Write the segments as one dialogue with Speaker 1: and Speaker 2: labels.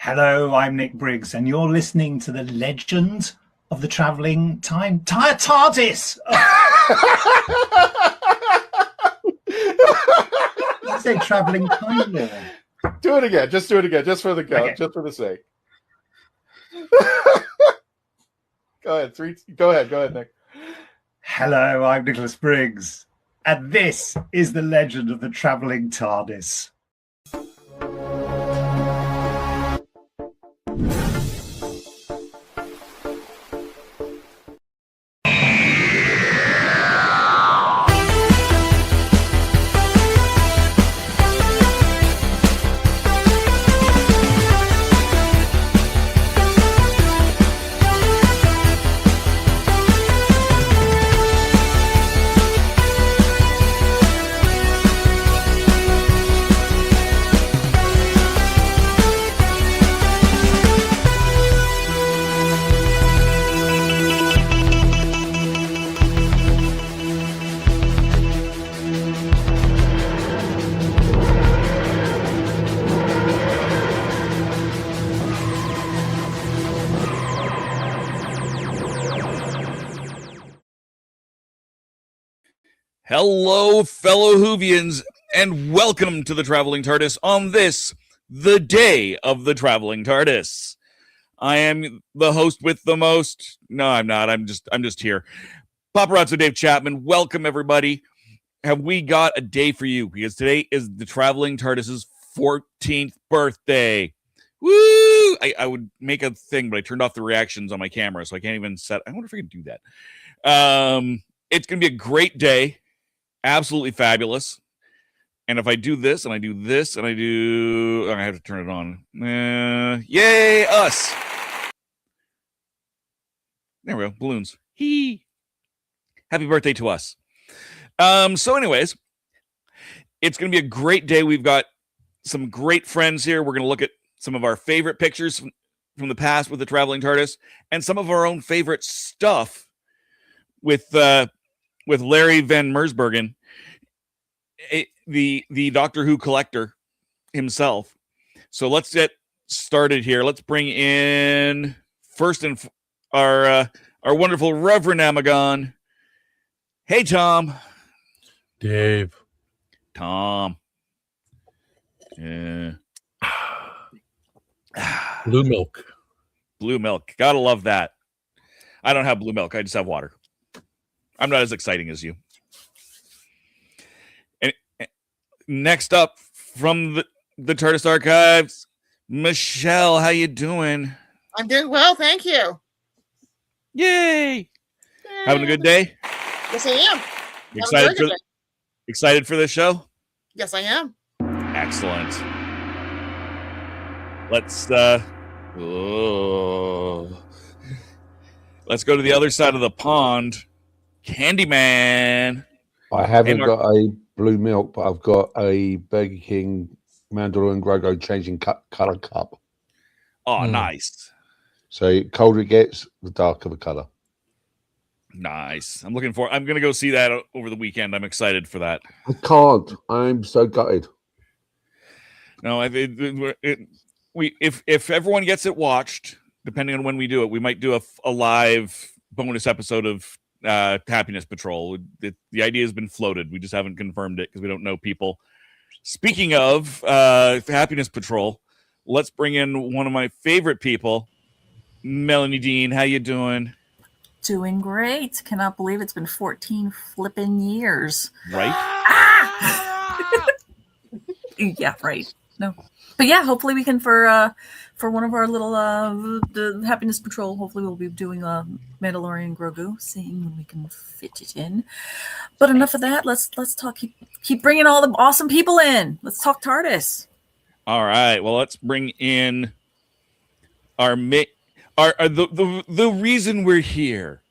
Speaker 1: Hello, I'm Nick Briggs, and you're listening to the legend of the traveling TARDIS. I say traveling time lord.
Speaker 2: Do it again. Just do it again. Just for the
Speaker 1: Okay.
Speaker 2: just for the sake. Go ahead. Go ahead, Nick.
Speaker 1: Hello, I'm Nicholas Briggs, and this is the legend of the traveling TARDIS.
Speaker 3: Hello, fellow Whovians, and welcome to the Traveling Tardis on this, the day of the Traveling Tardis. I am the host with the most. No, I'm not. I'm just here. Paparazzo Dave Chapman, welcome everybody. Have we got a day for you? Because today is the Traveling Tardis's 14th birthday. Woo! I would make a thing, but I turned off the reactions on my camera, so I can't even set. I wonder if I can do that. It's going to be a great day. Absolutely fabulous. And if I do this, and I do this, and I do... I have to turn it on. Yay, us! There we go. Balloons. Hee! Happy birthday to us. So anyways, it's going to be a great day. We've got some great friends here. We're going to look at some of our favorite pictures from the past with the Traveling TARDIS, and some of our own favorite stuff with Larry VanMersebergen, the Doctor Who collector himself. So let's get started here. Let's bring in first our wonderful Reverend Amagon. Hey, Tom.
Speaker 4: Dave.
Speaker 3: Tom. Yeah.
Speaker 4: Blue milk.
Speaker 3: Blue milk. Gotta love that. I don't have blue milk. I just have water. I'm not as exciting as you. And next up from the TARDIS archives, Michelle, how you doing?
Speaker 5: I'm doing well, thank you.
Speaker 3: Yay! Having a good day?
Speaker 5: Yes, I am.
Speaker 3: Excited for this show?
Speaker 5: Yes, I am.
Speaker 3: Excellent. Let's go to the other side of the pond. Candyman.
Speaker 6: I haven't got a blue milk, but I've got a Burger King Mandalorian Grogu changing color cup.
Speaker 3: Oh, nice.
Speaker 6: So colder it gets, the darker the color.
Speaker 3: Nice. I'm going to go see that over the weekend. I'm excited for that.
Speaker 6: I can't. I'm so gutted.
Speaker 3: No, if everyone gets it watched, depending on when we do it, we might do a live bonus episode of Happiness Patrol. The idea has been floated. We just haven't confirmed it because we don't know people. Speaking of Happiness Patrol, let's bring in one of my favorite people, Melanie Dean. How you doing?
Speaker 7: Doing great. Cannot believe it's been 14 flipping years.
Speaker 3: Right?
Speaker 7: Yeah, right. No. But yeah, hopefully we can for one of our little the Happiness Patrol. Hopefully we'll be doing a Mandalorian Grogu, seeing when we can fit it in. But enough of that. Let's talk. Keep bringing all the awesome people in. Let's talk TARDIS.
Speaker 3: All right. Well, let's bring in the reason we're here.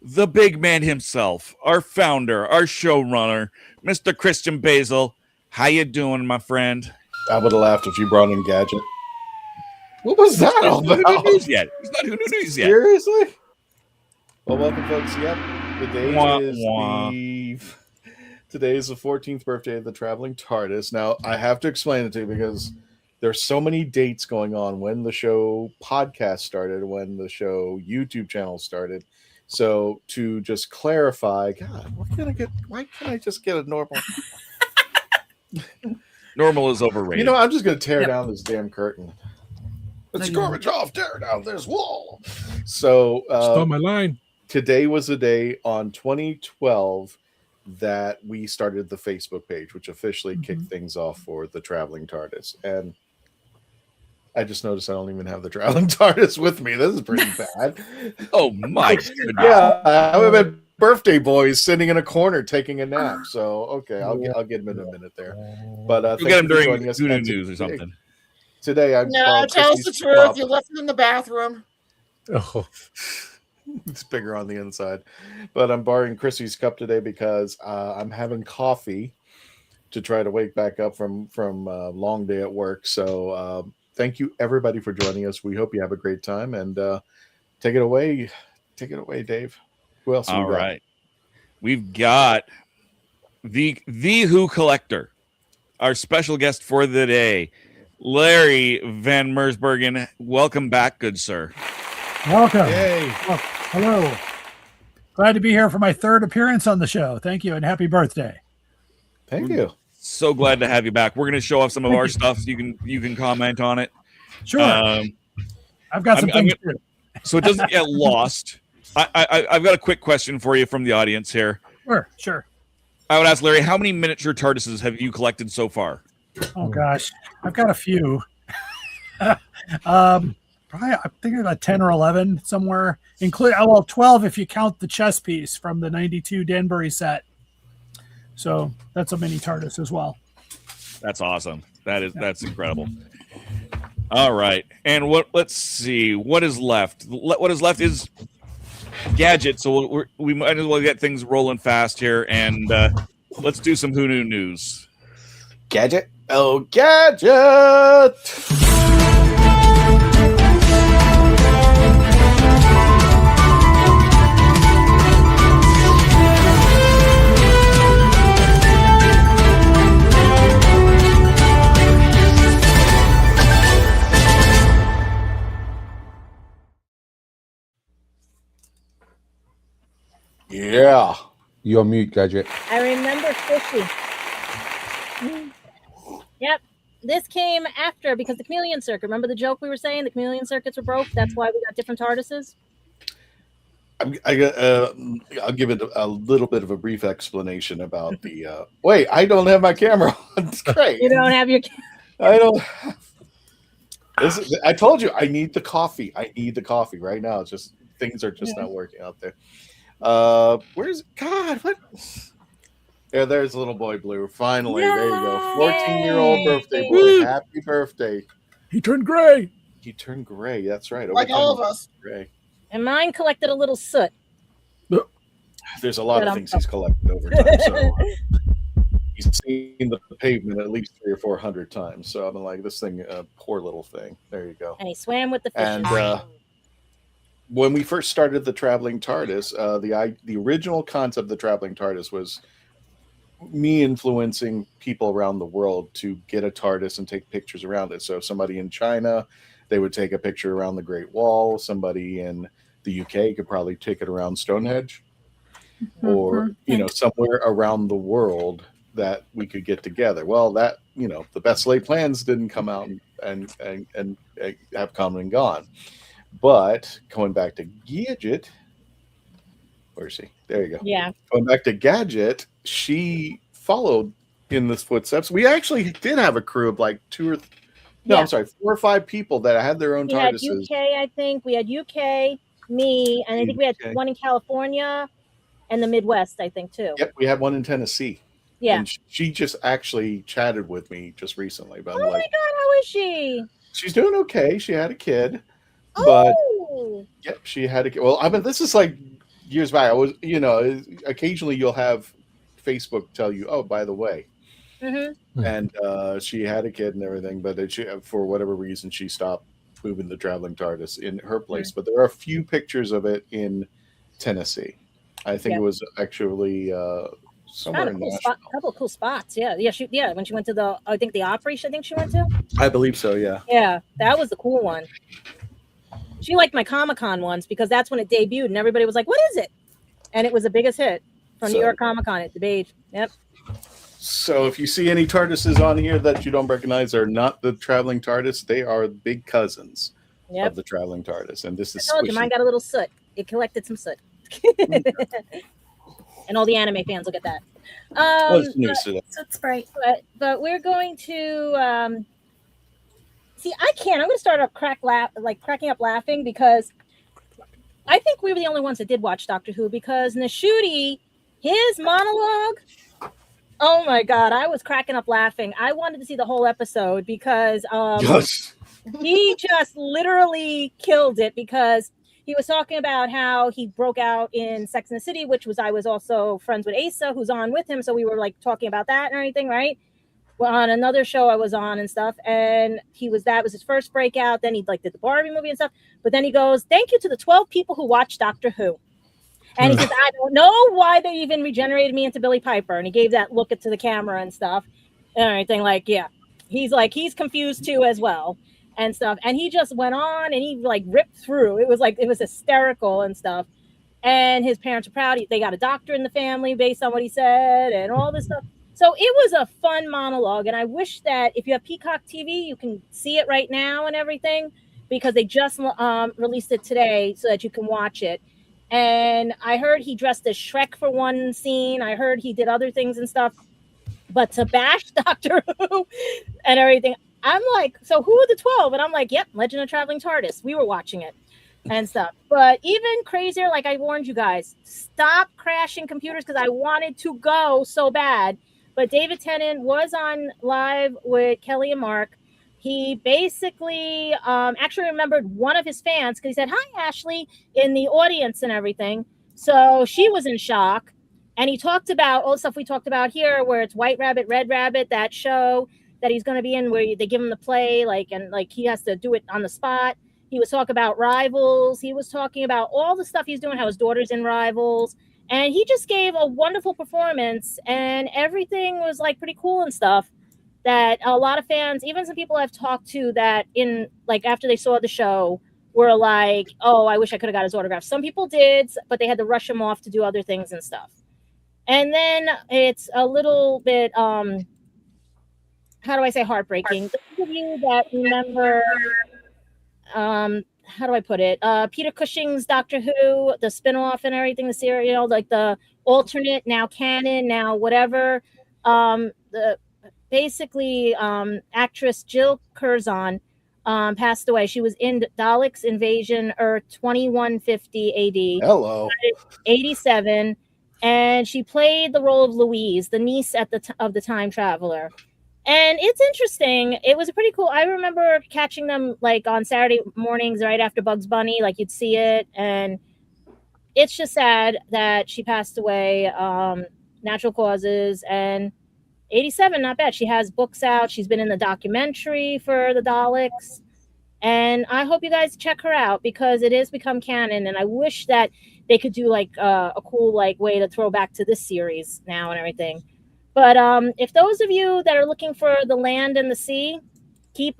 Speaker 3: The big man himself, our founder, our showrunner, Mr. Christian Basil. How you doing, my friend?
Speaker 2: I would have laughed if you brought in Gadget. What was that all about?
Speaker 3: Who knew news yet? He's not Who Knew News yet.
Speaker 2: Seriously? Well, welcome, folks. Yep. Today is the 14th birthday of the Traveling TARDIS. Now, I have to explain it to you because there's so many dates going on when the show podcast started, when the show YouTube channel started. So to just clarify, God, why can't I just get a normal?
Speaker 3: Normal is overrated.
Speaker 2: You know, I'm just going to tear down this damn curtain. It's
Speaker 7: No,
Speaker 2: Gorbachev, tear down this wall. So
Speaker 4: Stole my line.
Speaker 2: today was the day on 2012 that we started the Facebook page, which officially kicked things off for the Traveling TARDIS. And I just noticed I don't even have the Traveling TARDIS with me. This is pretty bad.
Speaker 3: Oh my goodness.
Speaker 2: Yeah, I have a birthday boys sitting in a corner taking a nap. So okay, I'll get him in a minute there. But
Speaker 3: We'll get him during Hulu News or something.
Speaker 2: Today, I'm
Speaker 5: No, tell us the truth. You left it in the bathroom.
Speaker 4: Oh,
Speaker 2: It's bigger on the inside, but I'm borrowing Chrissy's cup today because I'm having coffee to try to wake back up from a long day at work. So thank you everybody for joining us. We hope you have a great time, and take it away, Dave. Who else?
Speaker 3: All right, we've got the Who collector, our special guest for the day, Larry VanMersebergen. Welcome back, good sir.
Speaker 8: Welcome.
Speaker 2: Yay!
Speaker 8: Oh, hello. Glad to be here for my third appearance on the show. Thank you and happy birthday.
Speaker 2: Thank you.
Speaker 3: So glad to have you back. We're going to show off some of our stuff. So you can comment on it.
Speaker 8: Sure. I've got some things too.
Speaker 3: So it doesn't get lost. I've got a quick question for you from the audience here.
Speaker 8: Sure.
Speaker 3: I would ask Larry, how many miniature TARDISes have you collected so far?
Speaker 8: Oh gosh, I've got a few. Probably, I think about 10 or 11 somewhere. 12 if you count the chess piece from the 92 Danbury set. So that's a mini TARDIS as well.
Speaker 3: That's awesome. That's incredible. All right. And let's see. What is left? What is left is Gadget. So we might as well get things rolling fast here. And let's do some Who Knew news.
Speaker 2: Gadget. Oh, Gadget! Yeah.
Speaker 6: You're on mute, Gadget.
Speaker 9: I remember Fishy. Yep. This came after because the chameleon circuit. Remember the joke we were saying? The chameleon circuits were broke. That's why we got different TARDISes.
Speaker 2: I'll give it a little bit of a brief explanation about the. Wait, I don't have my camera on. It's great.
Speaker 9: You don't have your.
Speaker 2: I don't. I told you I need the coffee. I need the coffee right now. It's just things are just not working out there. Where's God? What? Yeah, there's little boy Blue. Finally, there you go. 14-year-old birthday boy. Happy birthday.
Speaker 4: he turned gray.
Speaker 2: He turned gray. That's right.
Speaker 5: Like all of us.
Speaker 2: Gray.
Speaker 9: And mine collected a little soot.
Speaker 2: There's a lot of things he's collected over time. So he's seen the pavement at least 300 or 400 times. So I'm like, this thing, poor little thing. There you go.
Speaker 9: And he swam with the fishes.
Speaker 2: And when we first started the Traveling TARDIS, the original concept of the Traveling TARDIS was me influencing people around the world to get a TARDIS and take pictures around it. So somebody in China, they would take a picture around the Great Wall. Somebody in the UK could probably take it around Stonehenge, or somewhere around the world that we could get together. Well, that the best laid plans didn't come out and have come and gone. But going back to Gadget, where is he? There you go.
Speaker 9: Yeah.
Speaker 2: Going back to Gadget, she followed in the footsteps. We actually did have a crew of like 4 or 5 people that had their own TARDISes.
Speaker 9: We had UK, I think. We had UK, me, and I think we had one in California and the Midwest, I think, too.
Speaker 2: Yep, we had one in Tennessee.
Speaker 9: Yeah.
Speaker 2: And she just actually chatted with me just recently. But
Speaker 9: Oh my God, how is she?
Speaker 2: She's doing okay. She had a kid. But yep, she had a kid. Well, I mean, this is like years back. I was, occasionally you'll have Facebook tell you, oh, by the way.
Speaker 9: Mm-hmm.
Speaker 2: And she had a kid and everything, but for whatever reason, she stopped moving the Traveling TARDIS in her place. But there are a few pictures of it in Tennessee. I think it was actually somewhere in Nashville.
Speaker 9: Couple of cool spots. Yeah. When she went to the Opry, I think she went to.
Speaker 2: I believe so. Yeah.
Speaker 9: Yeah, that was the cool one. She liked my Comic-Con ones because that's when it debuted, and everybody was like, "What is it?" And it was the biggest hit from New York Comic-Con at the Beige. Yep.
Speaker 2: So if you see any TARDISes on here that you don't recognize, are not the Traveling TARDIS. They are big cousins of the Traveling TARDIS, and this is.
Speaker 9: I told you, mine got a little soot. It collected some soot. And all the anime fans look at that.
Speaker 7: Soot's bright.
Speaker 9: But we're going to see. I'm going to start up cracking up laughing because I think we were the only ones that did watch Doctor Who because Nashuti, his monologue. Oh my God, I was cracking up laughing. I wanted to see the whole episode because he just literally killed it because he was talking about how he broke out in Sex and the City, I was also friends with Asa, who's on with him. So we were like talking about that and everything, right? Well, on another show I was on and stuff. And that was his first breakout. Then he did the Barbie movie and stuff. But then he goes, thank you to the 12 people who watched Doctor Who. And he says, I don't know why they even regenerated me into Billy Piper. And he gave that look to the camera and stuff and everything. He's confused too as well. And stuff, and he just went on and he ripped through. It was hysterical and stuff. And his parents are proud. They got a doctor in the family based on what he said and all this stuff. So it was a fun monologue. And I wish that if you have Peacock TV, you can see it right now and everything because they just released it today so that you can watch it. And I heard he dressed as Shrek for one scene. I heard he did other things and stuff. But to bash Doctor Who and everything. I'm like, so who are the 12? And I'm like, yep, Legend of Traveling TARDIS. We were watching it and stuff. But even crazier, like I warned you guys, stop crashing computers because I wanted to go so bad. But David Tennant was on live with Kelly and Mark. He basically actually remembered one of his fans because he said, hi, Ashley, in the audience and everything. So she was in shock. And he talked about all the stuff we talked about here, where it's White Rabbit, Red Rabbit, that show that he's going to be in where they give him the play, and he has to do it on the spot. He was talking about Rivals. He was talking about all the stuff he's doing, how his daughter's in Rivals. And he just gave a wonderful performance and everything was pretty cool and stuff that a lot of fans, even some people I've talked to that after they saw the show were like, oh, I wish I could have got his autograph. Some people did, but they had to rush him off to do other things and stuff. And then it's a little bit, how do I say heartbreaking? Those of you that remember, how do I put it? Peter Cushing's Doctor Who, the spinoff and everything, the serial, the alternate, now canon, now whatever. Actress Jill Curzon passed away. She was in Daleks Invasion Earth 2150 AD.
Speaker 2: Hello.
Speaker 9: 87. And she played the role of Louise, the niece of the time traveler. And it's interesting. It was pretty cool. I remember catching them on Saturday mornings right after Bugs Bunny, you'd see it. And it's just sad that she passed away, natural causes. And 87, not bad. She has books out. She's been in the documentary for the Daleks. And I hope you guys check her out because it has become canon. And I wish that they could do a cool way to throw back to this series now and everything. But if those of you that are looking for the land and the sea, keep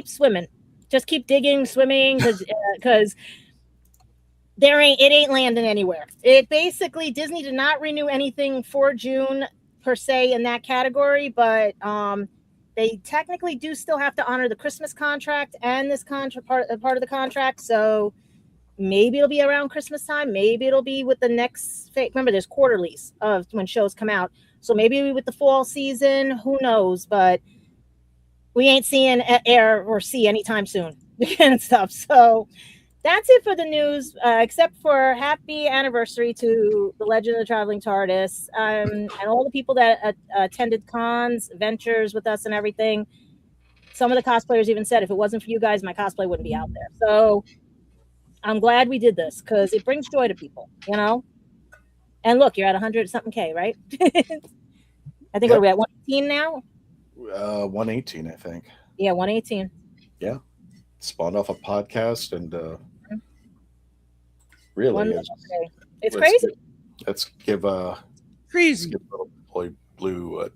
Speaker 9: swimming. Just keep digging, swimming, because it ain't landing anywhere. It basically, Disney did not renew anything for June per se in that category, but they technically do still have to honor the Christmas contract and this part of the contract. So maybe it'll be around Christmas time. Maybe it'll be with the next. Remember, there's quarterlies of when shows come out. So maybe with the fall season, who knows? But we ain't seeing air or see anytime soon and stuff. So that's it for the news, except for happy anniversary to the Legend of the Traveling TARDIS and all the people that attended cons, ventures with us and everything. Some of the cosplayers even said, if it wasn't for you guys, my cosplay wouldn't be out there. So I'm glad we did this because it brings joy to people, And look, you're at 100-something K, right? I think, what are we at, 118 now?
Speaker 2: 118, I think.
Speaker 9: Yeah, 118.
Speaker 2: Yeah. Spawned off a podcast and really
Speaker 9: it's crazy.
Speaker 2: Let's give a
Speaker 3: crazy
Speaker 2: little blue.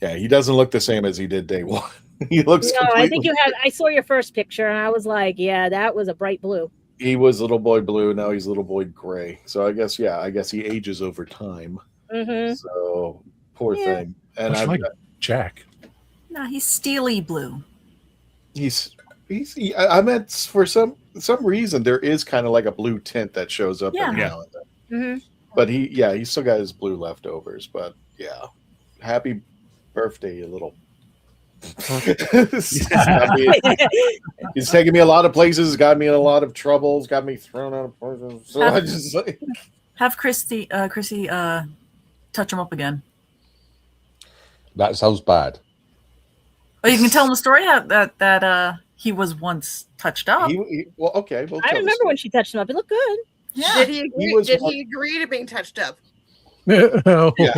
Speaker 2: Yeah, he doesn't look the same as he did day one. He looks.
Speaker 9: No, I think you had. I saw your first picture, and I was like, "Yeah, that was a bright blue."
Speaker 2: He was little boy blue. Now he's little boy gray. So I guess he ages over time.
Speaker 9: Mm-hmm.
Speaker 2: So poor thing. And
Speaker 4: Much like Jack.
Speaker 7: No, he's steely blue.
Speaker 2: I meant for some reason there is kind of like a blue tint that shows up every now and then.
Speaker 9: Mm-hmm.
Speaker 2: But he still got his blue leftovers. But yeah, happy birthday, you little. He's taken me a lot of places, got me in a lot of troubles, got me thrown out of places. So I just
Speaker 7: have Chrissy touch him up again.
Speaker 6: That sounds bad.
Speaker 7: Oh, you can tell him the story that he was once touched up.
Speaker 2: Well, okay. We'll
Speaker 9: I remember when she touched him up. It looked good.
Speaker 7: Yeah.
Speaker 5: Did he agree to being touched up?
Speaker 4: Oh.
Speaker 2: Yeah.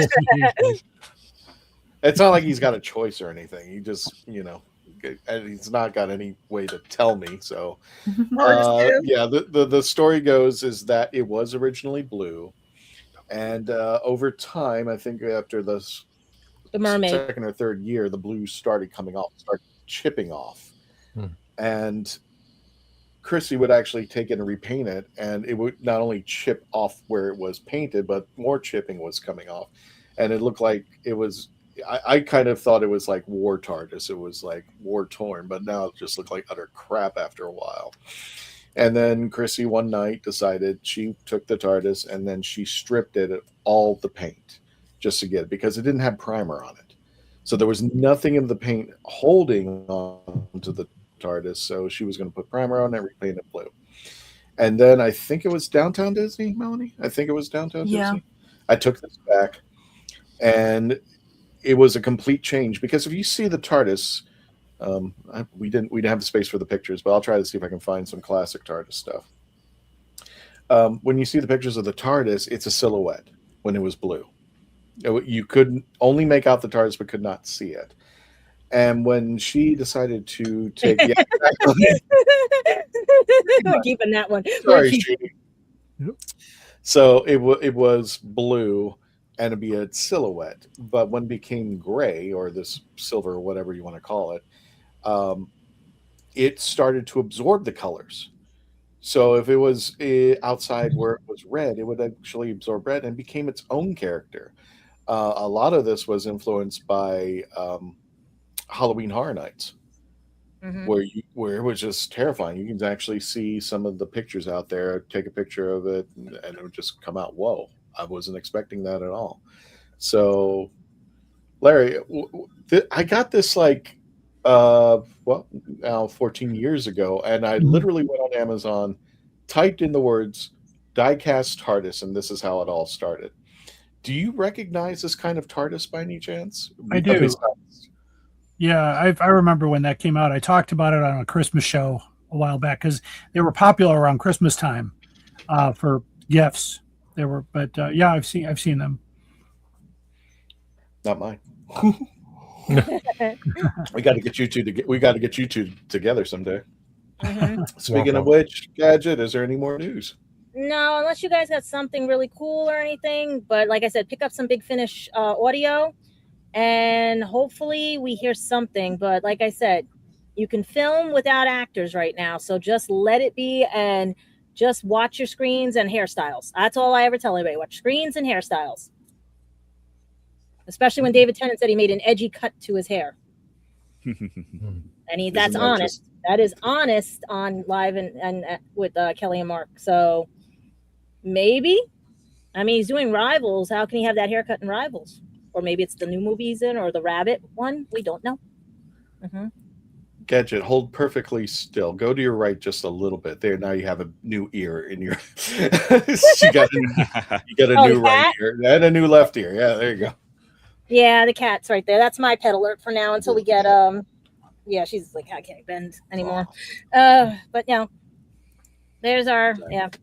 Speaker 2: It's not like he's got a choice or anything. He just, he's not got any way to tell me. So, the story goes is that it was originally blue, and over time, I think after the
Speaker 9: mermaid
Speaker 2: second or third year, the blue started coming off, started chipping off, and Chrissy would actually take it and repaint it, and it would not only chip off where it was painted, but more chipping was coming off, and it looked like it was. I kind of thought it was like war TARDIS. It was like war torn, but now it just looked like utter crap after a while. And then Chrissy one night decided she took the TARDIS and then she stripped it of all the paint just to get it because it didn't have primer on it. So there was nothing in the paint holding on to the TARDIS. So she was going to put primer on it and repaint it blue. And then I think it was Downtown Disney, Melanie. I think it was Downtown Disney. I took this back and it was a complete change because if you see the TARDIS, we didn't have the space for the pictures, but I'll try to see if I can find some classic TARDIS stuff. When you see the pictures of the TARDIS, it's a silhouette when it was blue. You could only make out the TARDIS, but could not see it. And when she decided to take,
Speaker 9: I'm keeping that one.
Speaker 2: Sorry, so it was blue. And it'd be a silhouette, but when it became gray or this silver or whatever you want to call it, it started to absorb the colors. So if it was outside where it was red, it would actually absorb red and became its own character. A lot of this was influenced by Halloween Horror Nights, where it was just terrifying. You can actually see some of the pictures out there. Take a picture of it, and it would just come out. Whoa. I wasn't expecting that at all. So, Larry, I got this now 14 years ago, and I literally went on Amazon, typed in the words diecast TARDIS, and this is how it all started. Do you recognize this kind of TARDIS by any chance?
Speaker 8: I do. Yeah, I remember when that came out. I talked about it on a Christmas show a while back because they were popular around Christmas time for gifts. There were, but I've seen them.
Speaker 2: Not mine. We got to get you two together someday. Speaking of which, Gadget, is there any more news?
Speaker 9: No, unless you guys got something really cool or anything. But like I said, pick up some Big Finish audio, and hopefully we hear something. But like I said, you can film without actors right now, so just let it be and. Just watch your screens and hairstyles. That's all I ever tell anybody. Watch screens and hairstyles. Especially when David Tennant said he made an edgy cut to his hair. And that's honest. That is honest on live and with Kelly and Mark. So maybe. I mean, he's doing Rivals. How can he have that haircut in Rivals? Or maybe it's the new movie he's in or the Rabbit one. We don't know.
Speaker 2: Gadget, hold perfectly still. Go to your right just a little bit. There, now you have a new ear in your. You got a new right ear and a new left ear. Yeah, there you go.
Speaker 9: Yeah, the cat's right there. That's my pet alert for now until we get Yeah, she's like I can't bend anymore. But no, there's our
Speaker 2: And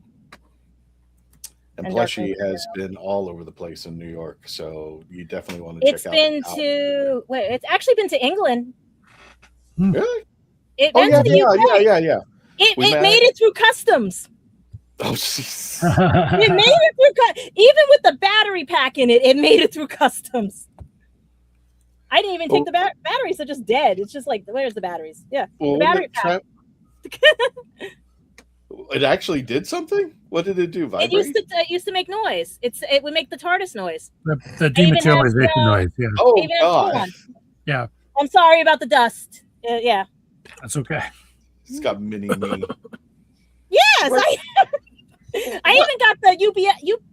Speaker 2: Plushie has been all over the place in New York, so you definitely want to check out.
Speaker 9: It's actually been to England.
Speaker 2: Really?
Speaker 9: It went to the UK.
Speaker 2: Yeah.
Speaker 9: It made it through customs.
Speaker 2: Oh, jeez.
Speaker 9: It made it through even with the battery pack. back in it, it made it through customs. I didn't even think the batteries are just dead. It's just like, where's the batteries? Yeah,
Speaker 2: well,
Speaker 9: the battery pack.
Speaker 2: It actually did something? What did it do? Vibrate?
Speaker 9: It used to make noise. It would make the TARDIS noise.
Speaker 8: The dematerialization noise. Yeah.
Speaker 2: Oh, God.
Speaker 8: Yeah.
Speaker 9: I'm sorry about the dust. Yeah.
Speaker 8: That's okay.
Speaker 2: It's got mini me.
Speaker 9: Yes, I even got the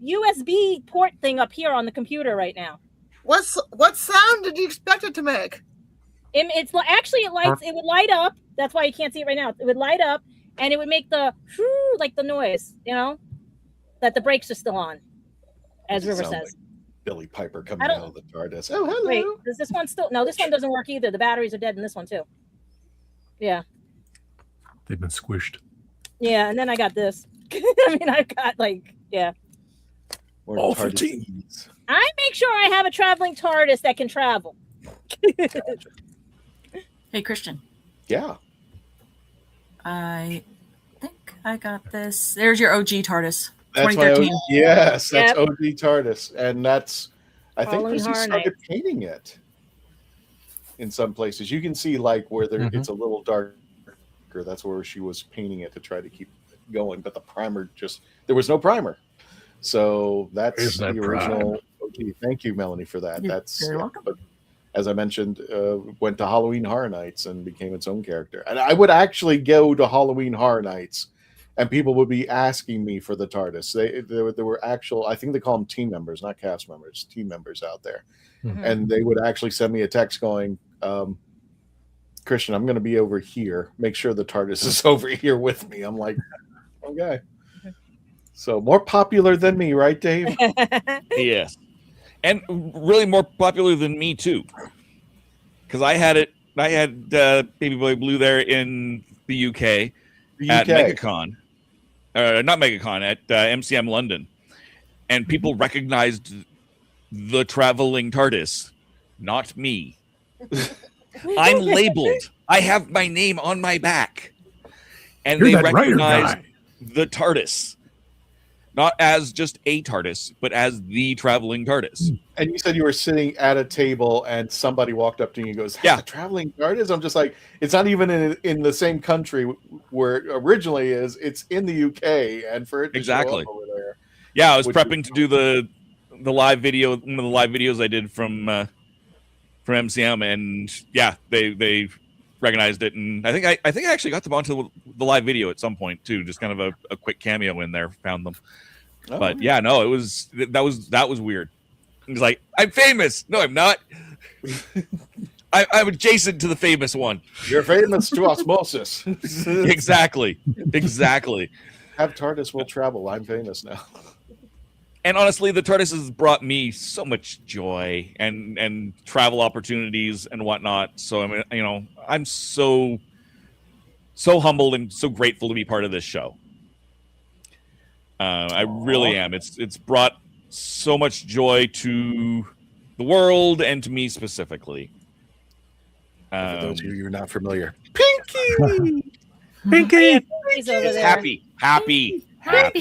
Speaker 9: USB port thing up here on the computer right now.
Speaker 5: What sound did you expect it to make?
Speaker 9: It would light up. That's why you can't see it right now. It would light up, and it would make the like the noise, that the brakes are still on, as River says.
Speaker 2: Like Billy Piper coming out of the TARDIS. Oh, hello.
Speaker 9: Wait, does this one still? No, this one doesn't work either. The batteries are dead in this one too. Yeah.
Speaker 4: They've been squished.
Speaker 9: Yeah, and then I got this. I mean, I've got
Speaker 2: All 15.
Speaker 9: I make sure I have a traveling TARDIS that can travel.
Speaker 7: Hey, Christian.
Speaker 2: Yeah.
Speaker 7: I think I got this. There's your OG TARDIS.
Speaker 2: That's
Speaker 7: 2013.
Speaker 2: Yes, that's OG TARDIS. And that's, I think
Speaker 9: Halloween
Speaker 2: Chrissy
Speaker 9: Horror
Speaker 2: started
Speaker 9: Nights.
Speaker 2: painting it in some places. You can see where it's a little darker. That's where she was painting it to try to keep it going. But the primer there was no primer. So that's the original OG. Thank you, Melanie, for that. That's
Speaker 7: very welcome.
Speaker 2: But as I mentioned, went to Halloween Horror Nights and became its own character. And I would actually go to Halloween Horror Nights, and people would be asking me for the TARDIS. There were actual, I think they call them team members, not cast members, team members out there.
Speaker 4: Mhm.
Speaker 2: And they would actually send me a text going, Christian, I'm going to be over here. Make sure the TARDIS is over here with me. I'm like, okay. So more popular than me, right, Dave?
Speaker 3: Yes. And really more popular than me, too. Because I had Baby Boy Blue there in the UK at MegaCon. Not MegaCon, at MCM London. And people recognized the traveling TARDIS, not me. I'm labeled. I have my name on my back. And
Speaker 4: You're
Speaker 3: they
Speaker 4: that writer
Speaker 3: recognize
Speaker 4: guy.
Speaker 3: the TARDIS. Not as just a TARDIS, but as the traveling TARDIS.
Speaker 2: And you said you were sitting at a table and somebody walked up to you and goes,
Speaker 3: yeah,
Speaker 2: the traveling TARDIS? I'm just like, it's not even in the same country where it originally is. It's in the UK. And for it to show up over there.
Speaker 3: Yeah, I was prepping to do the live video, one of the live videos I did from MCM, and yeah, they recognized it, and I think I actually got them onto the live video at some point too, just kind of a quick cameo in there, found them. Oh. But yeah, no, that was weird. It was like, I'm famous. No, I'm not. I'm adjacent to the famous one.
Speaker 2: You're famous to osmosis.
Speaker 3: Exactly.
Speaker 2: Have TARDIS will travel. I'm famous now.
Speaker 3: And honestly, the TARDIS has brought me so much joy and travel opportunities and whatnot. So I mean, I'm so humbled and so grateful to be part of this show. I really am. It's brought so much joy to the world and to me specifically.
Speaker 2: For those of you who are not familiar,
Speaker 3: Pinky.
Speaker 9: He's over there.
Speaker 3: Happy.
Speaker 7: TARDIS.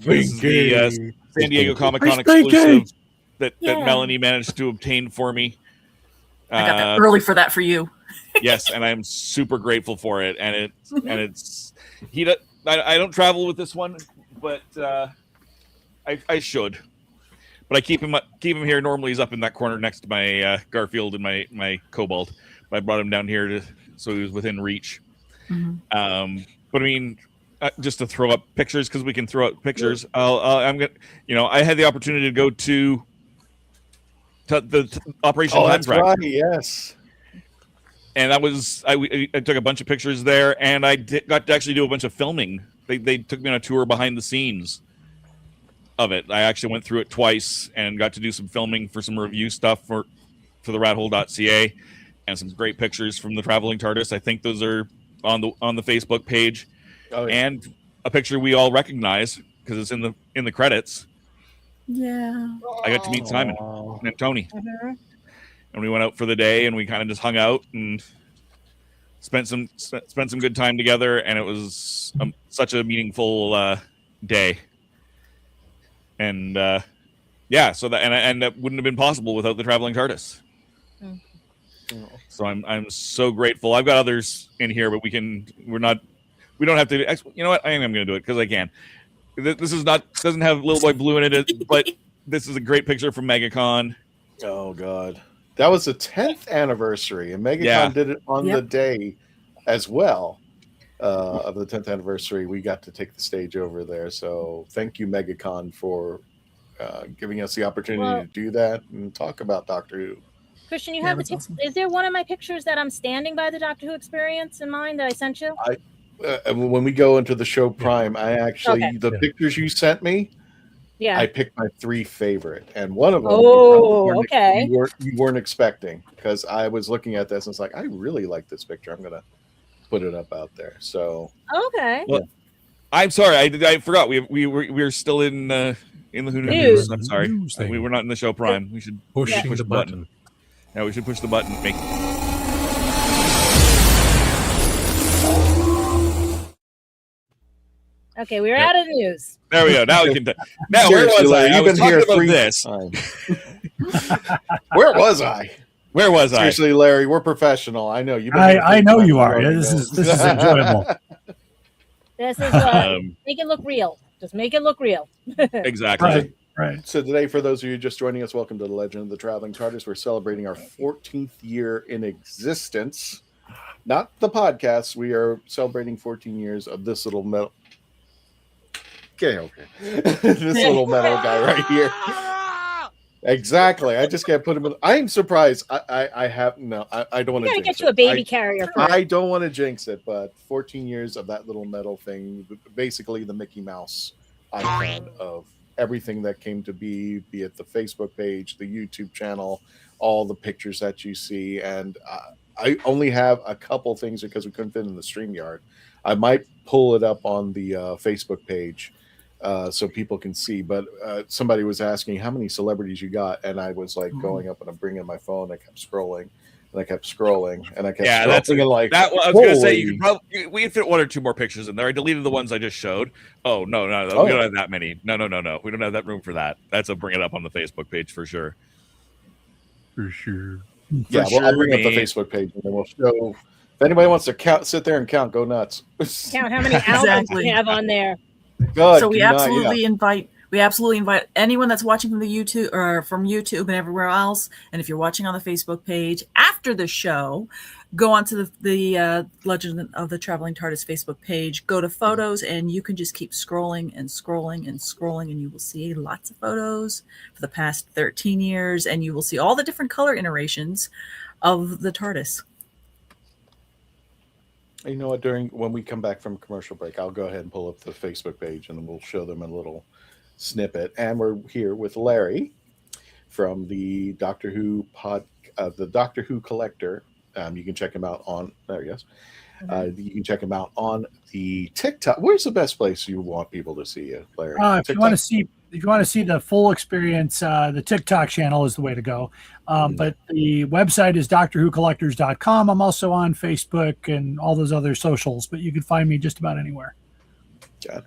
Speaker 3: This is the San Diego Comic-Con exclusive that Melanie managed to obtain for me.
Speaker 7: I got that early for that for you.
Speaker 3: Yes, and I'm super grateful for it. And I don't travel with this one, but I should. But I keep him here. Normally he's up in that corner next to my Garfield and my Cobalt. But I brought him down here so he was within reach. Mm-hmm. But I mean, just to throw up pictures, because we can throw up pictures. I'm gonna, I had the opportunity to go to the Operation Time Tracker.
Speaker 2: Right, yes.
Speaker 3: And that was I took a bunch of pictures there, and I got to actually do a bunch of filming. They took me on a tour behind the scenes of it. I actually went through it twice and got to do some filming for some review stuff for the rathole.ca, and some great pictures from the Traveling TARDIS. I think those are on the Facebook page. Oh, yeah. And a picture we all recognize because it's in the credits.
Speaker 7: Yeah.
Speaker 3: I got to meet Simon and Tony. Mm-hmm. And we went out for the day and we kind of just hung out and spent some good time together, and it was such a meaningful day. And yeah, so that and that wouldn't have been possible without the Traveling TARDIS. So I'm so grateful. I've got others in here, but we don't have to. You know what? I am going to do it because I can. This is not doesn't have Little Boy Blue in it, but this is a great picture from MegaCon.
Speaker 2: Oh God, that was the 10th anniversary, and MegaCon did it on the day as well of the 10th anniversary. We got to take the stage over there, so thank you, MegaCon, for giving us the opportunity to do that and talk about Doctor Who.
Speaker 9: Christian, you have the awesome. Is there one of my pictures that I'm standing by the Doctor Who experience in mind that I sent you?
Speaker 2: When we go into the show Prime, I actually the pictures you sent me. Yeah, I picked my 3 favorite, and one of them. You weren't expecting, because I was looking at this and it's like, I really like this picture. I'm gonna put it up out there. So
Speaker 3: well, I'm sorry, I forgot we're still in the Who News. I'm sorry, we were not in the show Prime. We should push the button. Yeah, we should push the button.
Speaker 9: Okay, we're out of the news.
Speaker 3: There we go. Now we can. Now where was I? You've been here 3 this.
Speaker 2: Where was I?
Speaker 3: Where was I?
Speaker 2: Seriously, Larry, we're professional. I know you.
Speaker 8: I know you are. This is enjoyable.
Speaker 9: This is make it look real. Just make it look real.
Speaker 3: Exactly.
Speaker 8: Right.
Speaker 2: So today, for those of you just joining us, welcome to the Legend of the Traveling TARDIS. We're celebrating our 14th year in existence. Not the podcast. We are celebrating 14 years of this little metal. Okay. This little metal guy right here. Exactly. I just can't put him in. I am surprised. I don't want to
Speaker 9: get you a baby carrier.
Speaker 2: I don't want to jinx it, but 14 years of that little metal thing, basically the Mickey Mouse icon of everything that came to be it the Facebook page, the YouTube channel, all the pictures that you see. And I only have a couple things because we couldn't fit in the StreamYard. I might pull it up on the Facebook page so people can see. But somebody was asking how many celebrities you got, and I was like going up and I'm bringing my phone. I kept scrolling. And I kept scrolling, and I kept scrolling.
Speaker 3: That's
Speaker 2: and like
Speaker 3: that. I was going to say you could probably we could fit 1 or 2 more pictures in there. I deleted the ones I just showed. Oh no, we don't have that many. No, we don't have that room for that. That's a bring it up on the Facebook page for sure.
Speaker 4: For sure.
Speaker 2: Yeah, well, I'll bring up the Facebook page and then we'll show. If anybody wants to sit there and count, go nuts.
Speaker 9: Count how many albums we have on there.
Speaker 2: God,
Speaker 7: so we absolutely invite anyone that's watching from the YouTube or from YouTube and everywhere else. And if you're watching on the Facebook page after the show, go onto the Legend of the Traveling TARDIS Facebook page, go to photos, and you can just keep scrolling and scrolling and scrolling, and you will see lots of photos for the past 13 years, and you will see all the different color iterations of the TARDIS.
Speaker 2: You know what? When we come back from commercial break, I'll go ahead and pull up the Facebook page, and then we'll show them a little snippet. And we're here with Larry from the Doctor Who the Doctor Who Collector. You can check him out on there. Yes, you can check him out on the TikTok. Where's the best place you want people to see you, Larry?
Speaker 8: If you want to see the full experience, the TikTok channel is the way to go. But the website is DoctorWhoCollectors.com. I'm also on Facebook and all those other socials, but you can find me just about anywhere.
Speaker 2: Got it.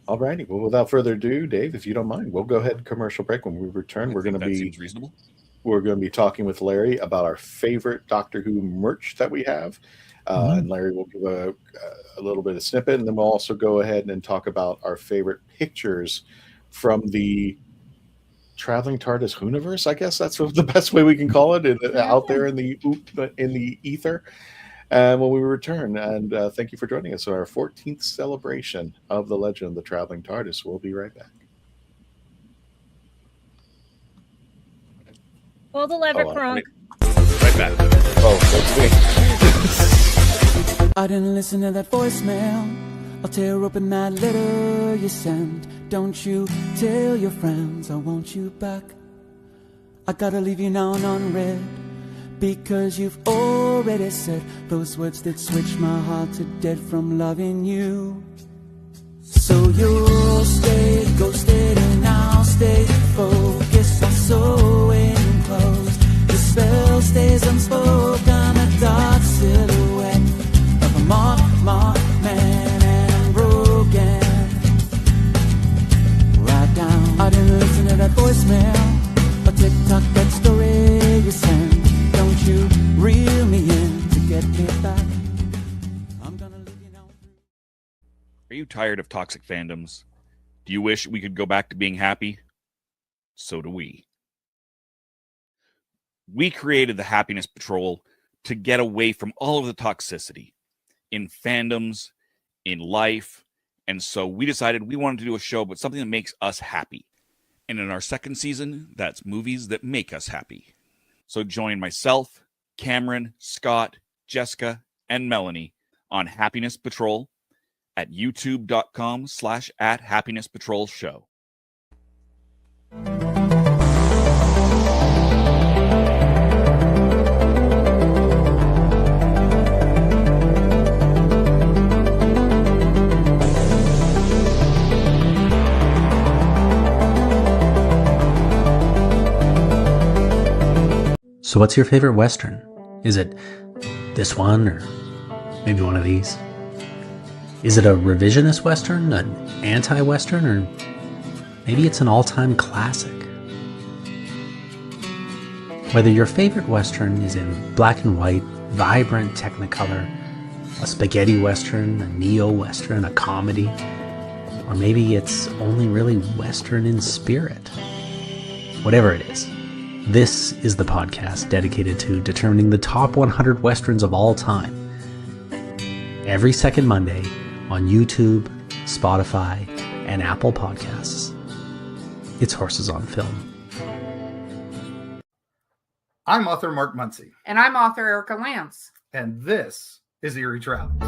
Speaker 2: All righty. Well, without further ado, Dave, if you don't mind, we'll go ahead and commercial break. When we return, we're going to be
Speaker 3: seems reasonable.
Speaker 2: We're going to be talking with Larry about our favorite Doctor Who merch that we have. And Larry will give a little bit of snippet, and then we'll also go ahead and talk about our favorite pictures from the Traveling Tardis Whovians. I guess that's the best way we can call it out there in the ether. And when we return, and thank you for joining us on our 14th celebration of the Legend of the Traveling TARDIS. We'll be right back.
Speaker 9: Pull the lever, Crunk.
Speaker 3: Right back.
Speaker 2: Oh, that's me.
Speaker 10: I didn't listen to that voicemail. I'll tear open that letter you sent. Don't you tell your friends I want you back. I gotta leave you now unread, because you've already said those words that switch my heart to dead from loving you. So you'll stay ghosted and I'll stay focused on sewing clothes. The spell stays unspoken, a dark silhouette of a marked man and broken.
Speaker 3: tired of toxic fandoms? Do you wish we could go back to being happy? So do we. We created the Happiness Patrol to get away from all of the toxicity in fandoms, in life, and so we decided we wanted to do a show about something that makes us happy. And in our second season, that's movies that make us happy. So join myself, Cameron, Scott, Jessica, and Melanie on Happiness Patrol at youtube.com/@happinesspatrolshow.
Speaker 11: So what's your favorite Western? Is it this one or maybe one of these? Is it a revisionist Western, an anti-Western, or maybe it's an all-time classic? Whether your favorite Western is in black and white, vibrant Technicolor, a spaghetti Western, a neo-Western, a comedy, or maybe it's only really Western in spirit. Whatever it is, this is the podcast dedicated to determining the top 100 Westerns of all time. Every second Monday on YouTube, Spotify, and Apple Podcasts. It's Horses on Film.
Speaker 12: I'm author Mark Muncy.
Speaker 13: And I'm author Erica Lance.
Speaker 12: And this is Eerie Travels.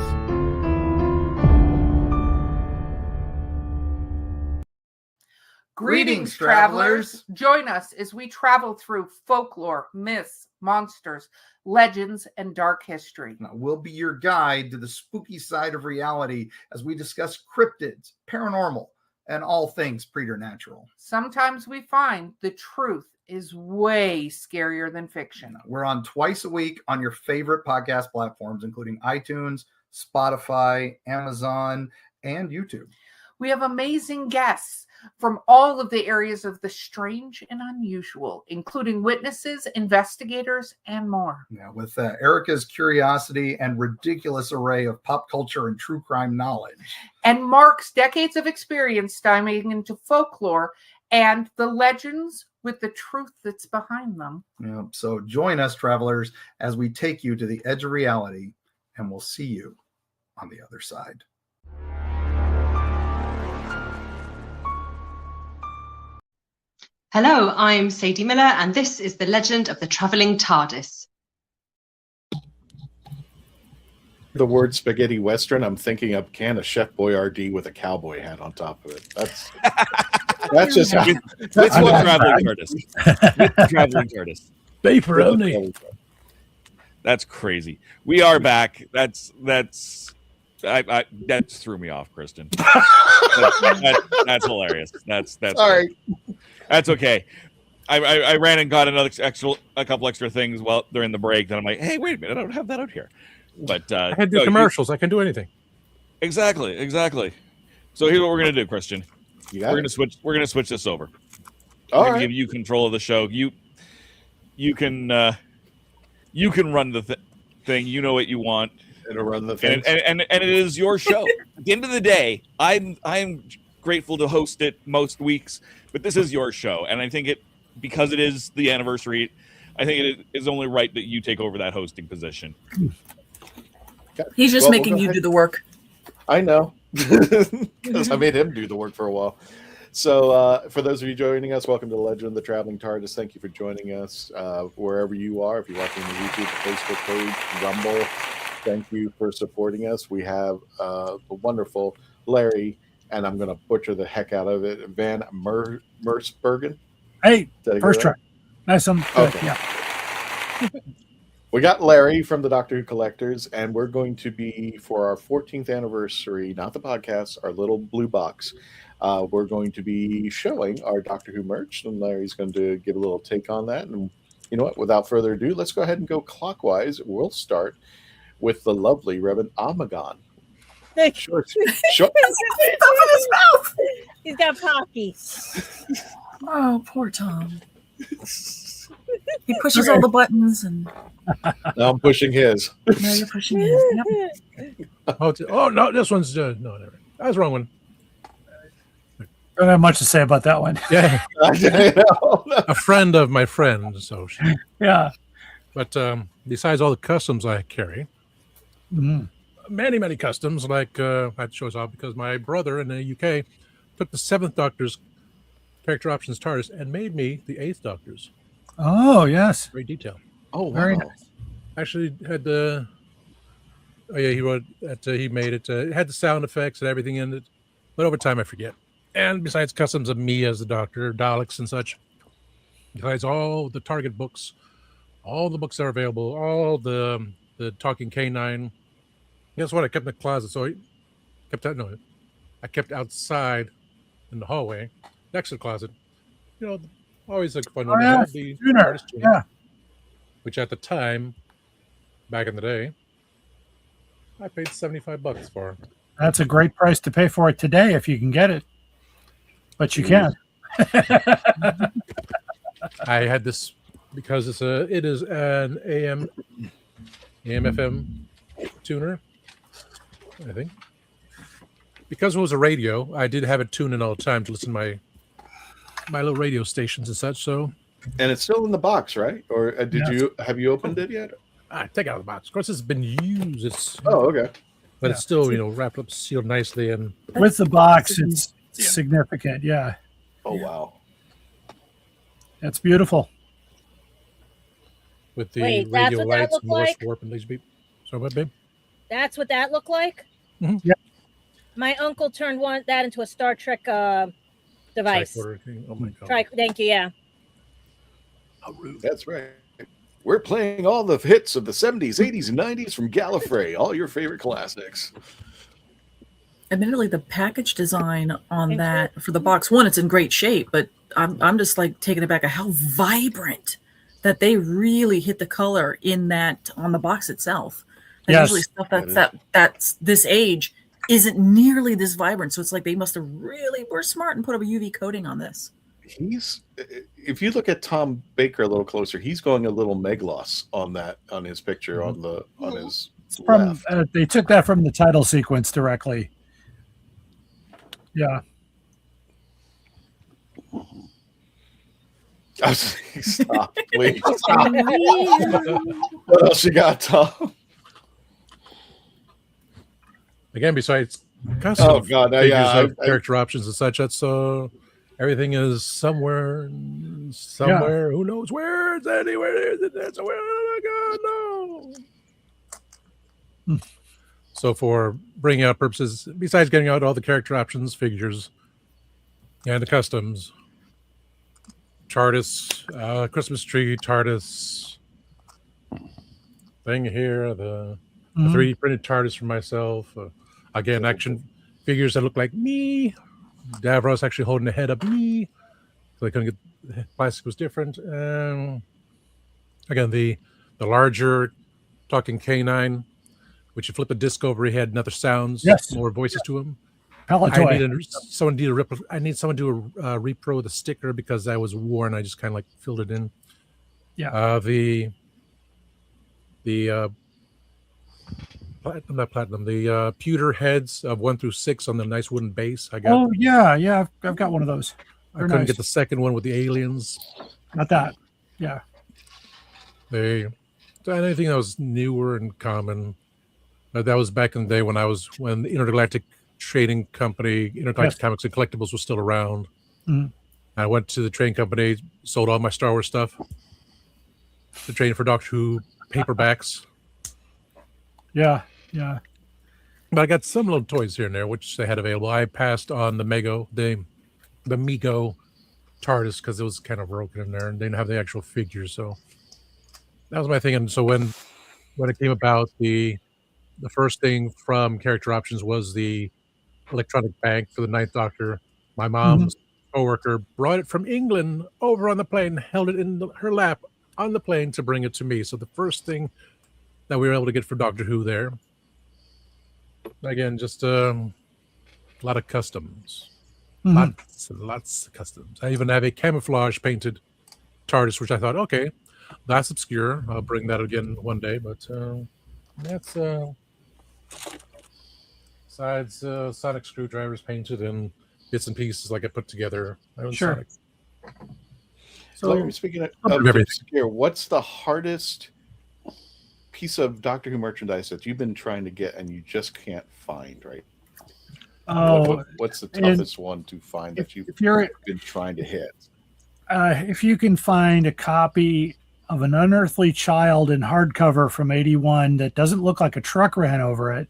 Speaker 13: Greetings, travelers. Join us as we travel through folklore, myths, monsters, legends, and dark history.
Speaker 12: Now, we'll be your guide to the spooky side of reality as we discuss cryptids, paranormal, and all things preternatural.
Speaker 13: Sometimes we find the truth is way scarier than fiction.
Speaker 12: We're on twice a week on your favorite podcast platforms, including iTunes, Spotify, Amazon, and YouTube.
Speaker 13: We have amazing guests from all of the areas of the strange and unusual, including witnesses, investigators, and more.
Speaker 12: Yeah, with Erica's curiosity and ridiculous array of pop culture and true crime knowledge.
Speaker 13: And Mark's decades of experience diving into folklore and the legends with the truth that's behind them.
Speaker 12: Yeah, so join us, travelers, as we take you to the edge of reality, and we'll see you on the other side.
Speaker 14: Hello, I'm Sadie Miller, and this is The Legend of the Traveling Tardis.
Speaker 2: The word spaghetti Western, I'm thinking of a can of Chef Boyardee with a cowboy hat on top of it. That's just how...
Speaker 3: It's what Traveling Tardis. With Traveling Tardis.
Speaker 4: Pepperoni.
Speaker 3: That's crazy. We are back. That threw me off, Kristen. That's hilarious. That's
Speaker 2: sorry.
Speaker 3: That's okay. I ran and got a couple extra things during the break. Then I'm like, hey, wait a minute, I don't have that out here. But
Speaker 4: I had to do commercials. I can do anything.
Speaker 3: Exactly. So here's what we're gonna do, Christian. We're gonna switch this over. We're gonna give you control of the show. You can run the thing. You know what you want.
Speaker 2: It'll run the thing.
Speaker 3: And it is your show. At the end of the day, I'm grateful to host it most weeks, but this is your show, and I think because it is the anniversary, I think it is only right that you take over that hosting position.
Speaker 7: He's just making you do the work.
Speaker 2: I know, because I made him do the work for a while. So for those of you joining us, welcome to The Legend of the Traveling TARDIS. Thank you for joining us wherever you are. If you're watching the YouTube, the Facebook page, Rumble, thank you for supporting us. We have the wonderful Larry, and I'm going to butcher the heck out of it, VanMersebergen.
Speaker 8: Hey, first try. Nice one.
Speaker 2: Okay.
Speaker 8: Yeah.
Speaker 2: We got Larry from the Doctor Who Collectors, and we're going to be, for our 14th anniversary, not the podcast, our little blue box, we're going to be showing our Doctor Who merch, and Larry's going to give a little take on that. And you know what? Without further ado, let's go ahead and go clockwise. We'll start with the lovely Reverend Amagon.
Speaker 9: Sure. He's got Pocky.
Speaker 7: Oh, poor Tom. He pushes all the buttons, and
Speaker 2: now I'm pushing his.
Speaker 7: Now you're pushing his. Yep.
Speaker 4: Oh no, this one's no, never. That was the wrong one.
Speaker 8: Don't have much to say about that one.
Speaker 4: Yeah. A friend of my friend. So
Speaker 8: yeah.
Speaker 4: But besides all the customs I carry, many, many customs, like that shows off because my brother in the UK took the 7th Doctor's character options TARDIS and made me the 8th Doctor's.
Speaker 8: Oh, yes.
Speaker 4: Great detail.
Speaker 2: Oh,
Speaker 8: very
Speaker 2: wow.
Speaker 8: nice.
Speaker 4: Actually had the... Oh, yeah, he wrote that he made it. It had the sound effects and everything in it. But over time, I forget. And besides customs of me as the Doctor, Daleks and such, besides all the Target books, all the books that are available, all the Talking Canine. Guess what? I kept in the closet. So I kept outside in the hallway next to the closet. You know, always like fun when they had the TARDIS tuner, which at the time, back in the day, I paid $75 for.
Speaker 8: That's a great price to pay for it today if you can get it. But you can't.
Speaker 4: I had this because it is an AM FM tuner, I think. Because it was a radio, I did have it tuned in all the time to listen to my little radio stations and such. So,
Speaker 2: and it's still in the box, right? Or have you opened it yet?
Speaker 4: I take it out of the box. Of course, it's been used.
Speaker 2: Okay.
Speaker 4: But it's still, wrapped up, sealed nicely, and
Speaker 8: with the box, it's significant. Yeah.
Speaker 2: Oh wow.
Speaker 8: That's beautiful.
Speaker 4: With the
Speaker 9: Wait, that's
Speaker 4: radio
Speaker 9: what that
Speaker 4: lights,
Speaker 9: looked
Speaker 4: Morse
Speaker 9: like?
Speaker 4: warp, and laser beam. So what, babe?
Speaker 9: That's what that looked like?
Speaker 8: Yeah.
Speaker 9: My uncle turned that into a Star Trek device.
Speaker 4: Tricorder thing. Oh my god.
Speaker 9: Thank you, yeah.
Speaker 2: That's right. We're playing all the hits of the 70s, 80s, and 90s from Gallifrey, all your favorite classics.
Speaker 7: Admittedly, the package design on that for the box one, it's in great shape, but I'm just like taken aback at how vibrant that they really hit the color in that on the box itself. And
Speaker 8: Yes.
Speaker 7: usually stuff that's this age isn't nearly this vibrant. So it's like they must have really were smart and put a UV coating on this.
Speaker 2: If you look at Tom Baker a little closer, he's going a little Meglos on his picture on his
Speaker 8: It's from
Speaker 2: left.
Speaker 8: they took that from the title sequence directly. Yeah.
Speaker 2: Stop, please. Stop. What else you got, Tom?
Speaker 4: Again, besides custom
Speaker 2: Oh, God,
Speaker 4: figures
Speaker 2: yeah,
Speaker 4: of character options and such, that's everything is somewhere. Who knows where? It's anywhere. That's where. Oh God, no. So for bringing out purposes, besides getting out all the character options, figures, and the customs, TARDIS, Christmas tree, TARDIS thing here, the 3D printed TARDIS for myself. Again, action figures that look like me. Davros actually holding the head of me. So they couldn't get the plastic was different. Again, the larger talking canine, which you flip a disc over, he had other sounds, more voices to him.
Speaker 8: Palatoy.
Speaker 4: I need someone to do a repro the sticker because I was worn. I just kind of like filled it in.
Speaker 8: Yeah.
Speaker 4: The pewter heads of 1 through 6 on the nice wooden base. I got.
Speaker 8: Oh yeah. I've got one of those.
Speaker 4: I couldn't get the second one with the aliens.
Speaker 8: Not that. Yeah.
Speaker 4: Anything that was newer and common. That was back in the day when the Intergalactic Trading Company, Intergalactic Comics and Collectibles was still around.
Speaker 8: Mhm.
Speaker 4: I went to the trading company, sold all my Star Wars stuff. The trading for Doctor Who paperbacks.
Speaker 8: Yeah.
Speaker 4: But I got some little toys here and there, which they had available. I passed on the Mego TARDIS because it was kind of broken in there and they didn't have the actual figures. So that was my thing. And so when it came about, the first thing from character options was the electronic bank for the 9th Doctor. My mom's coworker brought it from England over on the plane, held it in her lap on the plane to bring it to me. So the first thing that we were able to get for Doctor Who there. Again, just a lot of customs. Lots and lots of customs. I even have a camouflage painted TARDIS, which I thought, okay, that's obscure. I'll bring that again one day. But that's Besides sonic screwdrivers painted and bits and pieces like I put together. I own
Speaker 8: Sure.
Speaker 4: Sonic.
Speaker 2: So, Larry, speaking of obscure, what's the hardest piece of Doctor Who merchandise that you've been trying to get and you just can't find, right? What's the toughest one to find that you've been trying to hit?
Speaker 8: If you can find a copy of An Unearthly Child in hardcover from '81 that doesn't look like a truck ran over it,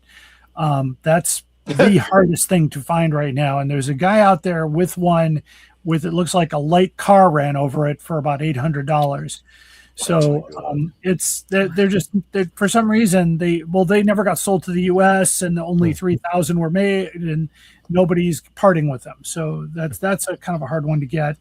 Speaker 8: that's the hardest thing to find right now. And there's a guy out there with one with it looks like a light car ran over it for about $800. So they're for some reason they never got sold to the U.S. and only 3,000 were made and nobody's parting with them. So that's a kind of a hard one to get.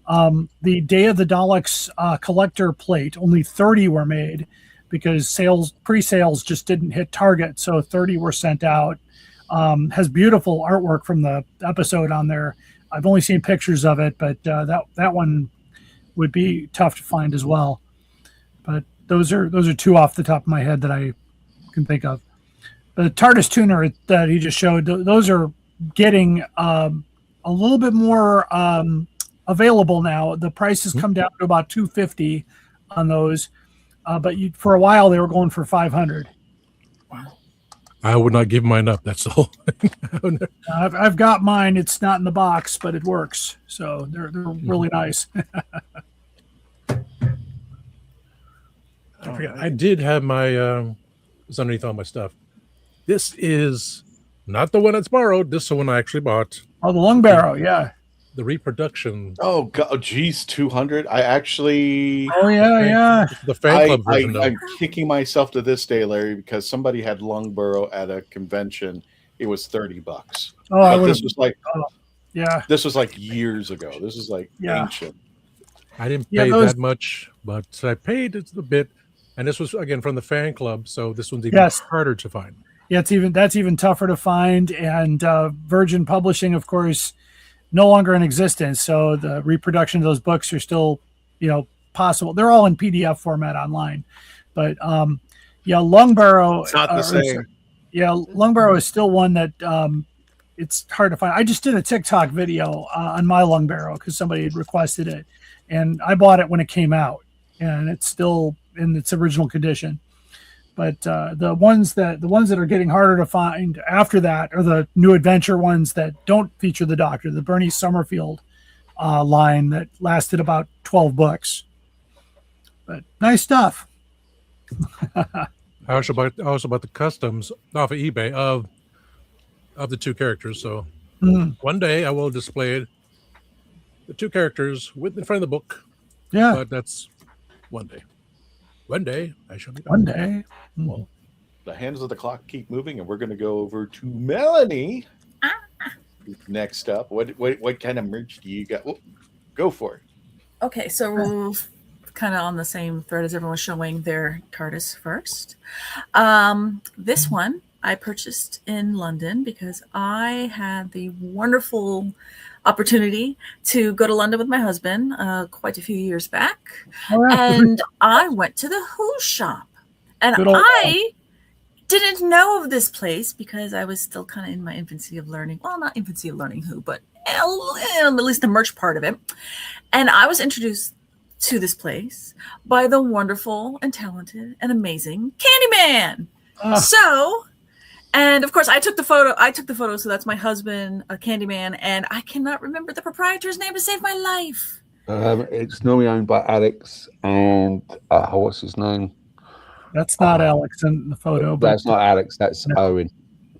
Speaker 8: The Day of the Daleks collector plate, only 30 were made because pre-sales just didn't hit target. So 30 were sent out. Has beautiful artwork from the episode on there. I've only seen pictures of it, but that one would be tough to find as well. But those are two off the top of my head that I can think of. The TARDIS tuner that he just showed, those are getting a little bit more available now. The price has come down to about $250 on those, but for a while they were going for $500.
Speaker 4: I would not give mine up. That's all.
Speaker 8: I've got mine. It's not in the box, but it works. So they're really nice.
Speaker 4: I forgot. I did have my it's underneath all my stuff. This is not the one that's borrowed. This is the one I actually bought.
Speaker 8: Oh, the Lung Barrow, yeah.
Speaker 4: The reproduction.
Speaker 2: Oh God, geez, 200. I actually.
Speaker 8: Oh yeah.
Speaker 4: The fan club version.
Speaker 2: I'm kicking myself to this day, Larry, because somebody had Lungbarrow at a convention. It was $30.
Speaker 8: Oh,
Speaker 2: this was like,
Speaker 8: yeah.
Speaker 2: This was like years ago. This is like ancient.
Speaker 4: I didn't pay that much, but I paid a bit, and this was again from the fan club. So this one's even harder to find.
Speaker 8: Yeah, that's even tougher to find, and Virgin Publishing, of course, no longer in existence. So the reproduction of those books are still, possible. They're all in PDF format online, but Lungbarrow.
Speaker 2: It's not the same.
Speaker 8: Lungbarrow is still one that it's hard to find. I just did a TikTok video on my Lungbarrow because somebody had requested it, and I bought it when it came out, and it's still in its original condition. But the ones that are getting harder to find after that are the new adventure ones that don't feature the Doctor, the Bernie Summerfield line that lasted about 12 books. But nice stuff.
Speaker 4: I also bought the customs off of eBay of the two characters. So one day I will display the two characters in front of the book.
Speaker 8: Yeah,
Speaker 4: but that's one day. One day I shall be done.
Speaker 8: One day.
Speaker 2: Well, the hands of the clock keep moving, and we're going to go over to Melanie. Next up, what kind of merch do you got? Oh, go for it.
Speaker 7: Okay, so we're kind of on the same thread as everyone showing their TARDIS first. This one I purchased in London because I had the wonderful opportunity to go to London with my husband quite a few years back. And I went to the Who shop. And I didn't know of this place because I was still kind of in my infancy of learning. Well, not infancy of learning Who, but at least the merch part of it. And I was introduced to this place by the wonderful and talented and amazing Candyman. And of course, I took the photo. So that's my husband, Candyman, and I cannot remember the proprietor's name to save my life.
Speaker 6: It's normally owned by Alex and what's his name?
Speaker 8: That's not Alex in the photo. But
Speaker 6: that's not Alex. That's Owen.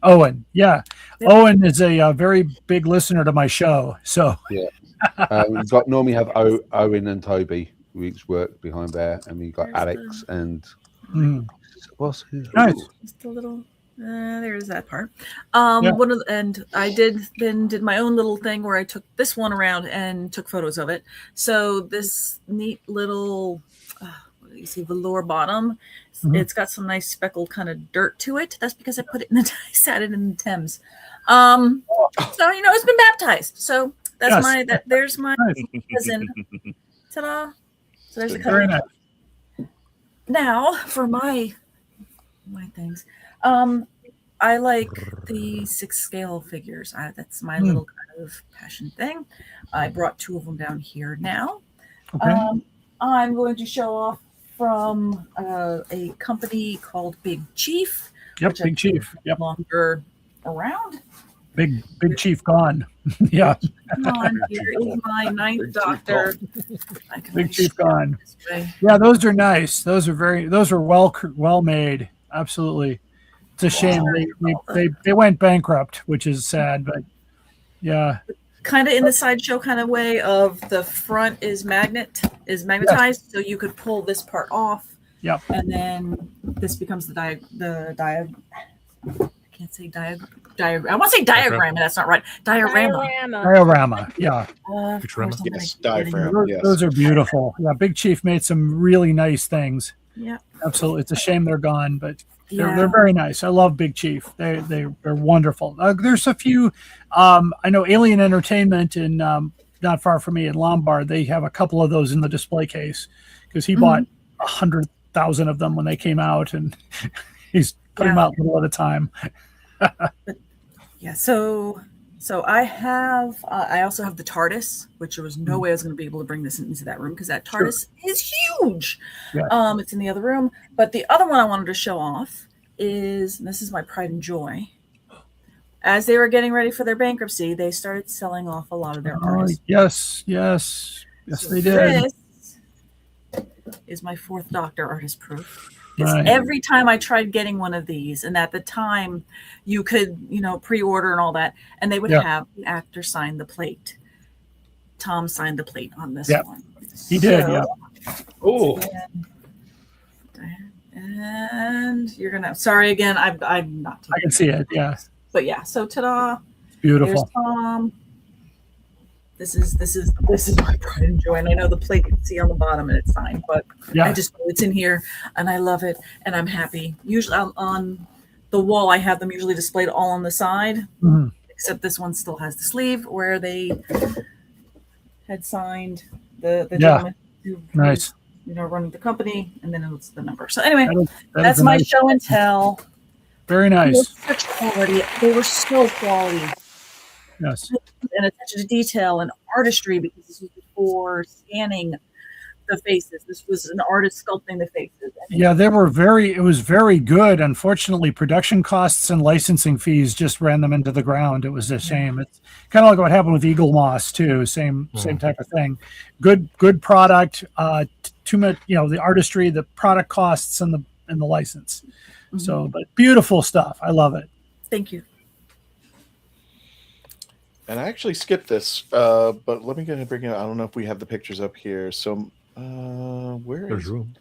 Speaker 8: Owen, yeah. Owen is a very big listener to my show. So
Speaker 6: yeah, we've got normally have Owen and Toby who each work behind there, and we've got Alex and what's his
Speaker 8: nice.
Speaker 7: Just a little. There's that part. And I did my own little thing where I took this one around and took photos of it. So this neat little, you see velour bottom. It's got some nice speckled kind of dirt to it. That's because I put it in I sat it in the Thames. So it's been baptized. So that's there's my cousin. Ta-da! So there's the cover.
Speaker 8: Very nice.
Speaker 7: Now for my things. I like the 6 scale figures. That's my little kind of passion thing. I brought 2 of them down here now.
Speaker 8: Okay.
Speaker 7: I'm going to show off from a company called Big Chief.
Speaker 8: Yep, Big Chief. Yep.
Speaker 7: Longer around.
Speaker 8: Big Chief gone. Yeah.
Speaker 7: Come on, here is my 9th Doctor.
Speaker 8: Big Chief gone. Yeah, those are nice. Those are well made. Absolutely. It's a shame they went bankrupt, which is sad, but yeah.
Speaker 7: Kind of in the sideshow kind of way of the front is magnetized, so you could pull this part off.
Speaker 8: Yep.
Speaker 7: And then this becomes I can't say diagram. I want to say diagram, and that's not right.
Speaker 8: Diorama. Yeah.
Speaker 2: Yes, diaphragm. Yes.
Speaker 8: Those are beautiful. Yeah, Big Chief made some really nice things.
Speaker 7: Yeah.
Speaker 8: Absolutely. It's a shame they're gone, but they're very nice. I love Big Chief. They're wonderful. There's a few. I know Alien Entertainment in not far from me in Lombard. They have a couple of those in the display case because he bought 100,000 of them when they came out, and he's putting them out a little at a time.
Speaker 7: Yeah. So I have. I also have the TARDIS, which there was no way I was going to be able to bring this into that room because that TARDIS is huge. Yeah. It's in the other room, but the other one I wanted to show off is, and this is my pride and joy. As they were getting ready for their bankruptcy, they started selling off a lot of their artists.
Speaker 8: Yes, they did.
Speaker 7: This is my 4th Doctor artist proof. Every time I tried getting one of these, and at the time you could, pre-order and all that, and they would have the actor sign the plate. Tom signed the plate on this one.
Speaker 8: He did, yeah.
Speaker 2: Oh.
Speaker 7: And you're gonna. Sorry again. I'm not.
Speaker 8: I can see it. Yeah.
Speaker 7: But yeah. So ta-da!
Speaker 8: Beautiful.
Speaker 7: There's Tom. This is my pride and joy, and I know the plate you can see on the bottom and it's signed, but I just know it's in here and I love it and I'm happy. Usually on the wall I have them usually displayed all on the side, except this one still has the sleeve where they had signed the gentleman who was, running the company, and then it's the number. So anyway, that's my show and tell.
Speaker 8: Very nice.
Speaker 7: Such quality. They were so quality.
Speaker 8: Yes.
Speaker 7: And attention to detail and artistry, because this was before scanning the faces. This was an artist sculpting the faces.
Speaker 8: Yeah, it was very good. Unfortunately, production costs and licensing fees just ran them into the ground. It was a shame. It's kind of like what happened with Eagle Moss too. Same type of thing. Good product. Too much, the artistry, the product costs, and the license. So, but beautiful stuff. I love it.
Speaker 7: Thank you.
Speaker 2: And I actually skipped this, but let me go ahead and bring it. I don't know if we have the pictures up here. So, there's room.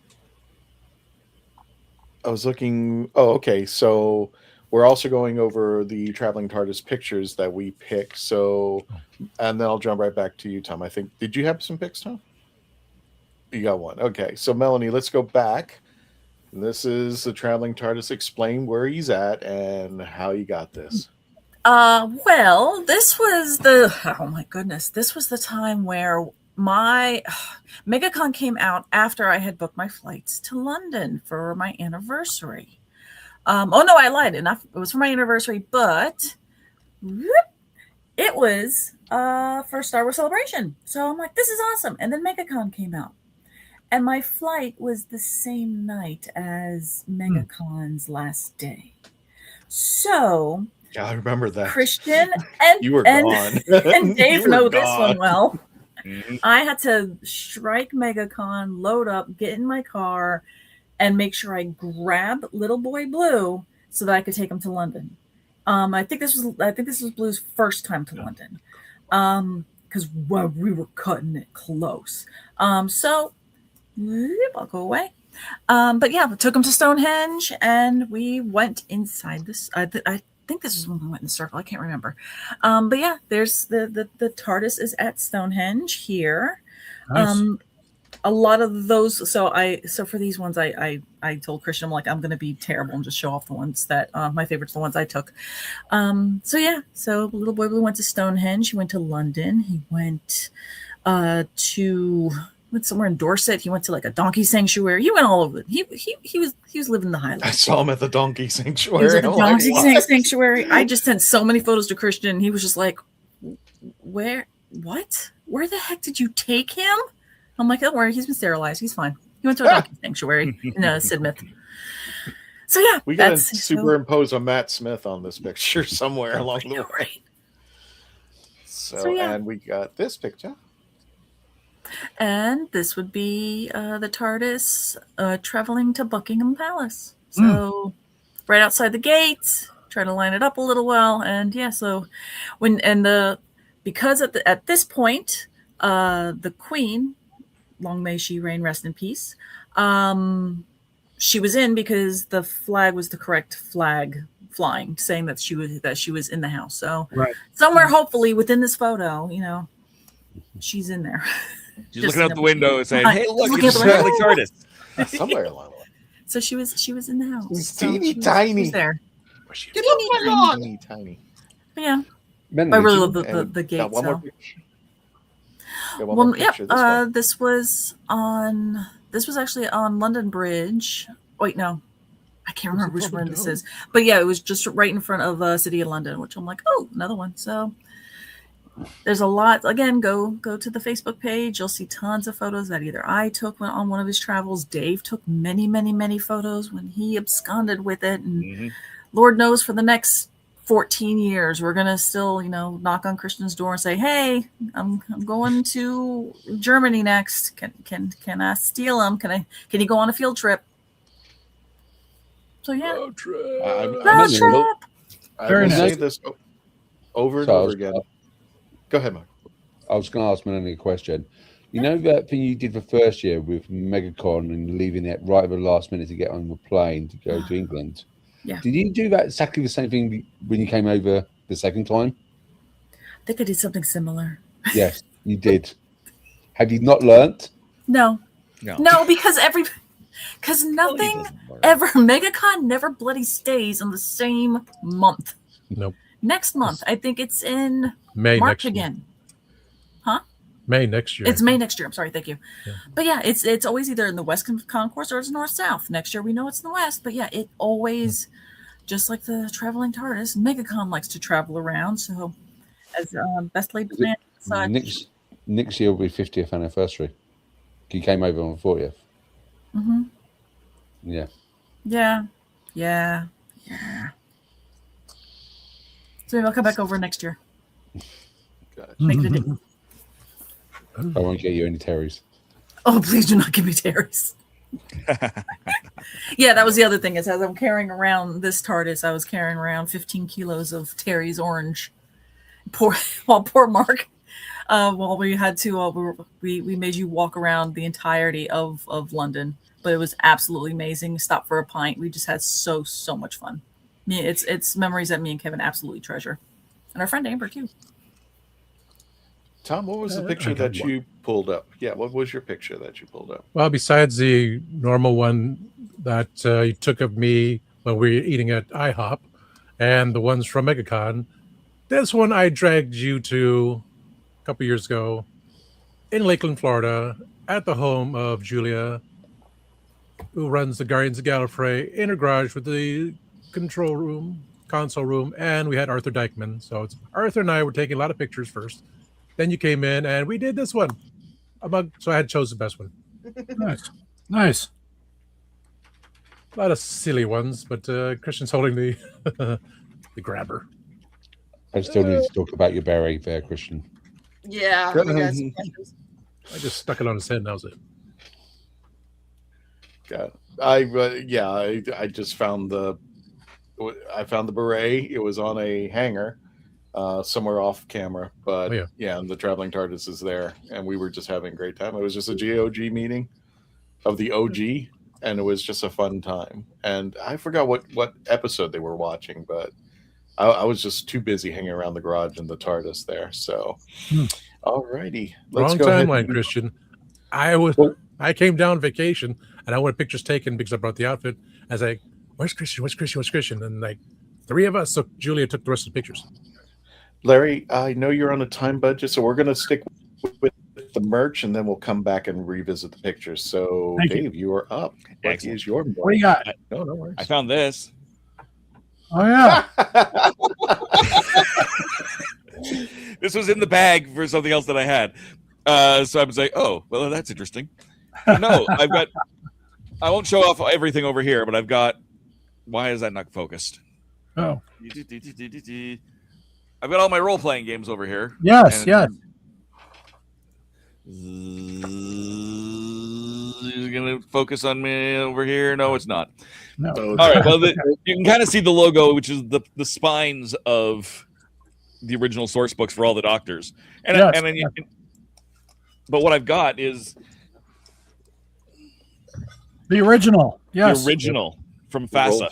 Speaker 2: I was looking. Oh, okay. So we're also going over the Traveling Tardis pictures that we pick. So, and then I'll jump right back to you, Tom. I think. Did you have some picks, Tom? You got one. Okay. So, Melanie, let's go back. This is the Traveling Tardis. Explain where he's at and how you got this.
Speaker 7: Well, this was this was the time where my MegaCon came out after I had booked my flights to London for my anniversary. Oh no, I lied. It was for my anniversary, but it was for Star Wars Celebration. So I'm like, this is awesome. And then MegaCon came out. And my flight was the same night as MegaCon's last day. So
Speaker 2: yeah, I remember that.
Speaker 7: Christian and
Speaker 2: you were gone.
Speaker 7: And Dave know this one well. I had to strike MegaCon, load up, get in my car, and make sure I grab Little Boy Blue so that I could take him to London. I think this was Blue's first time to London, because we were cutting it close. So I'll go away. But yeah, we took him to Stonehenge, and we went inside this. I think this is when we went in the circle. I can't remember. But yeah, there's the TARDIS is at Stonehenge here. Nice. A lot of those. So for these ones, I told Christian, I'm like, I'm going to be terrible and just show off the ones that my favorites, the ones I took. So yeah, so Little Boy Blue went to Stonehenge. He went to London. He went to went somewhere in Dorset. He went to like a donkey sanctuary. He went all over. He was living the high life.
Speaker 2: I saw him at the donkey sanctuary.
Speaker 7: He was at the
Speaker 2: I'm like,
Speaker 7: donkey
Speaker 2: what?
Speaker 7: sanctuary. I just sent so many photos to Christian, and he was just like, "Where? What? Where the heck did you take him?" I'm like, "Don't worry, he's been sterilized. He's fine. He went to a donkey sanctuary in Sidmouth." So yeah,
Speaker 2: We gotta superimpose a Matt Smith on this picture somewhere along the way.
Speaker 7: Right.
Speaker 2: So
Speaker 7: yeah.
Speaker 2: And we got this picture.
Speaker 7: And this would be the TARDIS traveling to Buckingham Palace. So right outside the gates, try to line it up a little well. And yeah, so because at this point, the Queen, long may she reign, rest in peace, she was in because the flag was the correct flag flying, saying that she was in the house. So somewhere, hopefully within this photo, she's in there.
Speaker 3: She's looking out the window and saying, "Hey, look, it's
Speaker 7: Traveling
Speaker 3: TARDIS."
Speaker 2: Somewhere along the way.
Speaker 7: So she was in the house.
Speaker 2: She's
Speaker 7: So
Speaker 2: teeny
Speaker 7: she was
Speaker 2: tiny.
Speaker 7: there.
Speaker 12: Get off my lawn.
Speaker 2: Teeny tiny.
Speaker 7: But yeah,
Speaker 6: Men
Speaker 7: I really
Speaker 6: need
Speaker 7: love
Speaker 6: to-
Speaker 7: the
Speaker 2: Got
Speaker 7: gates.
Speaker 2: one more
Speaker 7: So.
Speaker 2: picture. Got one more picture. This one.
Speaker 7: This was actually on London Bridge. Wait, no, I can't remember which one this is. But yeah, it was just right in front of City of London, which I'm like, oh, another one. So there's a lot. Again, go to the Facebook page. You'll see tons of photos that either I took on one of his travels. Dave took many, many, many photos when he absconded with it. And Lord knows for the next 14 years, we're going to still, knock on Christian's door and say, "Hey, I'm going to Germany next. Can I steal him? Can he go on a field trip?" So yeah.
Speaker 2: I'm
Speaker 8: Very
Speaker 2: going to
Speaker 8: nice.
Speaker 2: say this over and
Speaker 6: So I
Speaker 2: over
Speaker 6: was-
Speaker 2: again. Go ahead, Mark.
Speaker 6: I was going to ask Melanie a question. You know that thing you did the first year with MegaCon and leaving it right at the last minute to get on the plane to go to England?
Speaker 7: Yeah.
Speaker 6: Did you do that exactly the same thing when you came over the second time?
Speaker 7: I think I did something similar.
Speaker 6: Yes, you did. Have you not learnt?
Speaker 7: No, because nothing ever, MegaCon never bloody stays on the same month.
Speaker 4: Nope.
Speaker 7: Next month, I think it's in
Speaker 4: May
Speaker 7: March
Speaker 4: next year.
Speaker 7: again. Huh?
Speaker 4: May next year.
Speaker 7: It's May next year. I'm sorry. Thank you. Yeah. But yeah, it's always either in the West Concourse or it's North-South. Next year, we know it's in the West. But yeah, it always, just like the Traveling TARDIS, MegaCon likes to travel around. So as best laid plan.
Speaker 6: Next year will be 50th anniversary. You came over on the 40th.
Speaker 7: Mm-hmm.
Speaker 6: Yeah.
Speaker 7: Yeah. So maybe I'll come back over next year. Make it a date.
Speaker 6: I won't get you any Terrys.
Speaker 7: Oh, please do not give me Terry's. Yeah, that was the other thing is as I'm carrying around this TARDIS, I was carrying around 15 kilos of Terry's orange. Poor Mark. Well, we had to. We made you walk around the entirety of London, but it was absolutely amazing. Stop for a pint. We just had so much fun. It's memories that me and Kevin absolutely treasure, and our friend Amber too.
Speaker 2: Tom, what was the picture that you pulled up? Yeah, what was your picture that you pulled up?
Speaker 4: Well, besides the normal one that you took of me when we were eating at IHOP, and the ones from MegaCon, this one I dragged you to a couple years ago in Lakeland, Florida, at the home of Julia, who runs the Guardians of Gallifrey, in her garage with the control room, console room, and we had Arthur Dykeman. So it's Arthur and I were taking a lot of pictures first. Then you came in and we did this one. So I had chosen the best one.
Speaker 8: Nice.
Speaker 4: A lot of silly ones, but Christian's holding the the grabber.
Speaker 6: I still need to talk about your beret there, Christian.
Speaker 5: Yeah.
Speaker 4: I just stuck it on his head and that was it.
Speaker 2: God, I just found the beret. It was on a hanger somewhere off camera, but and the Traveling TARDIS is there, and we were just having a great time. It was just a GOG meeting of the OG, and it was just a fun time. And I forgot what episode they were watching, but I was just too busy hanging around the garage in the TARDIS there. So, alrighty, let's
Speaker 4: Wrong
Speaker 2: go ahead.
Speaker 4: timeline, Christian. I came down vacation and I wanted pictures taken because I brought the outfit. I was like, "Where's Christian? Where's Christian? Where's Christian?" And like 3 of us. So Julia took the rest of the pictures.
Speaker 2: Larry, I know you're on a time budget, so we're going to stick with the merch, and then we'll come back and revisit the pictures. So,
Speaker 8: Thank
Speaker 2: Dave, you are up. What is your
Speaker 8: What do you got?
Speaker 2: No worries.
Speaker 3: I found this.
Speaker 8: Oh yeah.
Speaker 3: This was in the bag for something else that I had. So I was like, oh, well, that's interesting. No, I won't show off everything over here, but I've got, why is that not focused?
Speaker 8: Oh.
Speaker 3: I've got all my role-playing games over here.
Speaker 8: Yes, yes.
Speaker 3: Is going to focus on me over here? No, it's not.
Speaker 8: No.
Speaker 3: All right, well, you can kind of see the logo, which is the spines of the original source books for all the doctors. And,
Speaker 8: Yes,
Speaker 3: and then you can, but what I've got is
Speaker 8: the original. Yes.
Speaker 3: the original from FASA.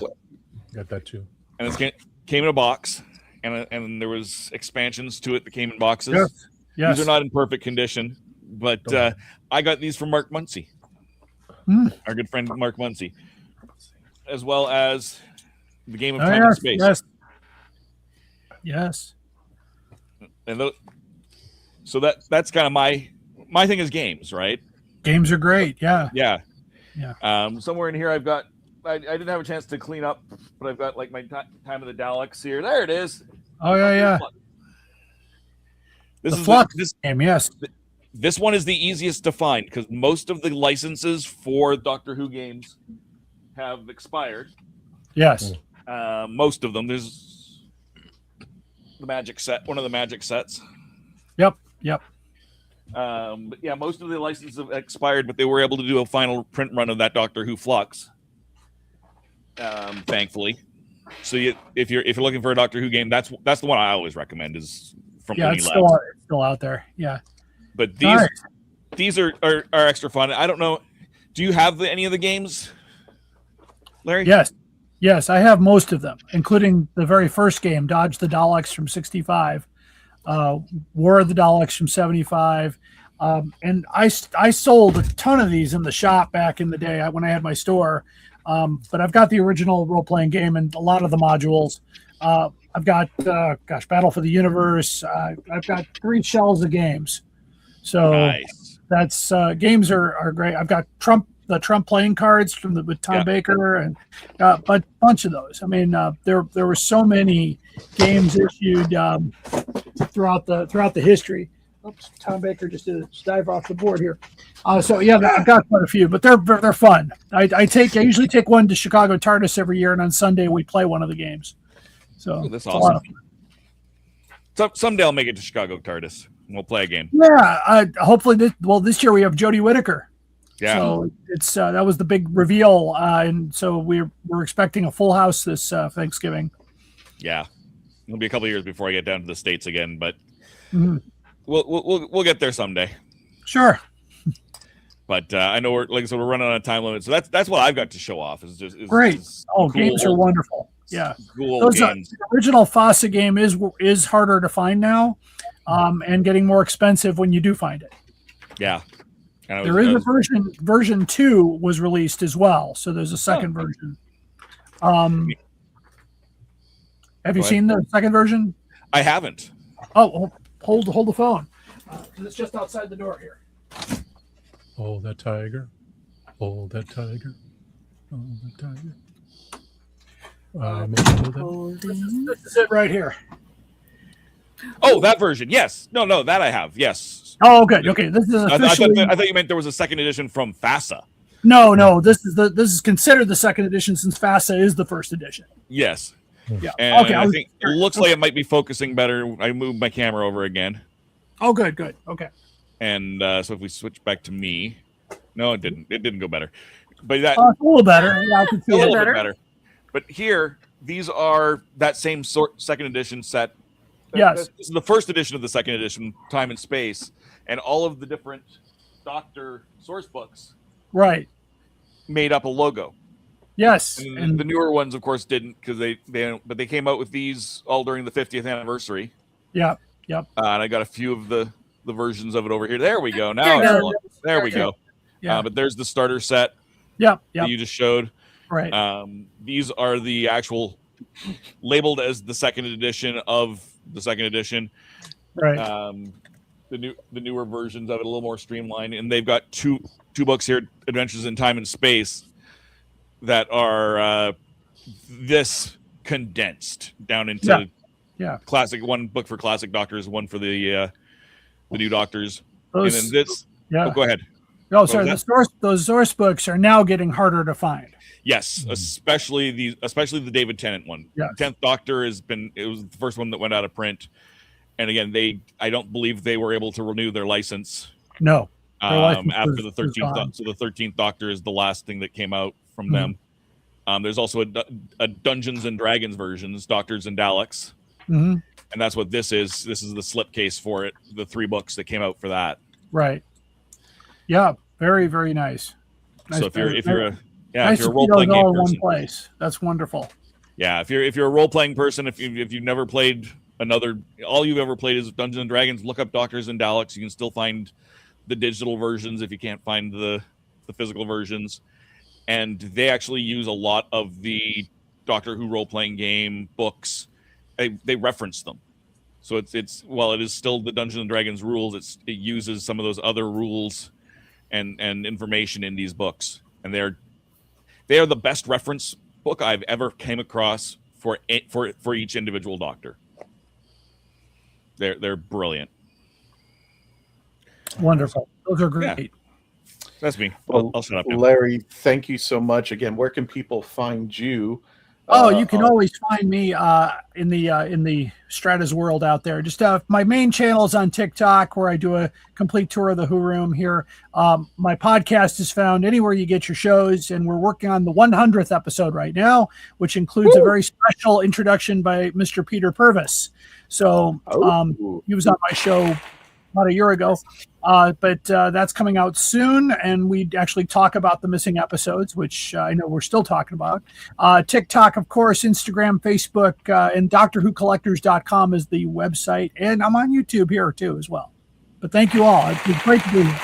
Speaker 4: Got that too.
Speaker 3: And it came in a box, and there was expansions to it that came in boxes.
Speaker 8: Yes. Yes.
Speaker 3: These are not in perfect condition, but I got these from Mark Muncy, our good friend Mark Muncy, as well as the Game of Time and Space.
Speaker 8: Yes. Yes.
Speaker 3: And so that's kind of my thing is games, right?
Speaker 8: Games are great. Yeah.
Speaker 3: Yeah.
Speaker 8: Yeah.
Speaker 3: Somewhere in here, I've got. I didn't have a chance to clean up, but I've got like my Time of the Daleks here. There it is.
Speaker 8: Oh yeah.
Speaker 3: This
Speaker 8: The
Speaker 3: is
Speaker 8: Flux
Speaker 3: this
Speaker 8: game. Yes.
Speaker 3: This one is the easiest to find because most of the licenses for Doctor Who games have expired.
Speaker 8: Yes.
Speaker 3: Most of them. There's the Magic set, one of the Magic sets.
Speaker 8: Yep.
Speaker 3: But yeah, most of the licenses have expired, but they were able to do a final print run of that Doctor Who Flux. Thankfully, so if you're looking for a Doctor Who game, that's the one I always recommend is from Looney
Speaker 8: it's
Speaker 3: Labs.
Speaker 8: still out there. Yeah.
Speaker 3: But
Speaker 8: Nice.
Speaker 3: these are extra fun. I don't know. Do you have any of the games, Larry?
Speaker 8: Yes, I have most of them, including the very first game, Dodge the Daleks from 65, War of the Daleks from 75. And I sold a ton of these in the shop back in the day when I had my store. But I've got the original role-playing game and a lot of the modules. I've got, Battle for the Universe. I've got 3 shelves of games. So
Speaker 3: Nice.
Speaker 8: that's games are great. I've got the Trump playing cards with Tom Baker and a bunch of those. I mean, there were so many games issued throughout the history. Oops, Tom Baker just did a dive off the board here. So yeah, I've got quite a few, but they're fun. I usually take one to Chicago TARDIS every year, and on Sunday we play one of the games. So
Speaker 3: That's
Speaker 8: it's a lot
Speaker 3: awesome.
Speaker 8: of fun.
Speaker 3: Someday I'll make it to Chicago TARDIS and we'll play a game.
Speaker 8: Yeah, hopefully this year we have Jodie Whittaker.
Speaker 3: Yeah.
Speaker 8: So it's that was the big reveal, and so we're expecting a full house this Thanksgiving.
Speaker 3: Yeah, it'll be a couple of years before I get down to the States again, but
Speaker 8: Mhm.
Speaker 3: we'll get there someday.
Speaker 8: Sure.
Speaker 3: But I know we're running on a time limit, so that's what I've got to show off. Is
Speaker 8: Great.
Speaker 3: cool
Speaker 8: Games are wonderful. Yeah.
Speaker 3: Cool
Speaker 8: Those
Speaker 3: games.
Speaker 8: the original FASA game is harder to find now, and getting more expensive when you do find it.
Speaker 3: Yeah. And
Speaker 8: There is a version 2 was released as well, so there's a second version. Have you
Speaker 3: Go ahead.
Speaker 8: seen the second version?
Speaker 3: I haven't.
Speaker 8: Oh, hold the phone. It's just outside the door here.
Speaker 4: Hold that tiger. Hold that tiger. Hold that tiger.
Speaker 8: This is it right here.
Speaker 3: Oh, that version. Yes. No, that I have. Yes.
Speaker 8: Oh, good. Okay, this is officially.
Speaker 3: I thought you meant there was a second edition from FASA.
Speaker 8: No. This is considered the second edition since FASA is the first edition.
Speaker 3: Yes.
Speaker 8: Yeah.
Speaker 3: And
Speaker 8: Okay.
Speaker 3: I think it looks like it might be focusing better. I moved my camera over again.
Speaker 8: Oh, good. Okay.
Speaker 3: And so if we switch back to me, no, it didn't. It didn't go better. But that
Speaker 8: It's a little better. Yeah, I can see
Speaker 3: a little
Speaker 8: it.
Speaker 3: bit better. But here, these are that same second edition set.
Speaker 8: Yes.
Speaker 3: This is the first edition of the second edition, Time and Space, and all of the different Doctor source books
Speaker 8: Right.
Speaker 3: made up a logo.
Speaker 8: Yes.
Speaker 3: And the newer ones, of course, didn't because they came out with these all during the 50th anniversary.
Speaker 8: Yep.
Speaker 3: And I got a few of the versions of it over here. There we go.
Speaker 8: There
Speaker 3: Now
Speaker 8: you
Speaker 3: it's
Speaker 8: go.
Speaker 3: there we go.
Speaker 8: Yeah.
Speaker 3: But there's the starter set
Speaker 8: Yep.
Speaker 3: that you just showed.
Speaker 8: Right.
Speaker 3: These are the actual labeled as the second edition of the second edition.
Speaker 8: Right.
Speaker 3: the newer versions of it, a little more streamlined, and they've got two books here, Adventures in Time and Space, that are this condensed down into classic. One book for classic doctors, one for the new doctors, and then this.
Speaker 8: Yeah.
Speaker 3: Oh, go ahead.
Speaker 8: Oh, sorry. Those source books are now getting harder to find.
Speaker 3: Yes, especially the David Tennant one.
Speaker 8: Yeah.
Speaker 3: 10th Doctor it was the first one that went out of print. And again, I don't believe they were able to renew their license.
Speaker 8: No.
Speaker 3: After the 13th. So the 13th Doctor is the last thing that came out from them. There's also a Dungeons and Dragons versions, Doctors and Daleks.
Speaker 8: Mm-hmm.
Speaker 3: And that's what this is. This is the slipcase for it. The 3 books that came out for that.
Speaker 8: Right. Yeah. Very, very nice.
Speaker 3: So if you're a
Speaker 8: nice
Speaker 3: if you're a role playing
Speaker 8: all
Speaker 3: game
Speaker 8: in one
Speaker 3: person,
Speaker 8: place. That's wonderful.
Speaker 3: Yeah, if you're a role playing person, if you've never played all you've ever played is Dungeons and Dragons, look up Doctors and Daleks. You can still find the digital versions if you can't find the physical versions. And they actually use a lot of the Doctor Who role playing game books. They reference them. So it's while it is still the Dungeons and Dragons rules, it uses some of those other rules and information in these books. And they are the best reference book I've ever came across for each individual Doctor. They're brilliant.
Speaker 8: Wonderful. Those are great.
Speaker 3: Yeah. That's me.
Speaker 2: Well,
Speaker 3: I'll shut up now.
Speaker 2: Larry, thank you so much. Again, where can people find you?
Speaker 8: You can always find me in the Stratus world out there. Just my main channel is on TikTok, where I do a complete tour of the Who Room here. My podcast is found anywhere you get your shows, and we're working on the 100th episode right now, which includes a very special introduction by Mr. Peter Purvis. So he was on my show about a year ago, but that's coming out soon, and we actually talk about the missing episodes, which I know we're still talking about. TikTok, of course, Instagram, Facebook, and DoctorWhoCollectors.com is the website, and I'm on YouTube here too as well. But thank you all. It's been great to be here.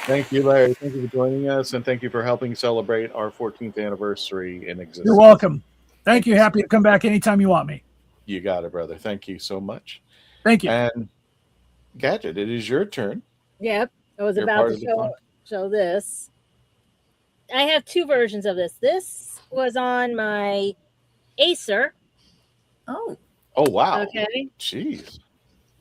Speaker 2: Thank you, Larry. Thank you for joining us, and thank you for helping celebrate our 14th anniversary in existence.
Speaker 8: You're welcome. Thank you. Happy to come back anytime you want me.
Speaker 2: You got it, brother. Thank you so much.
Speaker 8: Thank you.
Speaker 2: And Gadget, it is your turn.
Speaker 9: Yep. I was
Speaker 2: You're
Speaker 9: about
Speaker 2: part
Speaker 9: to
Speaker 2: of the
Speaker 9: show this. I have 2 versions of this. This was on my Acer.
Speaker 7: Oh.
Speaker 2: Oh, wow.
Speaker 9: Okay.
Speaker 2: Jeez.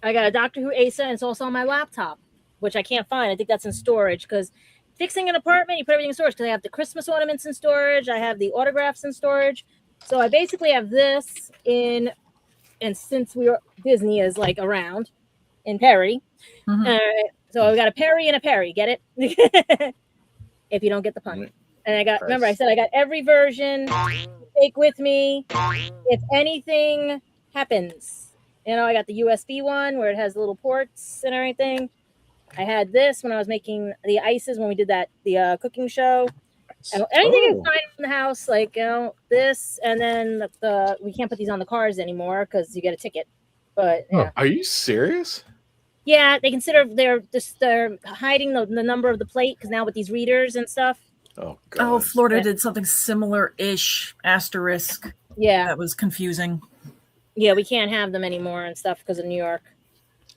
Speaker 9: I got a Doctor Who Acer, and it's also on my laptop, which I can't find. I think that's in storage, because fixing an apartment, you put everything in storage, because I have the Christmas ornaments in storage. I have the autographs in storage. So I basically have this in, and since Disney is like around in Perry, so I've got a Perry and a Perry. Get it? If you don't get the pun. And remember, I said I got every version. Take with me if anything happens. I got the USB one where it has little ports and everything. I had this when I was making the ices when we did the cooking show. And anything you find in the house, like this, and then we can't put these on the cars anymore because you get a ticket. But yeah.
Speaker 2: Are you serious?
Speaker 9: Yeah, they consider they're hiding the number of the plate, because now with these readers and stuff.
Speaker 2: Oh God.
Speaker 7: Oh, Florida did something similar-ish. Asterisk.
Speaker 9: Yeah,
Speaker 7: that was confusing.
Speaker 9: Yeah, we can't have them anymore and stuff because of New York.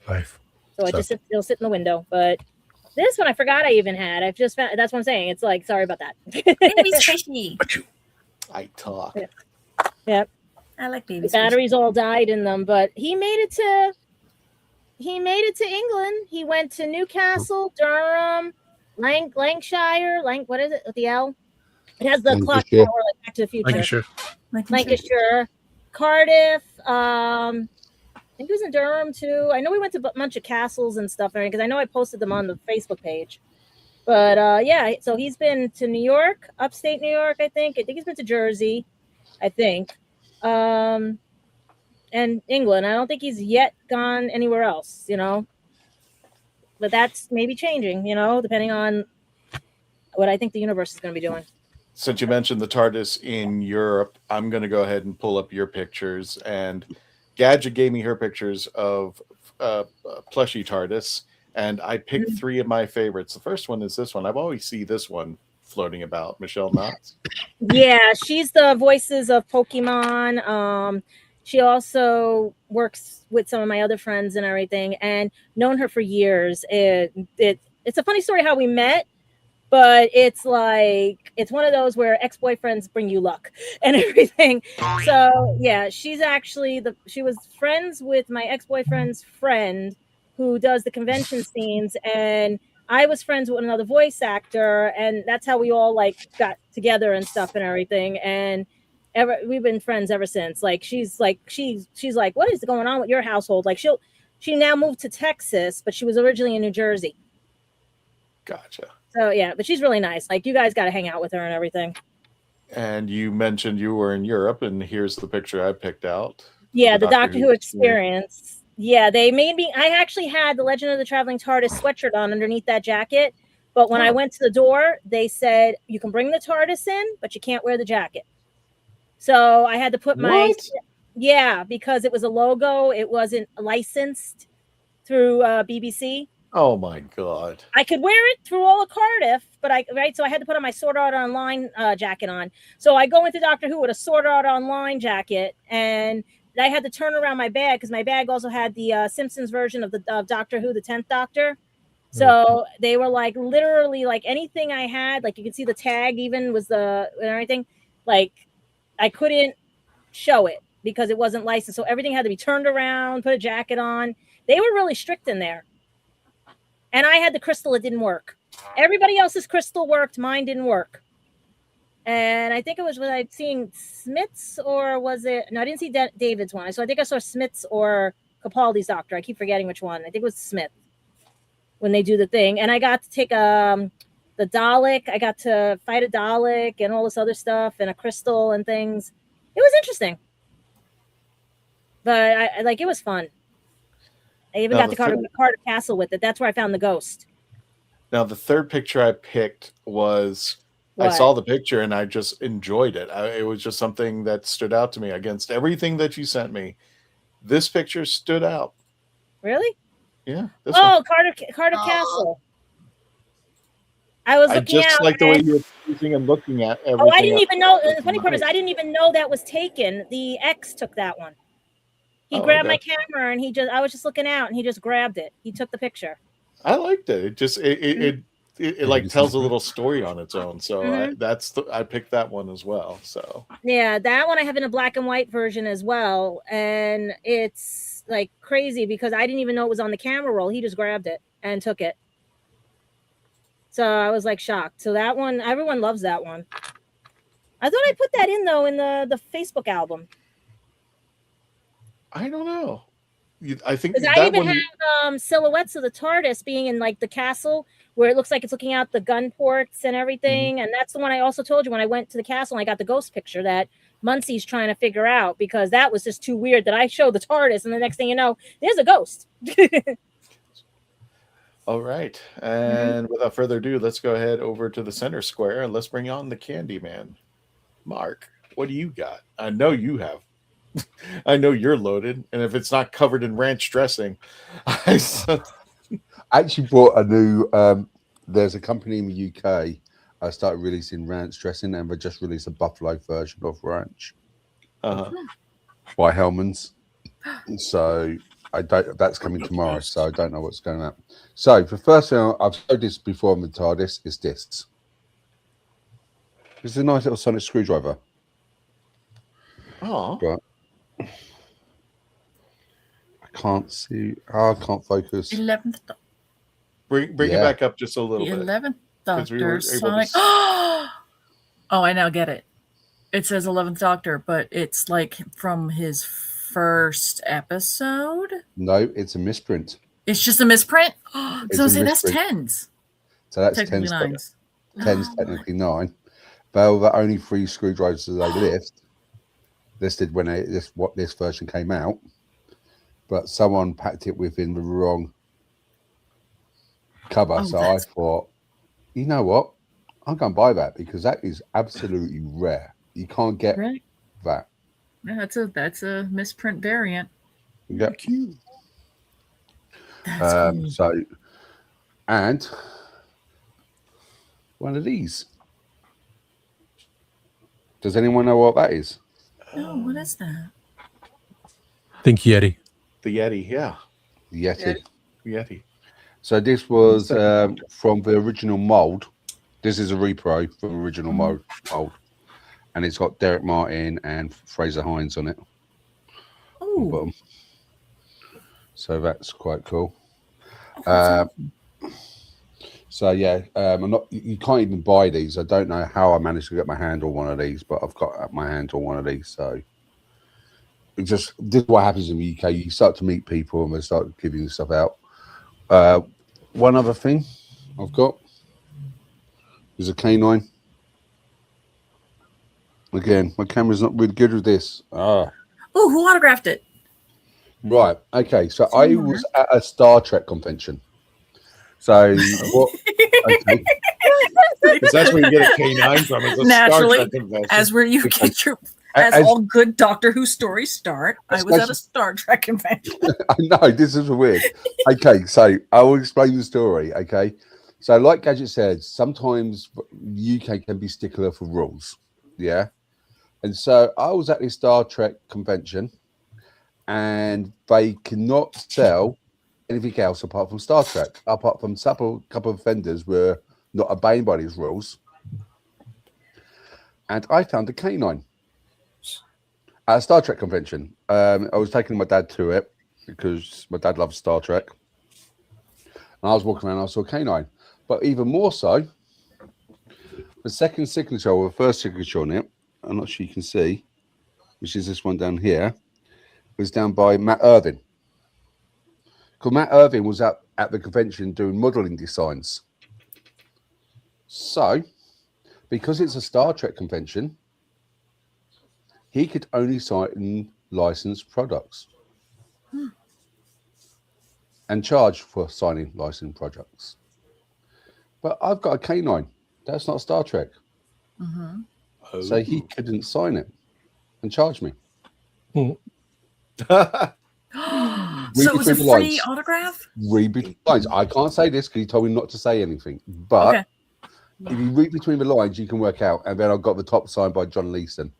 Speaker 4: Life.
Speaker 9: So it'll sit in the window, but. This one I forgot I even had. I've just found. That's what I'm saying. It's like, sorry about that.
Speaker 7: Baby's fishy.
Speaker 2: I talk.
Speaker 9: Yeah. Yep.
Speaker 7: I like babies.
Speaker 9: The batteries all died in them, but he made it to England. He went to Newcastle, Durham, Lancashire. What is it with the L? It has the clock tower, like Back to the Future. Lancashire, Cardiff. I think it was in Durham too. I know we went to a bunch of castles and stuff, because I know I posted them on the Facebook page. But yeah, so he's been to New York, upstate New York, I think. I think he's been to Jersey, I think. And England. I don't think he's yet gone anywhere else, But that's maybe changing, depending on what I think the universe is going to be doing.
Speaker 2: Since you mentioned the TARDIS in Europe, I'm going to go ahead and pull up your pictures. And Gadget gave me her pictures of plushy TARDIS, and I picked 3 of my favorites. The first one is this one. I've always seen this one floating about. Michelle Knotts.
Speaker 9: Yeah, she's the voices of Pokemon. she also works with some of my other friends and everything, and known her for years. It's a funny story how we met, but it's like it's one of those where ex-boyfriends bring you luck and everything. So yeah, she's actually she was friends with my ex-boyfriend's friend who does the convention scenes, and I was friends with another voice actor, and that's how we all like got together and stuff and everything. And we've been friends ever since. Like she's like what is going on with your household? Like she now moved to Texas, but she was originally in New Jersey.
Speaker 2: Gotcha.
Speaker 9: So yeah, but she's really nice. Like you guys got to hang out with her and everything.
Speaker 2: And you mentioned you were in Europe, and here's the picture I picked out.
Speaker 9: Yeah, the Doctor Who experience. Yeah, they made me. I actually had the Legend of the Traveling TARDIS sweatshirt on underneath that jacket. But when I went to the door, they said you can bring the TARDIS in, but you can't wear the jacket. So I had to put my because it was a logo. It wasn't licensed through BBC.
Speaker 2: Oh my God!
Speaker 9: I could wear it through all of Cardiff, but so I had to put on my Sword Art Online jacket on. So I go into Doctor Who with a Sword Art Online jacket, and I had to turn around my bag because my bag also had the Simpsons version of Doctor Who, the 10th Doctor. So they were like literally like anything I had, like you could see the tag even was and everything. Like I couldn't show it because it wasn't licensed. So everything had to be turned around, put a jacket on. They were really strict in there. And I had the crystal, it didn't work. Everybody else's crystal worked, mine didn't work. And I think it was when I'd seen Smith's, or was it? No, I didn't see David's one. So I think I saw Smith's or Capaldi's Doctor. I keep forgetting which one. I think it was Smith when they do the thing. And I got to take the Dalek. I got to fight a Dalek and all this other stuff and a crystal and things. It was interesting. But I like it was fun. I even got to Carter Castle with it. That's where I found the ghost.
Speaker 2: Now, the third picture I picked was, I saw the picture and I just enjoyed it. It was just something that stood out to me against everything that you sent me. This picture stood out.
Speaker 9: Really?
Speaker 2: Yeah.
Speaker 9: Carter Castle. I was looking
Speaker 2: just
Speaker 9: out.
Speaker 2: Like the way you were using and looking at everything.
Speaker 9: I didn't even know. The funny part is I didn't even know that was taken. The ex took that one. He grabbed my camera and I was just looking out and he just grabbed it. He took the picture.
Speaker 2: I liked it. It just it like tells a little story on its own. So I picked that one as well. So
Speaker 9: yeah, that one I have in a black and white version as well, and it's like crazy because I didn't even know it was on the camera roll. He just grabbed it and took it. So I was like shocked. So that one, everyone loves that one. I thought I put that in though in the Facebook album.
Speaker 2: I don't know. I think
Speaker 9: because I even have silhouettes of the TARDIS being in like the castle where it looks like it's looking out the gun ports and everything. And that's the one I also told you when I went to the castle and I got the ghost picture that Muncie's trying to figure out because that was just too weird that I showed the TARDIS and the next thing you know, there's a ghost.
Speaker 2: All right. And without further ado, let's go ahead over to the center square and let's bring on the Candyman. Mark, what do you got? I know you have. I know you're loaded, and if it's not covered in ranch dressing,
Speaker 6: I actually bought a new. There's a company in the UK. I started releasing ranch dressing, and they just released a buffalo version of ranch by Hellman's. So I don't. That's coming tomorrow, so I don't know what's going on. So the first thing I've showed this before on the TARDIS is this. This is a nice little sonic screwdriver.
Speaker 2: Oh.
Speaker 6: But I can't see. I can't focus.
Speaker 7: 11th.
Speaker 2: Bring it back up just a little bit.
Speaker 7: 11th Doctor Sonic. Oh, I now get it. It says 11th Doctor, but it's like from his first episode.
Speaker 6: No, it's a misprint.
Speaker 7: It's just a misprint. So that's
Speaker 6: misprint.
Speaker 7: tens.
Speaker 6: So that's
Speaker 7: technically
Speaker 6: 10s.
Speaker 7: nines.
Speaker 6: 10s technically 9. But the only 3 screwdrivers that they listed when this version came out, but someone packed it within the wrong cover. So I thought, you know what? I'm going to buy that because that is absolutely rare. You can't get that.
Speaker 7: Yeah, that's a misprint variant.
Speaker 6: Yep.
Speaker 7: That's cool.
Speaker 6: So, and one of these. Does anyone know what that is?
Speaker 7: No, what is that?
Speaker 4: Think Yeti.
Speaker 2: The Yeti, yeah.
Speaker 6: The Yeti.
Speaker 2: Yeti.
Speaker 6: So this was from the original mold. This is a repro from original mold, and it's got Derek Martin and Fraser Hines on it.
Speaker 7: Oh,
Speaker 6: so that's quite cool.
Speaker 7: Awesome.
Speaker 6: So yeah, I'm not. You can't even buy these. I don't know how I managed to get my hand on one of these, but I've got my hand on one of these. So it just this is what happens in the UK. You start to meet people and they start giving stuff out. One other thing I've got is a canine. Again, my camera's not really good with this.
Speaker 7: Oh, who autographed it?
Speaker 6: Right. Okay. So I was at a Star Trek convention. So what? Okay.
Speaker 2: Because that's where you get a canine from. It's a
Speaker 7: Naturally,
Speaker 2: Star Trek convention.
Speaker 7: as where you get your as all good Doctor Who stories start. I was at a Star Trek convention.
Speaker 6: I know this is weird. Okay, so I will explain the story. Okay, so like Gadget said, sometimes the UK can be stickler for rules. Yeah, and so I was at this Star Trek convention, and they cannot sell anything else apart from Star Trek. Apart from a couple of vendors were not obeying by these rules, and I found a canine at a Star Trek convention. I was taking my dad to it because my dad loves Star Trek. And I was walking around, I saw a canine. But even more so, the second signature or the first signature on it, I'm not sure you can see, which is this one down here, was down by Matt Irvin. Because Matt Irvin was at the convention doing modeling designs. So, because it's a Star Trek convention, he could only sign licensed products and charge for signing licensed products. But I've got a canine. That's not Star Trek. So he couldn't sign it and charge me.
Speaker 7: So it was a free autograph?
Speaker 6: Read between the lines. I can't say this because he told me not to say anything. But if you read between the lines, you can work out. And then I got the top signed by John Leeson.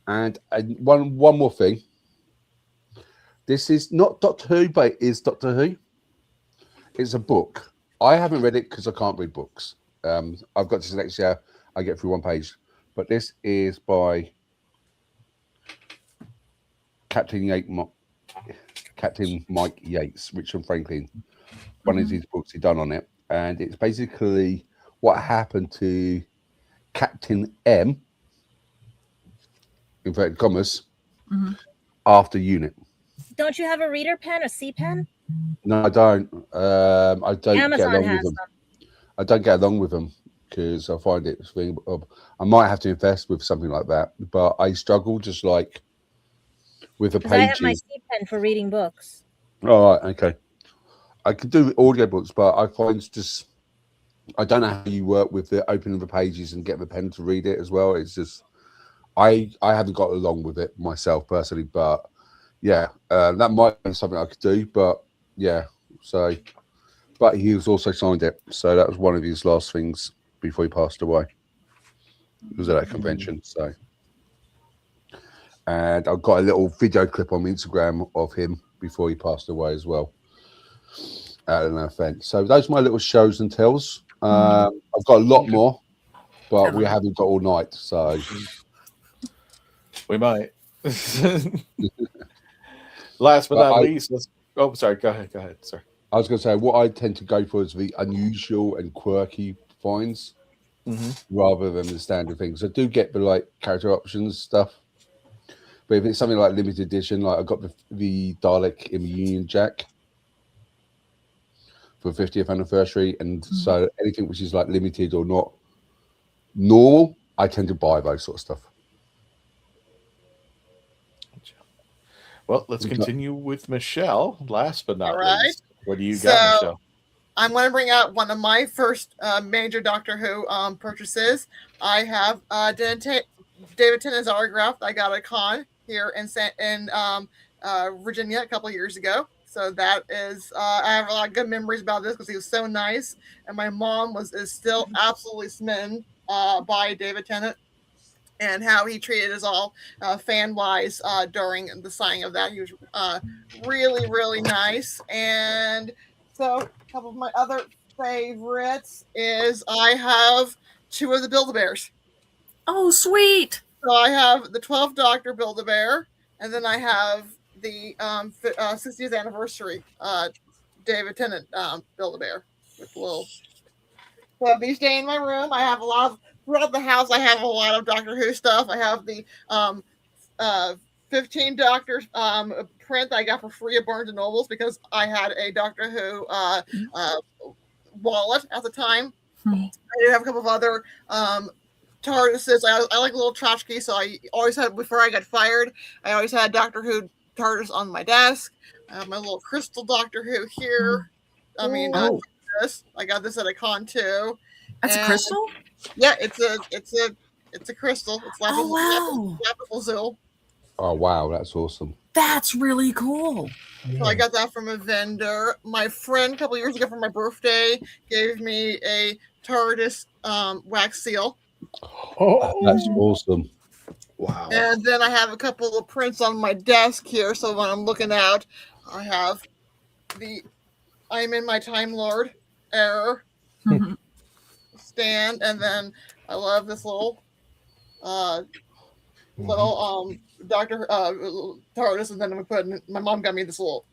Speaker 6: And one more thing. This is not Doctor Who, but it is Doctor Who. It's a book. I haven't read it because I can't read books. I've got dyslexia. I get through one page. But this is by Captain Mike Yates, Richard Franklin. One of his books he done on it. And it's basically what happened to Captain M, inverted commas, after unit.
Speaker 9: Don't you have a reader pen, a C pen?
Speaker 6: No, I don't. I don't
Speaker 9: Amazon
Speaker 6: get along
Speaker 9: has
Speaker 6: with them. I don't get along with them because I find it. I might have to invest with something like that, but I struggle just like with the pages.
Speaker 9: I have my C pen for reading books.
Speaker 6: All right, okay. I could do audiobooks, but I find it's just I don't know how you work with the opening the pages and get the pen to read it as well. It's just I haven't got along with it myself personally, but yeah, that might be something I could do. But yeah, so but he was also signed it, so that was one of his last things before he passed away. It was at that convention, so. And I've got a little video clip on Instagram of him before he passed away as well at an event. So those are my little shows and tells. I've got a lot more, but we haven't got all night, so
Speaker 2: we might. Last but not least, sorry. Go ahead. Sorry.
Speaker 6: I was going to say what I tend to go for is the unusual and quirky finds rather than the standard things. I do get the like character options stuff, but if it's something like limited edition, like I got the Dalek in the Union Jack for 50th anniversary, and so anything which is like limited or not normal, I tend to buy those sort of stuff.
Speaker 2: Well, let's continue with Michelle. Last but not least, what do you got, Michelle?
Speaker 5: I'm going to bring out one of my first major Doctor Who purchases. I have David Tennant's autograph I got at a con here in Virginia a couple of years ago. So that is, I have a lot of good memories about this because he was so nice, and my mom is still absolutely smitten by David Tennant. and how he treated us all fan-wise during the signing of that. He was really, really nice. And so a couple of my other favorites is I have 2 of the Build-A-Bears.
Speaker 7: Oh, sweet.
Speaker 5: So I have the 12th Doctor Build-A-Bear, and then I have the 60th anniversary David Tennant Build-A-Bear with little. So these stay in my room. I have a lot of throughout the house. I have a lot of Doctor Who stuff. I have the 15 Doctors print that I got for free at Barnes and Nobles because I had a Doctor Who wallet at the time. I did have a couple of other TARDISes. I like little tchotchke, so I always had, before I got fired, I always had Doctor Who TARDIS on my desk. I have my little crystal Doctor Who here. I mean, this. I got this at a con too.
Speaker 7: That's a crystal?
Speaker 5: Yeah, it's a crystal. It's lapis,
Speaker 7: wow.
Speaker 5: lapis lazuli.
Speaker 6: Oh wow, that's awesome.
Speaker 7: That's really cool.
Speaker 5: So I got that from a vendor. My friend a couple years ago for my birthday gave me a TARDIS wax seal.
Speaker 6: Oh, that's awesome.
Speaker 2: Wow.
Speaker 5: And then I have a couple of prints on my desk here. So when I'm looking out, I have the I'm in my Time Lord error stand, and then I love this little Doctor TARDIS, and then we put my mom got me this little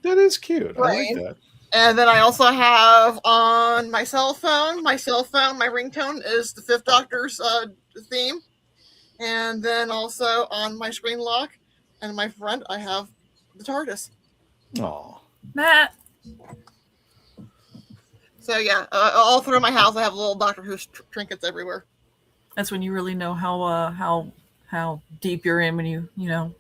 Speaker 2: that is cute.
Speaker 5: Brain.
Speaker 2: I like that.
Speaker 5: And then I also have on my cell phone, my ringtone is the 5th Doctor's theme. And then also on my screen lock and my front, I have the TARDIS.
Speaker 2: Oh,
Speaker 7: Matt.
Speaker 5: So yeah, all through my house, I have little Doctor Who trinkets everywhere.
Speaker 7: That's when you really know how deep you're in when you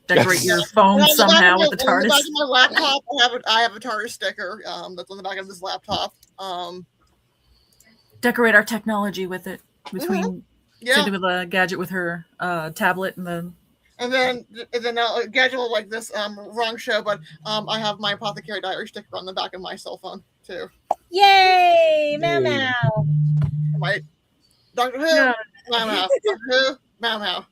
Speaker 7: decorate your phone somehow with the TARDIS.
Speaker 5: On the back of my laptop, I have a TARDIS sticker that's on the back of this laptop.
Speaker 7: Decorate our technology with it between Cindy with a gadget with her tablet and
Speaker 5: then a gadget like this. Wrong show, but I have my Apothecary Diary sticker on the back of my cell phone too.
Speaker 9: Yay! Meow meow.
Speaker 5: My Doctor Who.
Speaker 9: No.
Speaker 5: Meow meow. Doctor Who. Meow meow.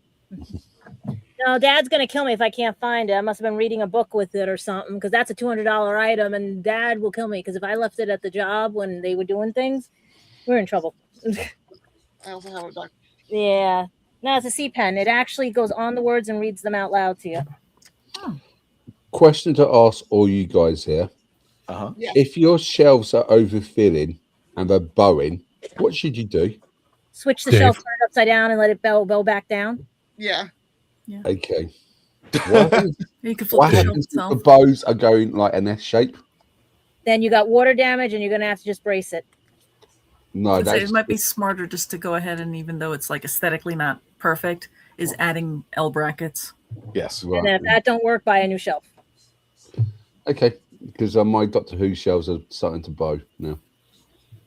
Speaker 9: No, Dad's gonna kill me if I can't find it. I must have been reading a book with it or something, because that's a $200 item, and Dad will kill me because if I left it at the job when they were doing things, we're in trouble.
Speaker 5: I also have a Doctor.
Speaker 9: Yeah, no, it's a C pen. It actually goes on the words and reads them out loud to you.
Speaker 6: Question to ask all you guys here:
Speaker 5: Yeah.
Speaker 6: if your shelves are overfilling and they're bowing, what should you do?
Speaker 9: Switch the shelf, turn it upside down, and let it bow back down.
Speaker 5: Yeah.
Speaker 6: Okay. What happens,
Speaker 7: you can
Speaker 6: what happens if the bows are going like an S shape?
Speaker 9: Then you got water damage, and you're gonna have to just brace it.
Speaker 6: No,
Speaker 7: it might be smarter just to go ahead and, even though it's like aesthetically not perfect, is adding L brackets.
Speaker 2: Yes.
Speaker 9: And then if that don't work, buy a new shelf.
Speaker 6: Okay, because my Doctor Who shelves are starting to bow now.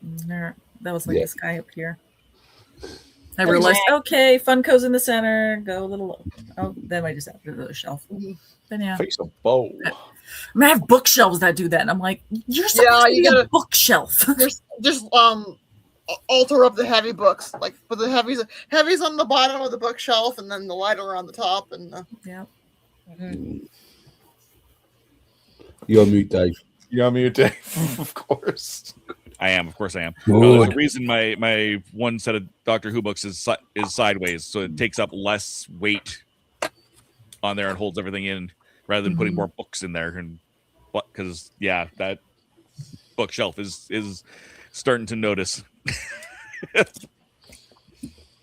Speaker 7: There, that was like this guy up here. I realized, okay, Funko's in the center, go a little low. Oh, then I just added the shelf. Then yeah.
Speaker 2: Face a bow.
Speaker 7: I mean, I have bookshelves that do that, and I'm like, you're supposed to be a bookshelf.
Speaker 5: Just alter up the heavy books, like put the heavies on the bottom of the bookshelf, and then the lighter on the top, and
Speaker 7: yeah.
Speaker 6: You're on mute, Dave.
Speaker 2: You're on mute, Dave. Of course.
Speaker 3: I am. Of course I am.
Speaker 6: Good.
Speaker 3: The reason my one set of Doctor Who books is sideways, so it takes up less weight on there and holds everything in, rather than putting more books in there. And because that bookshelf is starting to notice.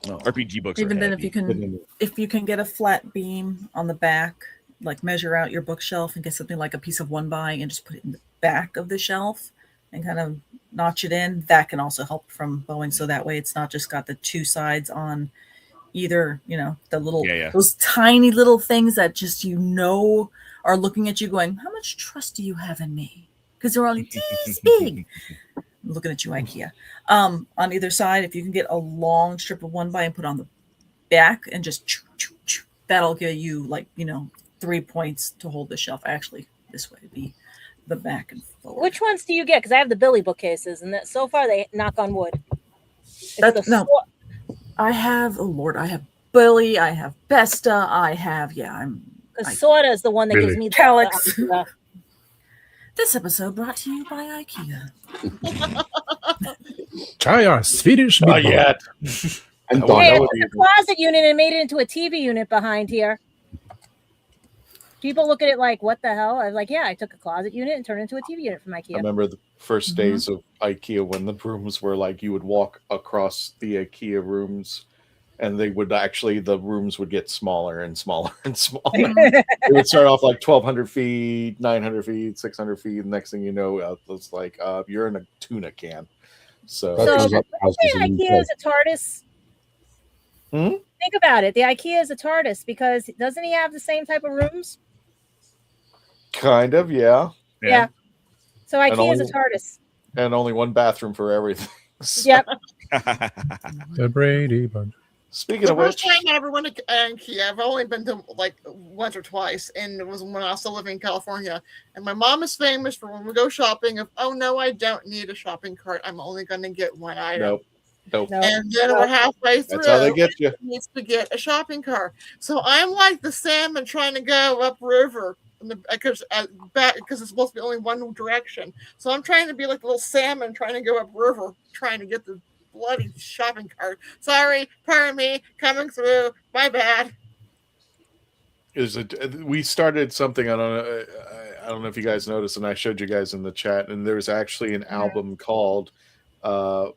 Speaker 3: RPG books.
Speaker 7: Even
Speaker 3: are
Speaker 7: then,
Speaker 3: heavy.
Speaker 7: if you can get a flat beam on the back, like measure out your bookshelf and get something like a piece of 1x and just put it in the back of the shelf and kind of notch it in, that can also help from bowing. So that way it's not just got the 2 sides on either, the little, those tiny little things that just, are looking at you going, how much trust do you have in me? Because they're only this big. I'm looking at you, IKEA. On either side, if you can get a long strip of 1x and put on the back and just that'll give you 3 points to hold the shelf. Actually, this way would be the back and forward.
Speaker 9: Which ones do you get? Because I have the Billy bookcases, and so far they knock on wood.
Speaker 7: I have, oh Lord, I have Billy, I have Besta, I have,
Speaker 9: Because Sorta is the one that gives me the
Speaker 7: Calyx.
Speaker 9: the-
Speaker 7: This episode brought to you by IKEA.
Speaker 4: Try our Swedish
Speaker 2: Not
Speaker 4: meatball.
Speaker 2: yet.
Speaker 6: And
Speaker 9: Hey, I
Speaker 6: Don.
Speaker 9: took a closet unit and made it into a TV unit behind here. People look at it like, what the hell? I was like, yeah, I took a closet unit and turned it into a TV unit from
Speaker 2: I
Speaker 9: IKEA.
Speaker 2: remember the first days of IKEA when the rooms were like you would walk across the IKEA rooms and the rooms would get smaller and smaller and smaller. It would start off like 1,200 feet, 900 feet, 600 feet. And next thing you know, it's like you're in a tuna can. So
Speaker 9: IKEA is a TARDIS. Think about it. The IKEA is a TARDIS because doesn't he have the same type of rooms?
Speaker 2: Kind of, yeah.
Speaker 9: Yeah. So
Speaker 2: And
Speaker 9: IKEA is a
Speaker 2: only-
Speaker 9: TARDIS.
Speaker 2: And only one bathroom for everything.
Speaker 9: Yep.
Speaker 4: The Brady Bunch.
Speaker 2: Speaking
Speaker 5: The
Speaker 2: of
Speaker 5: first
Speaker 2: which,
Speaker 5: time I ever went to IKEA, I've only been to like once or twice, and it was when I was still living in California. And my mom is famous for when we go shopping of, oh no, I don't need a shopping cart. I'm only going to get one item.
Speaker 2: Nope.
Speaker 5: And then we're halfway through.
Speaker 2: That's how they get you.
Speaker 5: and Needs to get a shopping cart. So I'm like the salmon trying to go upriver because it's supposed to be only one direction. So I'm trying to be like the little salmon trying to go upriver, trying to get the bloody shopping cart. Sorry, pardon me, coming through. My bad.
Speaker 2: We started something. I don't know if you guys noticed, and I showed you guys in the chat. And there's actually an album called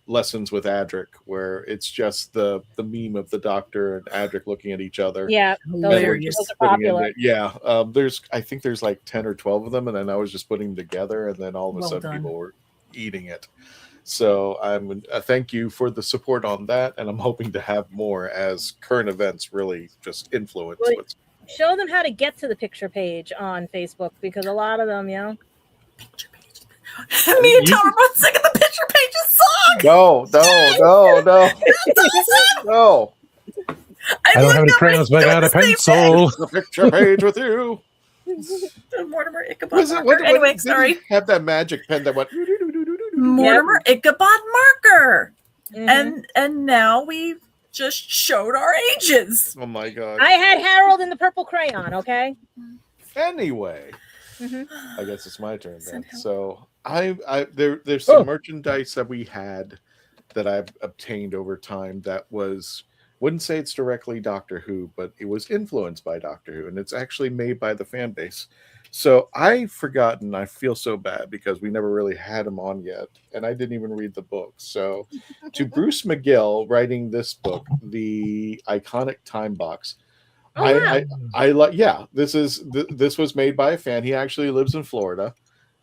Speaker 2: Lessons with Adric, where it's just the meme of the Doctor and Adric looking at each other.
Speaker 9: Yeah, those are popular.
Speaker 2: I think there's like 10 or 12 of them, and then I was just putting them together, and then all of a
Speaker 7: Well
Speaker 2: sudden
Speaker 7: done.
Speaker 2: people were eating it. So I'm thank you for the support on that, and I'm hoping to have more as current events really just influence
Speaker 9: Well,
Speaker 2: what's.
Speaker 9: show them how to get to the picture page on Facebook because a lot of them,
Speaker 7: Me and Tom are both singing the picture pages song.
Speaker 2: No.
Speaker 4: I don't have any crayons, but I got a pencil.
Speaker 2: The picture page with you.
Speaker 7: Mortimer Ichabod marker. Anyway,
Speaker 2: did
Speaker 7: sorry.
Speaker 2: he have that magic pen that went.
Speaker 7: Mortimer Ichabod marker. And now we just showed our ages.
Speaker 2: Oh my god.
Speaker 9: I had Harold in the purple crayon, okay?
Speaker 2: Anyway,
Speaker 9: Mhm.
Speaker 2: I guess it's my turn then. So there's some merchandise that we had that I've obtained over time that wouldn't say it's directly Doctor Who, but it was influenced by Doctor Who, and it's actually made by the fan base. So I've forgotten. I feel so bad because we never really had him on yet, and I didn't even read the book. So to Bruce McGill writing this book, The Iconic Time Box. This was made by a fan. He actually lives in Florida,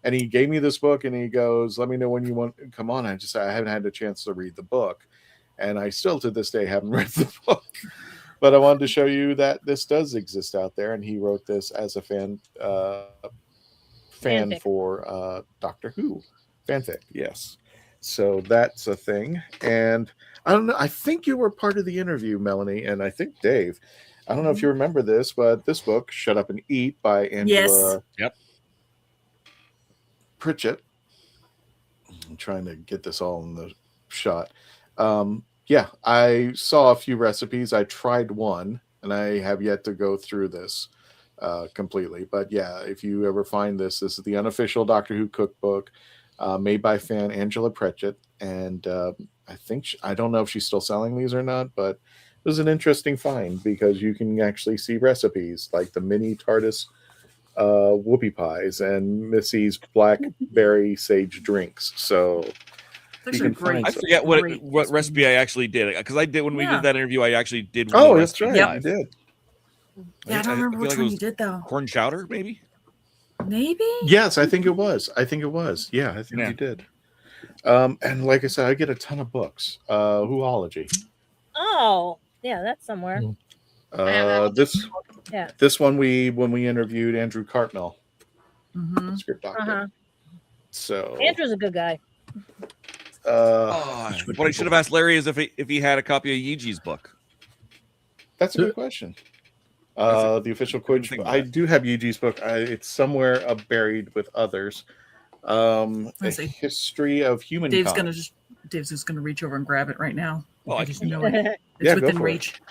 Speaker 2: and he gave me this book, and he goes, "Let me know when you want to come on." I haven't had a chance to read the book, and I still to this day haven't read the book. But I wanted to show you that this does exist out there, and he wrote this as a fan
Speaker 9: Fanfic.
Speaker 2: for Doctor Who fanfic. Yes, so that's a thing. And I don't know. I think you were part of the interview, Melanie, and I think Dave. I don't know if you remember this, but this book, "Shut Up and Eat" by Angela Pritchett. I'm trying to get this all in the shot. I saw a few recipes. I tried one, and I have yet to go through this completely. But yeah, if you ever find this is the unofficial Doctor Who cookbook made by fan Angela Pritchett. And I don't know if she's still selling these or not, but it was an interesting find because you can actually see recipes like the mini TARDIS whoopie pies and Missy's blackberry sage drinks. So you can find
Speaker 3: I
Speaker 2: some.
Speaker 3: forget what recipe I actually did because I did when we did that interview. I actually did.
Speaker 2: Oh,
Speaker 3: one
Speaker 2: that's
Speaker 3: recipe
Speaker 2: right.
Speaker 3: live.
Speaker 2: You did.
Speaker 7: Yeah, I don't remember which one you did though.
Speaker 3: Corn chowder, maybe.
Speaker 7: Maybe.
Speaker 2: Yes, I think it was. Yeah, I think you did. And like I said, I get a ton of books. Whoology.
Speaker 9: Oh, yeah, that's somewhere.
Speaker 2: This one when we interviewed Andrew Cartmel, script doctor.
Speaker 9: Uh-huh.
Speaker 2: So
Speaker 9: Andrew's a good guy.
Speaker 3: What I should have asked Larry is if he had a copy of Yiji's book.
Speaker 2: That's a good question. The official Quidditch book. I do have Yiji's book. It's somewhere buried with others.
Speaker 7: Let's see.
Speaker 2: History of Humankind.
Speaker 7: Dave's just gonna reach over and grab it right now.
Speaker 3: Well, I
Speaker 7: just
Speaker 3: can
Speaker 7: know it.
Speaker 2: Yeah,
Speaker 7: It's
Speaker 2: go
Speaker 7: within
Speaker 2: for it.
Speaker 7: reach.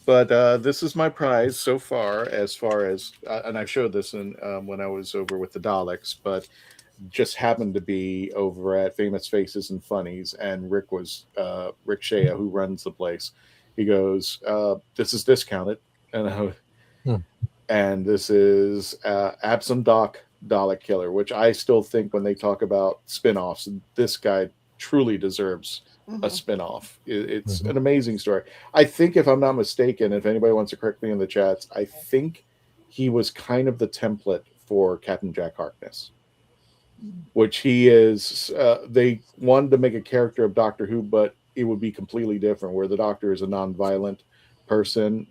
Speaker 2: But this is my prize so far, and I showed this in when I was over with the Daleks, but just happened to be over at Famous Faces and Funnies, and Rick Shea, who runs the place. He goes, "This is discounted," and this is Absam Doc Dalek Killer, which I still think when they talk about spin-offs, this guy truly deserves a spin-off. It's an amazing story. I think, if I'm not mistaken, if anybody wants to correct me in the chats, I think he was kind of the template for Captain Jack Harkness, which he is. They wanted to make a character of Doctor Who, but it would be completely different, where the Doctor is a non-violent person.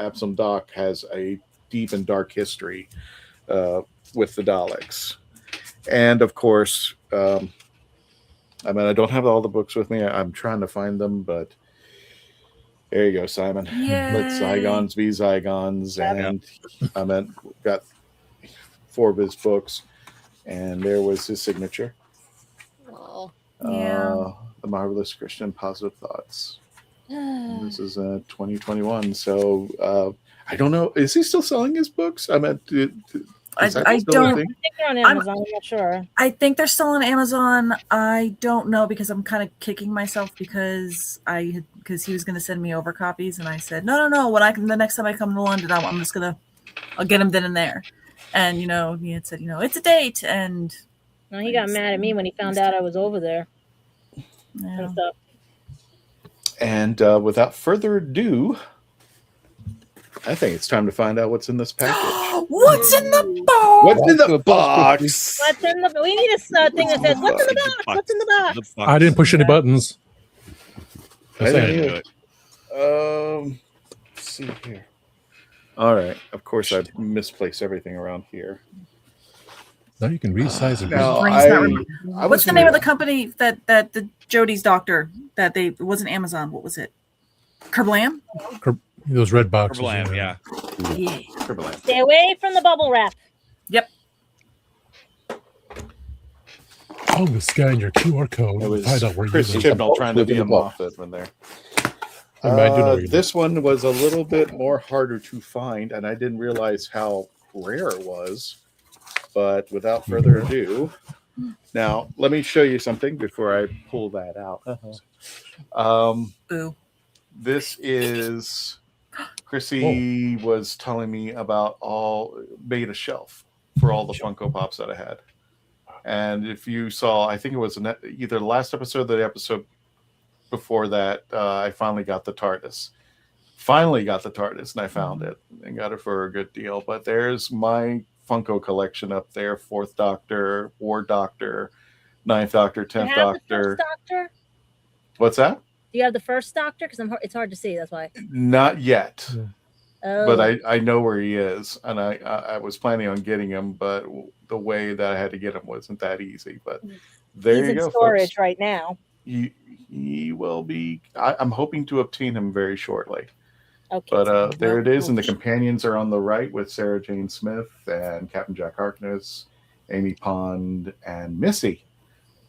Speaker 2: Absam Doc has a deep and dark history with the Daleks. And of course, I mean, I don't have all the books with me. I'm trying to find them, but there you go, Simon.
Speaker 7: Yay.
Speaker 2: Let Zygons be Zygons. And got 4 of his books, and there was his signature.
Speaker 9: Oh.
Speaker 7: Yeah.
Speaker 2: The Marvelous Christian Positive Thoughts. And this is 2021. So I don't know. Is he still selling his books? I mean,
Speaker 7: I
Speaker 2: don't.
Speaker 9: I think they're on Amazon. I'm not sure.
Speaker 7: I think they're still on Amazon. I don't know, because I'm kind of kicking myself because he was going to send me over copies, and I said no. The next time I come to London, I'll get them then and there. And he had said it's a date, and
Speaker 9: no, he got mad at me when he found out I was over there.
Speaker 7: Yeah.
Speaker 2: And without further ado, I think it's time to find out what's in this package.
Speaker 7: What's in the box?
Speaker 2: What's in the box?
Speaker 9: What's in the? We need a thing that says, "What's in the box? What's in the box?"
Speaker 4: I didn't push any buttons.
Speaker 2: I didn't do it. Let's see here. All right. Of course, I misplaced everything around here.
Speaker 4: Now you can resize it.
Speaker 7: What's the name of the company that the Jodie's doctor it wasn't Amazon? What was it? Kerblam?
Speaker 4: Those red boxes.
Speaker 3: Kerblam, yeah.
Speaker 2: Kerblam.
Speaker 9: Stay away from the bubble wrap.
Speaker 7: Yep.
Speaker 4: Oh, the scan your QR code.
Speaker 2: It was
Speaker 4: Find out where
Speaker 2: Chris Chibnall trying to be a Moffat when there. This one was a little bit more harder to find, and I didn't realize how rare it was. But without further ado, now let me show you something before I pull that out. This is Chrissy was telling me about made a shelf for all the Funko Pops that I had. And if you saw, I think it was either the last episode or the episode before that, I finally got the TARDIS. And I found it and got it for a good deal. But there's my Funko collection up there: 4th Doctor, War Doctor, 9th Doctor, 10th Doctor.
Speaker 9: Doctor?
Speaker 2: What's that?
Speaker 9: Do you have the first Doctor? Because it's hard to see. That's why.
Speaker 2: Not yet.
Speaker 9: Oh.
Speaker 2: But I know where he is, and I was planning on getting him, but the way that I had to get him wasn't that easy. But there
Speaker 9: He's
Speaker 2: you go,
Speaker 9: in storage
Speaker 2: folks.
Speaker 9: right now.
Speaker 2: He will be. I'm hoping to obtain him very shortly.
Speaker 9: Okay.
Speaker 2: But there it is, and the companions are on the right with Sarah Jane Smith and Captain Jack Harkness, Amy Pond, and Missy,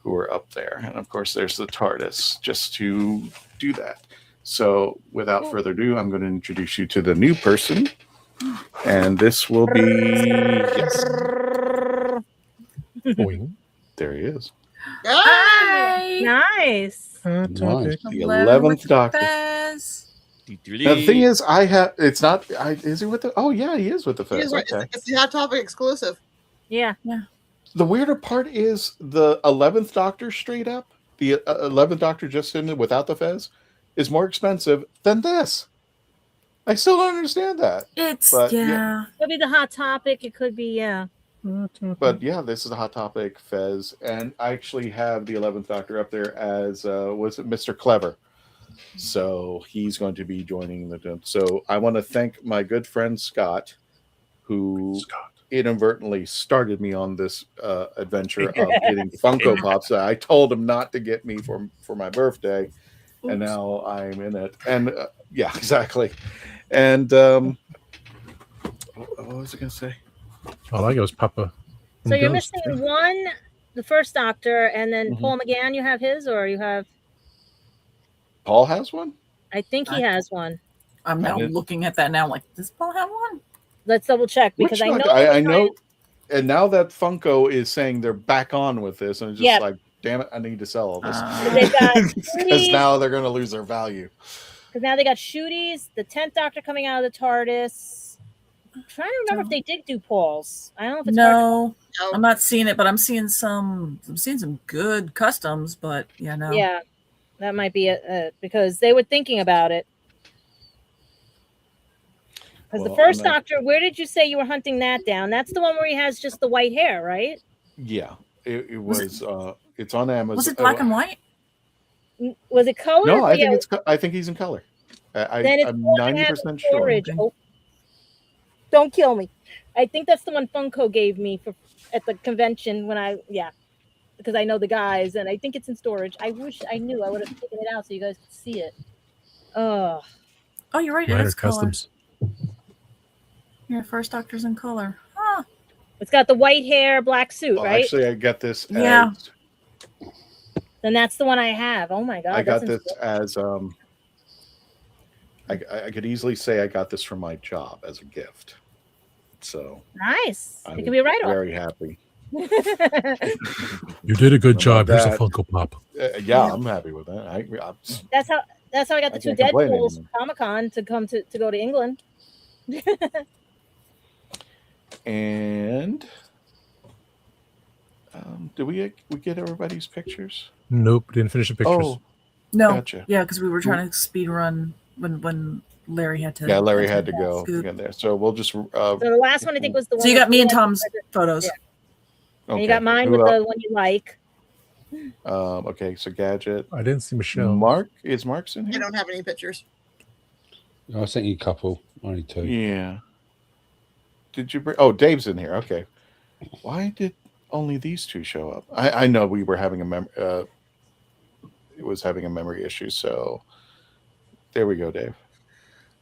Speaker 2: who are up there. And of course, there's the TARDIS just to do that. So without further ado, I'm going to introduce you to the new person. And this will be... Yes. There he is.
Speaker 9: Hi. Nice.
Speaker 2: The 11th Doctor. Now, the thing is, is he with the... Oh, yeah, he is with the Fez.
Speaker 5: It's the Hot Topic exclusive.
Speaker 9: Yeah.
Speaker 2: The weirder part is the 11th Doctor straight up, the 11th Doctor just in it without the Fez, is more expensive than this. I still don't understand that.
Speaker 9: Could be the Hot Topic. It could be,
Speaker 2: But yeah, this is a Hot Topic Fez, and I actually have the 11th Doctor up there as was it Mr. Clever. So he's going to be joining the. So I want to thank my good friend Scott, who inadvertently started me on this adventure of getting Funko Pops. I told him not to get me for my birthday, and now I'm in it. And yeah, exactly. And what was I going to say?
Speaker 4: All I got was Papa.
Speaker 9: So you're missing one, the first Doctor, and then Paul McGann. You have his, or you have?
Speaker 2: Paul has one.
Speaker 9: I think he has one.
Speaker 7: I'm now looking at that now. Like, does Paul have one?
Speaker 9: Let's double check because I know.
Speaker 2: I know. And now that Funko is saying they're back on with this, and it's just like, damn it, I need to sell all this because now they're going to lose their value.
Speaker 9: Because now they got Shooties, the 10th Doctor coming out of the TARDIS. I'm trying to remember if they did do Paul's. I don't know if it's
Speaker 7: no. I'm not seeing it, but I'm seeing some. I'm seeing some good customs, but no.
Speaker 9: Yeah, that might be it because they were thinking about it. Because the first Doctor, where did you say you were hunting that down? That's the one where he has just the white hair, right?
Speaker 2: Yeah, it was. It's on Amazon.
Speaker 7: Was it black and white?
Speaker 9: Was it color?
Speaker 2: No, I think he's in color. I'm 90% sure.
Speaker 9: Oh, don't kill me. I think that's the one Funko gave me at the convention because I know the guys and I think it's in storage. I wish I knew. I would have taken it out so you guys could see it. Oh,
Speaker 7: you're right.
Speaker 4: Minor
Speaker 7: It is
Speaker 4: customs.
Speaker 7: Your first Doctor's in color. Huh.
Speaker 9: It's got the white hair, black suit, right?
Speaker 2: Actually, I got this.
Speaker 9: Yeah. Then that's the one I have. Oh my god!
Speaker 2: I got this as I could easily say I got this from my job as a gift. So
Speaker 9: nice. It could be right off.
Speaker 2: Very happy.
Speaker 4: You did a good job. Here's a Funko Pop.
Speaker 2: I'm happy with that.
Speaker 9: That's how I got the two Deadpools from Comic-Con to come to go to England.
Speaker 2: And did we get everybody's pictures?
Speaker 4: Nope, didn't finish the pictures.
Speaker 2: Oh,
Speaker 7: no,
Speaker 2: gotcha.
Speaker 7: Yeah, because we were trying to speed run when Larry had to.
Speaker 2: Yeah, Larry had to go get there. So we'll just.
Speaker 9: So the last one I think was the one.
Speaker 7: So you got me and Tom's photos.
Speaker 9: Yeah. Okay. And you got mine with the one you like.
Speaker 2: Okay, so Gadget.
Speaker 4: I didn't see Michelle.
Speaker 2: Is Mark's in here?
Speaker 5: I don't have any pictures.
Speaker 6: I sent you a couple. Only two.
Speaker 2: Yeah. Did you bring? Oh, Dave's in here. Okay. Why did only these two show up? I know we were having it was having a memory issue. So there we go, Dave.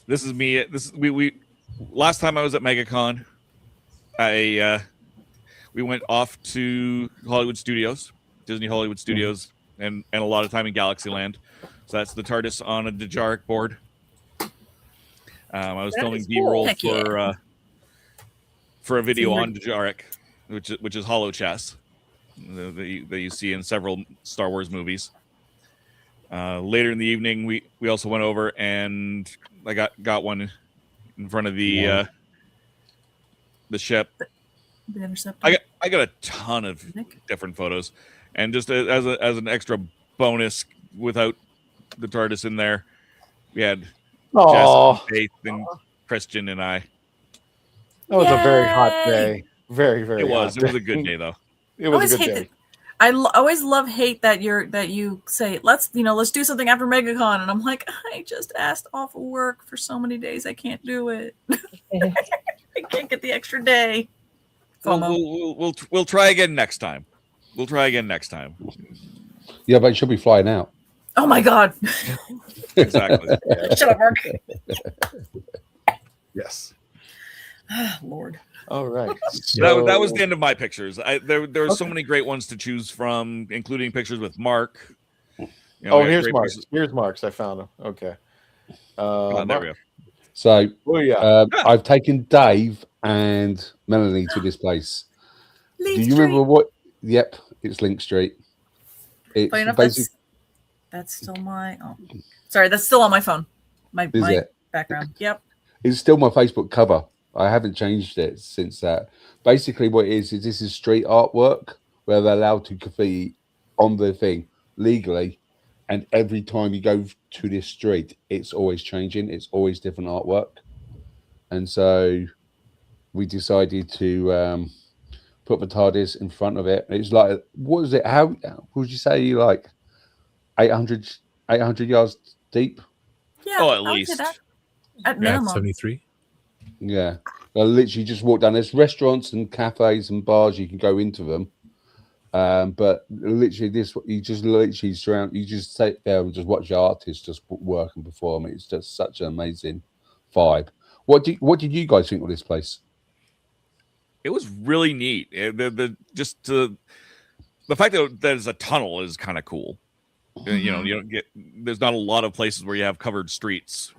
Speaker 3: This is me. We last time I was at MegaCon, we went off to Hollywood Studios, Disney Hollywood Studios, and a lot of time in Galaxyland. So that's the TARDIS on a Dejaric board. I was filming B-roll for a video on Dejaric, which is Hollow Chess that you see in several Star Wars movies. Later in the evening, we also went over and I got one in front of the ship.
Speaker 7: The Interceptor.
Speaker 3: I got a ton of different photos, and just as an extra bonus, without the TARDIS in there, we had Jess, Faith, and Christian and I.
Speaker 2: That was a very hot day. Very, very.
Speaker 3: It was.
Speaker 2: Hot
Speaker 3: It was a good day, though.
Speaker 2: It was a good day.
Speaker 7: I always hate that you say let's do something after MegaCon, and I'm like, I just asked off of work for so many days, I can't do it. I can't get the extra day.
Speaker 3: We'll try again next time. We'll try again next time.
Speaker 6: Yeah, but it should be flying out.
Speaker 7: Oh my god!
Speaker 3: Exactly.
Speaker 7: Shut up, Mark.
Speaker 2: Yes.
Speaker 7: Lord.
Speaker 2: All right.
Speaker 3: That was the end of my pictures. There were so many great ones to choose from, including pictures with Mark.
Speaker 2: Here's Mark. Here's Mark's. I found him. Okay.
Speaker 3: There we go.
Speaker 6: So I've taken Dave and Melanie to this place.
Speaker 7: Link
Speaker 6: Do you remember what? Yep, it's Link Street. It's
Speaker 7: basically that's still my. Oh, sorry, that's still on my phone. My background. Yep.
Speaker 6: It's still my Facebook cover. I haven't changed it since that. Basically, what it is this is street artwork where they're allowed to graffiti on the thing legally, and every time you go to this street, it's always changing. It's always different artwork, and so we decided to put the TARDIS in front of it. It's like, what is it? How would you say? Like 800 yards deep?
Speaker 7: Yeah,
Speaker 3: at least
Speaker 7: at minimum
Speaker 4: 73.
Speaker 6: Yeah, I literally just walk down. There's restaurants and cafes and bars you can go into them, but literally you just sit there and just watch the artists just work and perform. It's just such an amazing vibe. What did you guys think of this place?
Speaker 3: It was really neat. The fact that there's a tunnel is kind of cool. You know, you don't get. There's not a lot of places where you have covered streets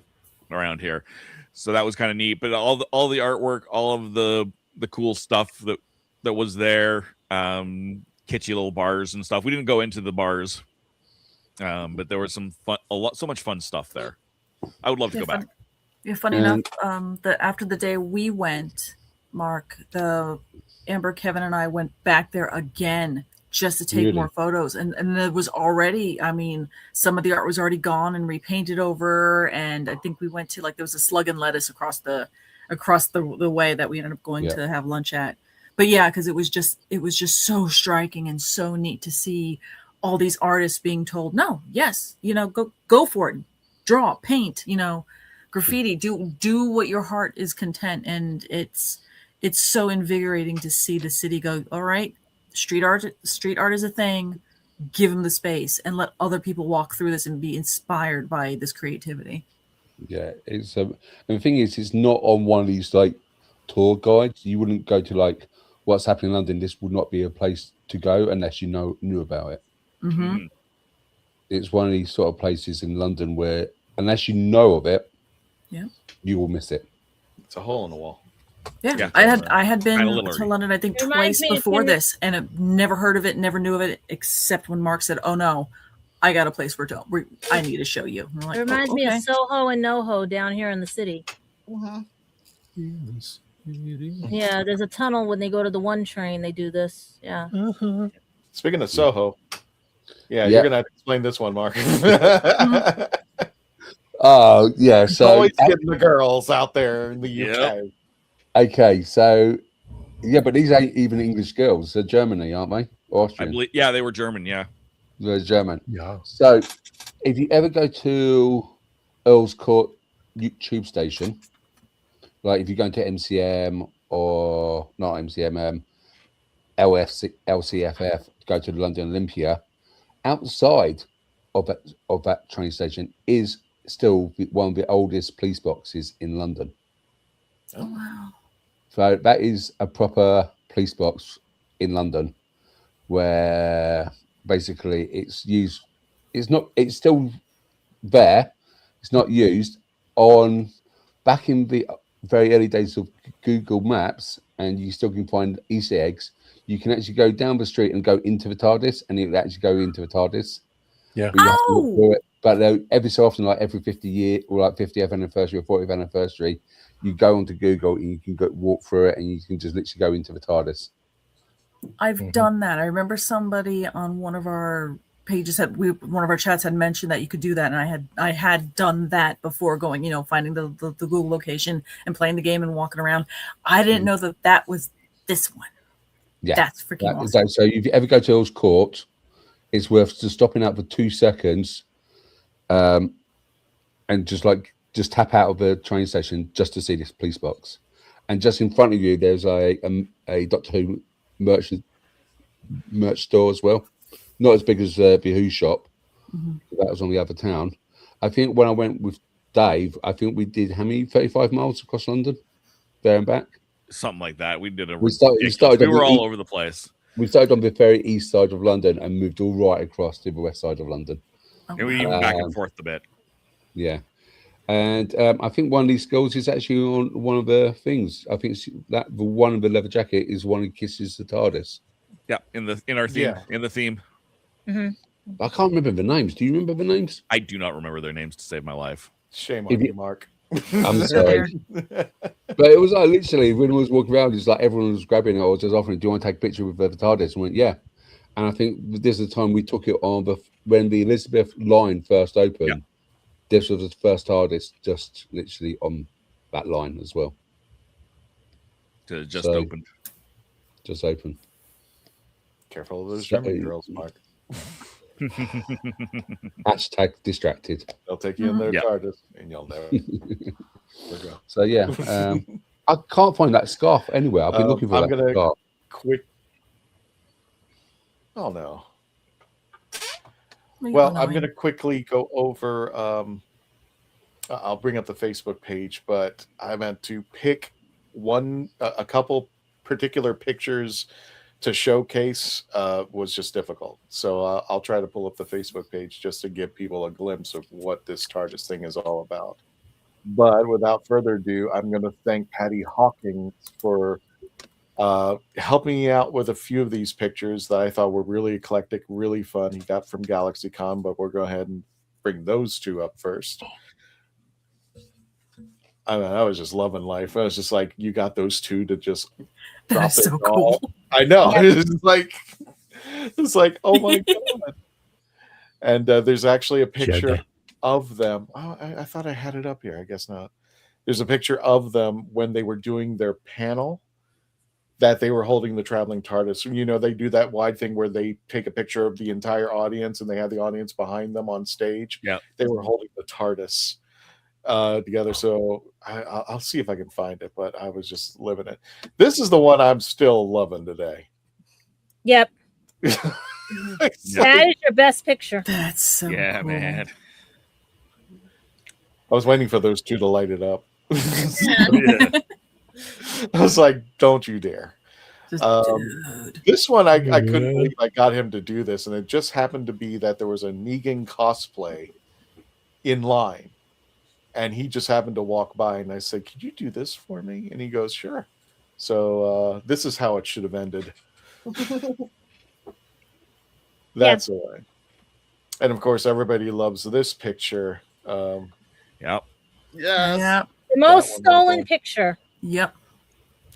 Speaker 3: around here, so that was kind of neat. But all the artwork, all of the cool stuff that was there, kitschy little bars and stuff. We didn't go into the bars, but there was some fun, so much fun stuff there. I would love to go back.
Speaker 7: Yeah, funny enough, after the day we went, Mark, Amber, Kevin, and I went back there again just to take more photos. And it was already, I mean, some of the art was already gone and repainted over. And I think we went to, like, there was a Slug and Lettuce across the way that we ended up going to have lunch at. But yeah, because it was just so striking and so neat to see all these artists being told, no, yes, you know, go for it, draw, paint, you know, graffiti, do what your heart is content. And it's so invigorating to see the city go, all right, street art is a thing, give them the space and let other people walk through this and be inspired by this creativity.
Speaker 6: Yeah, it's and the thing is, it's not on one of these like tour guides. You wouldn't go to like what's happening in London. This would not be a place to go unless you knew about it.
Speaker 7: Mm-hmm.
Speaker 6: It's one of these sort of places in London where unless you know of it, you will miss it.
Speaker 2: It's a hole in the wall.
Speaker 7: Yeah. I had been to London, I think, twice before this, and I've never heard of it, never knew of it, except when Mark said, "Oh no, I got a place I need to show you." Like,
Speaker 9: it reminds me of Soho and NoHo down here in the city.
Speaker 4: Yes,
Speaker 9: yeah, there's a tunnel when they go to the 1 train. They do this. Yeah.
Speaker 2: Speaking of Soho, you're gonna have to explain this one, Mark.
Speaker 6: Oh yeah, so
Speaker 2: always getting the girls out there in the UK.
Speaker 6: Okay, so but these ain't even English girls. They're Germany, aren't they? Austrian.
Speaker 3: I believe, they were German. Yeah,
Speaker 6: they're German.
Speaker 4: Yeah.
Speaker 6: So if you ever go to Earl's Court tube station, like if you're going to MCM or not MCM, LCFF, go to the London Olympia, outside of that train station is still one of the oldest police boxes in London.
Speaker 7: Oh wow.
Speaker 6: So that is a proper police box in London where basically it's used. It's still there. It's not used back in the very early days of Google Maps, and you still can find Easter eggs. You can actually go down the street and go into the TARDIS, and it will actually go into the TARDIS.
Speaker 4: Yeah.
Speaker 6: But you have to look through it. But every so often, like every 50 year or like 50th anniversary or 40th anniversary, you go onto Google and you can walk through it, and you can just literally go into the TARDIS.
Speaker 7: I've done that. I remember somebody on one of our pages one of our chats had mentioned that you could do that, and I had done that before, going, you know, finding the Google location and playing the game and walking around. I didn't know that was this one.
Speaker 6: Yeah,
Speaker 7: that's freaking awesome.
Speaker 6: So if you ever go to Earl's Court, it's worth just stopping out for 2 seconds, and just tap out of the train station just to see this police box. And just in front of you, there's a Doctor Who merch store as well. Not as big as the Who shop. That was on the other town. I think when I went with Dave, I think we did how many 35 miles across London, there and back.
Speaker 3: Something like that. We did
Speaker 6: We were
Speaker 3: all over the place.
Speaker 6: We started on the very east side of London and moved all right across to the west side of London.
Speaker 3: And we even back and forth a bit.
Speaker 6: Yeah. And I think one of these girls is actually on one of the things. I think the one of the leather jacket is one who kisses the TARDIS.
Speaker 3: Yeah, in our theme. In the theme.
Speaker 6: I can't remember the names. Do you remember the names?
Speaker 3: I do not remember their names to save my life.
Speaker 2: Shame on you, Mark.
Speaker 6: I'm sorry. But it was like literally when I was walking around, it's like everyone was grabbing it or just offering, do you want to take a picture with the TARDIS? And went, yeah. And I think this is the time we took it on when the Elizabeth line first opened. Yeah. This was the first TARDIS just literally on that line as well.
Speaker 3: Just opened.
Speaker 6: Just opened.
Speaker 2: Careful of those German girls, Mark.
Speaker 6: Hashtag distracted.
Speaker 2: They'll take you in their TARDIS and you'll never.
Speaker 6: So yeah, I can't find that scarf anywhere. I've been looking for that scarf.
Speaker 2: Oh no. Well, I'm going to quickly go over. I'll bring up the Facebook page, but I meant to pick a couple particular pictures to showcase was just difficult. So I'll try to pull up the Facebook page just to give people a glimpse of what this TARDIS thing is all about. But without further ado, I'm going to thank Patty Hawkins for helping me out with a few of these pictures that I thought were really eclectic, really fun. He got from GalaxyCon, but we'll go ahead and bring those two up first. I mean, I was just loving life. I was just like, you got those two to just drop it
Speaker 7: so
Speaker 2: all.
Speaker 7: cool.
Speaker 2: I know. Yeah. It's like, oh my God. And there's actually a picture of them. Oh, I thought I had it up here. I guess not. There's a picture of them when they were doing their panel that they were holding the Traveling TARDIS. You know, they do that wide thing where they take a picture of the entire audience and they have the audience behind them on stage.
Speaker 3: Yeah.
Speaker 2: They were holding the TARDIS together. So I'll see if I can find it, but I was just living it. This is the one I'm still loving today.
Speaker 9: Yep. That is your best picture.
Speaker 7: That's so cool.
Speaker 3: Man.
Speaker 2: I was waiting for those two to light it up. I was like, don't you dare. This one, I couldn't believe I got him to do this. And it just happened to be that there was a Negan cosplay in line. And he just happened to walk by. And I said, could you do this for me? And he goes, sure. So this is how it should have ended. That's the way. And of course, everybody loves this picture.
Speaker 3: Yep.
Speaker 9: The most stolen picture.
Speaker 7: Yep.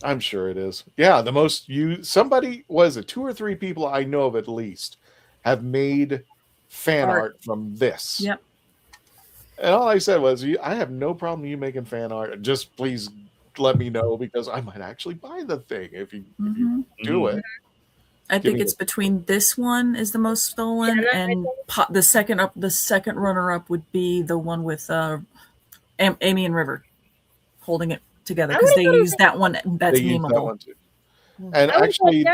Speaker 2: I'm sure it is. Yeah, the most somebody, was it 2 or 3 people I know of at least have made fan art from this.
Speaker 7: Yep.
Speaker 2: And all I said was, I have no problem you making fan art. Just please let me know because I might actually buy the thing if you do it.
Speaker 7: I think it's between this one is the most stolen, and the second runner up would be the one with Amy and River holding it together because they use that one. That's memeable.
Speaker 2: And actually,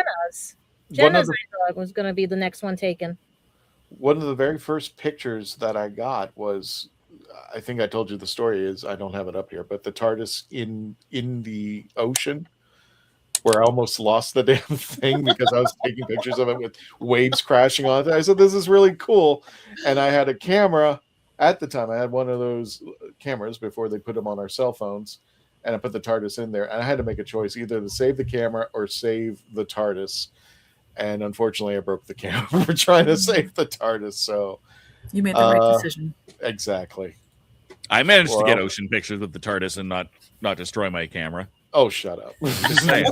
Speaker 9: Jenna's was going to be the next one taken.
Speaker 2: One of the very first pictures that I got was, I think I told you the story is, I don't have it up here, but the TARDIS in the ocean, where I almost lost the damn thing because I was taking pictures of it with waves crashing on it. I said, this is really cool. And I had a camera at the time. I had one of those cameras before they put them on our cell phones. And I put the TARDIS in there. And I had to make a choice, either to save the camera or save the TARDIS. And unfortunately, I broke the camera for trying to save the TARDIS. So
Speaker 7: you made the right decision.
Speaker 2: Exactly.
Speaker 3: I managed to get ocean pictures with the TARDIS and not destroy my camera.
Speaker 2: Oh, shut up.
Speaker 7: I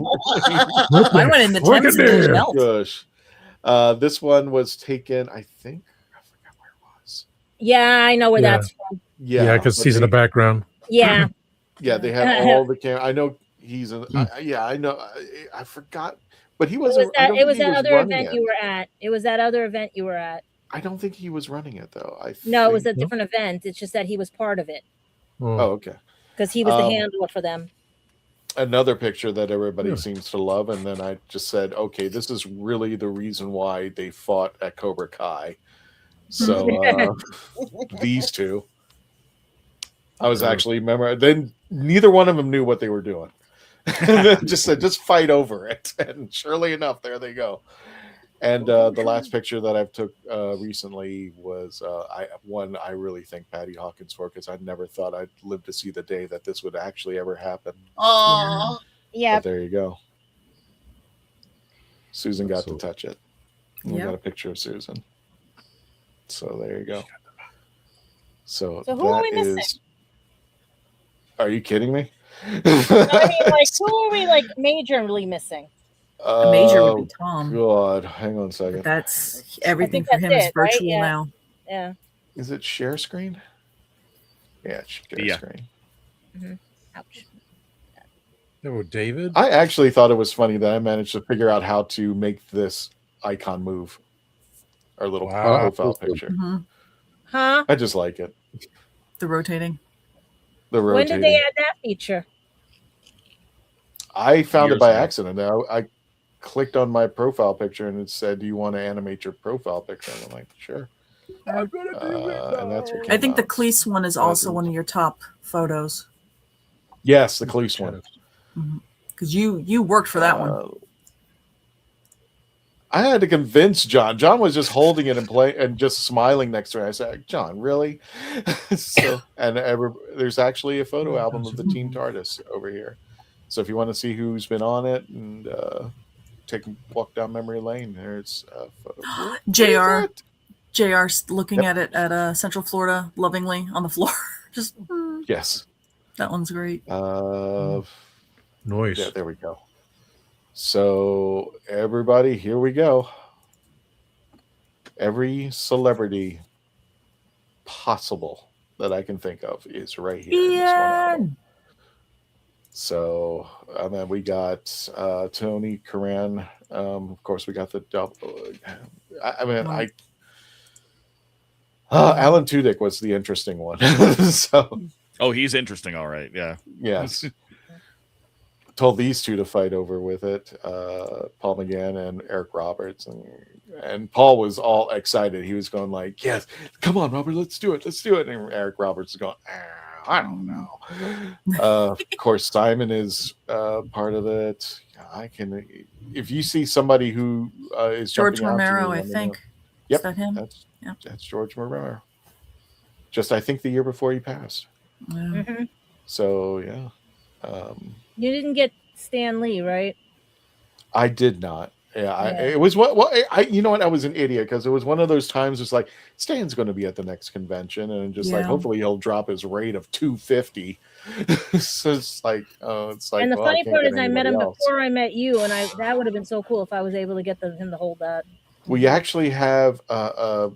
Speaker 7: went in the Thames and
Speaker 2: Gosh. This one was taken, I think. I forgot where it was.
Speaker 9: Yeah, I know where that's from.
Speaker 4: Yeah, because he's in the background.
Speaker 9: Yeah.
Speaker 2: Yeah, they had all the camera. I know he's in. I know. I forgot. But he wasn't.
Speaker 9: It was that other event you were at. It was that other event you were at.
Speaker 2: I don't think he was running it, though.
Speaker 9: No, it was a different event. It's just that he was part of it.
Speaker 2: Oh, okay.
Speaker 9: Because he was the handler for them.
Speaker 2: Another picture that everybody seems to love, and then I just said, okay, this is really the reason why they fought at Cobra Kai. So these two, I was actually then neither one of them knew what they were doing. Just said, just fight over it, and surely enough, there they go. And the last picture that I've took recently was one I really thank Patty Hawkins for, because I never thought I'd live to see the day that this would actually ever happen.
Speaker 9: Oh, yeah.
Speaker 2: But there you go. Susan got to touch it. We got a picture of Susan. So there you go. So
Speaker 9: who are we missing?
Speaker 2: Are you kidding me?
Speaker 9: I mean, like, who are we majorly missing?
Speaker 7: A major would be Tom.
Speaker 2: God, hang on a second.
Speaker 7: That's everything for him is virtual now.
Speaker 9: Yeah.
Speaker 2: Is it share screen? Yeah, share screen.
Speaker 9: Mm-hmm. Ouch.
Speaker 4: Oh, David.
Speaker 2: I actually thought it was funny that I managed to figure out how to make this icon move. Our little profile picture.
Speaker 7: Mm-hmm.
Speaker 9: Huh?
Speaker 2: I just like it.
Speaker 7: The rotating.
Speaker 9: When did they add that feature?
Speaker 2: I found it by accident. I clicked on my profile picture and it said, do you want to animate your profile picture? And I'm like, sure.
Speaker 4: I'm gonna do it.
Speaker 2: And that's what
Speaker 7: I think the Cleese one is also one of your top photos.
Speaker 2: Yes, the Cleese one.
Speaker 7: Because you worked for that one.
Speaker 2: I had to convince John. John was just holding it and and just smiling next to me. I said, "John, really?" So, and there's actually a photo album of the Team TARDIS over here. So if you want to see who's been on it and take a walk down memory lane, there's a photo.
Speaker 7: JR's looking at it at Central Florida lovingly on the floor. Just
Speaker 2: yes,
Speaker 7: that one's great.
Speaker 4: Noise.
Speaker 2: Yeah, there we go. So everybody, here we go. Every celebrity possible that I can think of is right here. In this one album. So and then we got Tony Curran. Of course, we got the double. Alan Tudyk was the interesting one. So,
Speaker 3: he's interesting, all right. Yeah.
Speaker 2: Yes. Told these two to fight over with it, Paul McGann and Eric Roberts, and Paul was all excited. He was going like, "Yes, come on, Robert, let's do it." And Eric Roberts is going, "I don't know." Of course, Simon is part of it. I can, if you see somebody who is
Speaker 7: George
Speaker 2: jumping out
Speaker 7: Romero,
Speaker 2: to you,
Speaker 7: I think.
Speaker 2: Yep,
Speaker 7: Is that him?
Speaker 2: That's George Romero. Just I think the year before he passed.
Speaker 9: Mm-hmm.
Speaker 2: So yeah.
Speaker 9: You didn't get Stan Lee, right?
Speaker 2: I did not. Yeah, it was you know what? I was an idiot because it was one of those times. It's like Stan's going to be at the next convention, and just like hopefully he'll drop his rate of $250. So it's like,
Speaker 9: And the funny part is, I met him before I met you, and that would have been so cool if I was able to get him to hold that.
Speaker 2: We actually have a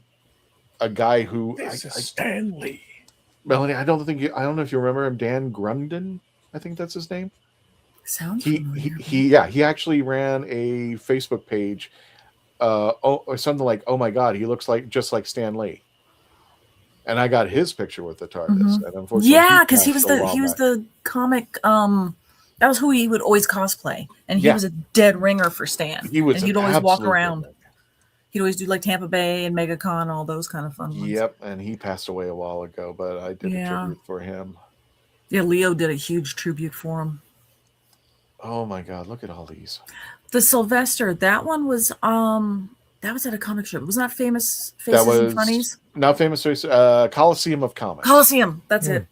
Speaker 2: guy who
Speaker 4: Stan Lee.
Speaker 2: Melanie, I don't know if you remember him, Dan Grundon. I think that's his name.
Speaker 7: Sounds
Speaker 2: he actually ran a Facebook page or something like, "Oh my God, he looks just like Stan Lee." And I got his picture with the TARDIS. And unfortunately,
Speaker 7: because he was the comic that was who he would always cosplay. And he was a dead ringer for Stan. And he'd always walk around. He'd always do like Tampa Bay and MegaCon, all those kind of fun ones.
Speaker 2: Yep, and he passed away a while ago, but I did a tribute for him.
Speaker 7: Yeah, Leo did a huge tribute for him.
Speaker 2: Oh my God, look at all these.
Speaker 7: The Sylvester, that one was that was at a comic strip. Was not Famous Faces and Funnies?
Speaker 2: Not Famous Faces, Coliseum of Comics.
Speaker 7: Coliseum, that's it.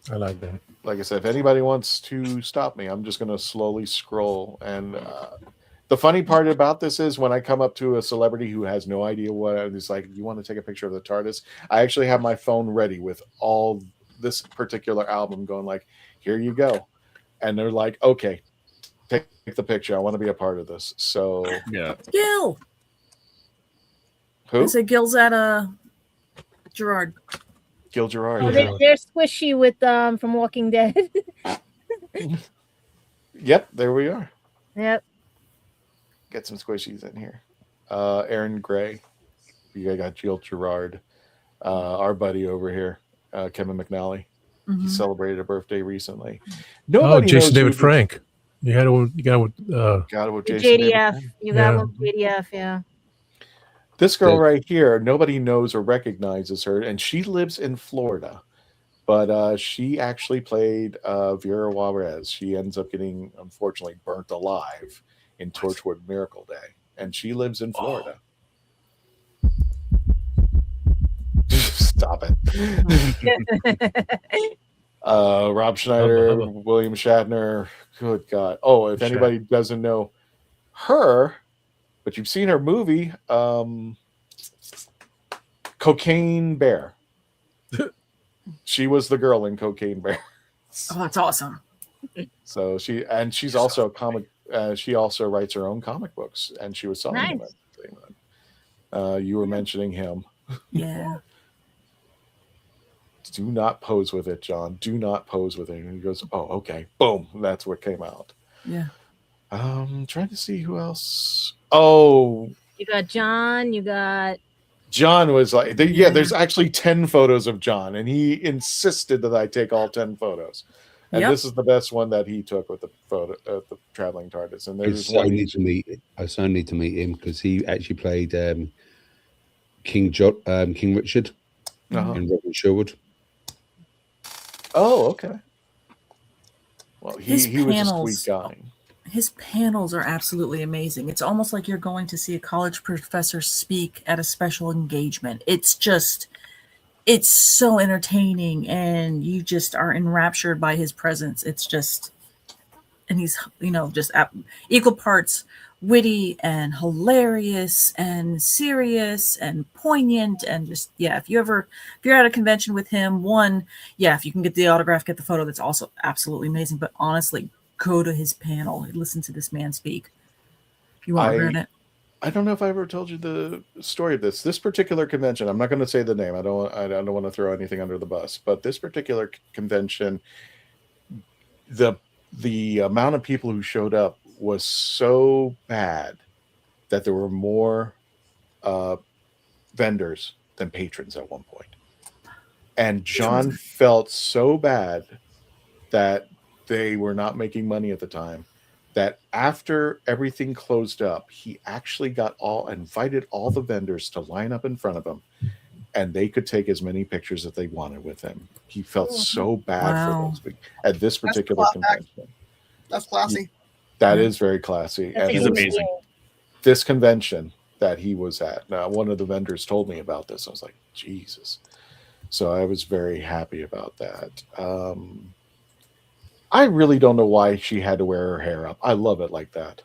Speaker 4: I like that.
Speaker 2: Like I said, if anybody wants to stop me, I'm just going to slowly scroll. And the funny part about this is when I come up to a celebrity who has no idea what it's like, you want to take a picture of the TARDIS? I actually have my phone ready with all this particular album going like, here you go. And they're like, okay, take the picture. I want to be a part of this. So
Speaker 3: yeah.
Speaker 7: Gil.
Speaker 2: Who?
Speaker 7: I said Gil's at Gerard.
Speaker 2: Gil Gerard.
Speaker 9: Oh, they're squishy with from Walking Dead.
Speaker 2: Yep, there we are.
Speaker 9: Yep.
Speaker 2: Get some squishies in here. Aaron Gray. You got Gil Gerard. Our buddy over here, Kevin McNally. He celebrated a birthday recently.
Speaker 4: Jason David Frank. You got with
Speaker 9: JDF. You got one with JDF, yeah.
Speaker 2: This girl right here, nobody knows or recognizes her, and she lives in Florida. But she actually played Vera Juarez. She ends up getting, unfortunately, burnt alive in Torchwood Miracle Day. And she lives in Florida. Stop it. Rob Schneider, William Shatner. Good God. Oh, if anybody doesn't know her, but you've seen her movie, Cocaine Bear. She was the girl in Cocaine Bear.
Speaker 7: Oh, that's awesome.
Speaker 2: So she's also a comic. She also writes her own comic books, and she was selling them. You were mentioning him.
Speaker 7: Yeah.
Speaker 2: Do not pose with it, John. Do not pose with it. And he goes, oh, okay. Boom. That's what came out.
Speaker 7: Yeah.
Speaker 2: Trying to see who else. Oh.
Speaker 9: You got John. You got.
Speaker 2: John was like, there's actually 10 photos of John, and he insisted that I take all 10 photos. And this is the best one that he took with the photo of the Traveling TARDIS. And there's
Speaker 6: I so need to meet him because he actually played King Richard in Robin Sherwood.
Speaker 2: Oh, okay. Well, he was a sweet guy.
Speaker 7: his panels are absolutely amazing. It's almost like you're going to see a college professor speak at a special engagement. It's so entertaining, and you just are enraptured by his presence. It's just, and he's, just equal parts witty and hilarious and serious and poignant, and just, if you're at a convention with him, if you can get the autograph, get the photo, that's also absolutely amazing. But honestly, go to his panel, listen to this man speak. You won't regret it.
Speaker 2: I don't know if I ever told you the story of this particular convention. I'm not going to say the name. I don't want to throw anything under the bus, but this particular convention, the amount of people who showed up was so bad that there were more vendors than patrons at one point. And John felt so bad that they were not making money at the time, that after everything closed up, he actually invited all the vendors to line up in front of him, and they could take as many pictures as they wanted with him. He felt so bad for those at this particular convention.
Speaker 5: That's classy.
Speaker 2: That is very classy.
Speaker 9: He's amazing.
Speaker 2: This convention that he was at, now one of the vendors told me about this. I was like, Jesus. So I was very happy about that. I really don't know why she had to wear her hair up. I love it like that.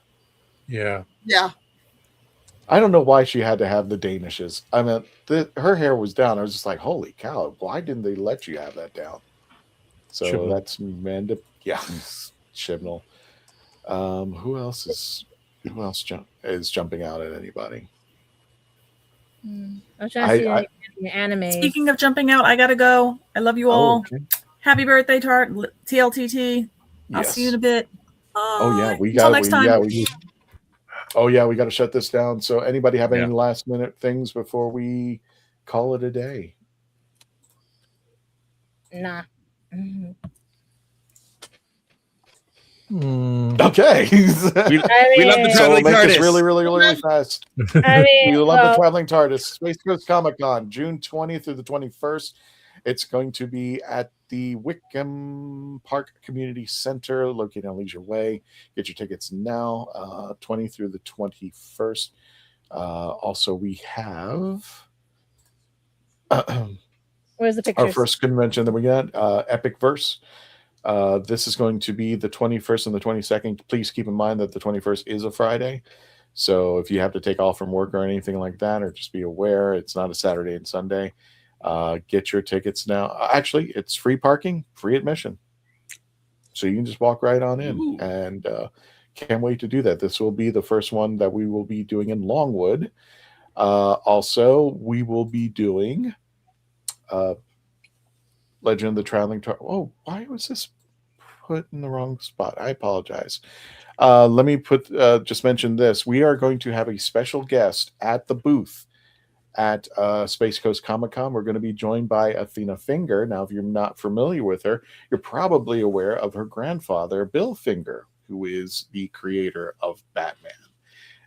Speaker 4: Yeah.
Speaker 5: Yeah.
Speaker 2: I don't know why she had to have the Danishes. I mean, her hair was down. I was just like, holy cow, why didn't they let you have that down? So
Speaker 4: Chibnall.
Speaker 2: That's Manda. Yeah, Chibnall. Who else is jumping out at anybody?
Speaker 9: I'm trying to see the anime.
Speaker 7: Speaking of jumping out, I gotta go. I love you all.
Speaker 2: Okay.
Speaker 7: Happy birthday, TLTT. I'll see you in a bit.
Speaker 2: Until
Speaker 7: next time.
Speaker 2: we got to shut this down. So anybody have any last minute things before we call it a day?
Speaker 9: Nah.
Speaker 2: Okay.
Speaker 3: We love the Traveling TARDIS.
Speaker 2: Really, really, really fast. We love the Traveling TARDIS. Space Coast Comic Con, June 20th through the 21st. It's going to be at the Wickham Park Community Center, located on Leisure Way. Get your tickets now, 20 through the 21st. Also, we have
Speaker 9: where's the pictures?
Speaker 2: Our first convention that we got, Epic Verse. This is going to be the 21st and the 22nd. Please keep in mind that the 21st is a Friday. So if you have to take off from work or anything like that, or just be aware, it's not a Saturday and Sunday. Get your tickets now. Actually, it's free parking, free admission. So you can just walk right on in. And can't wait to do that. This will be the first one that we will be doing in Longwood. Also, we will be doing Legend of the Traveling Tardis. Oh, why was this put in the wrong spot? I apologize. Let me just mention this. We are going to have a special guest at the booth at Space Coast Comic Con. We're going to be joined by Athena Finger. Now, if you're not familiar with her, you're probably aware of her grandfather, Bill Finger, who is the creator of Batman.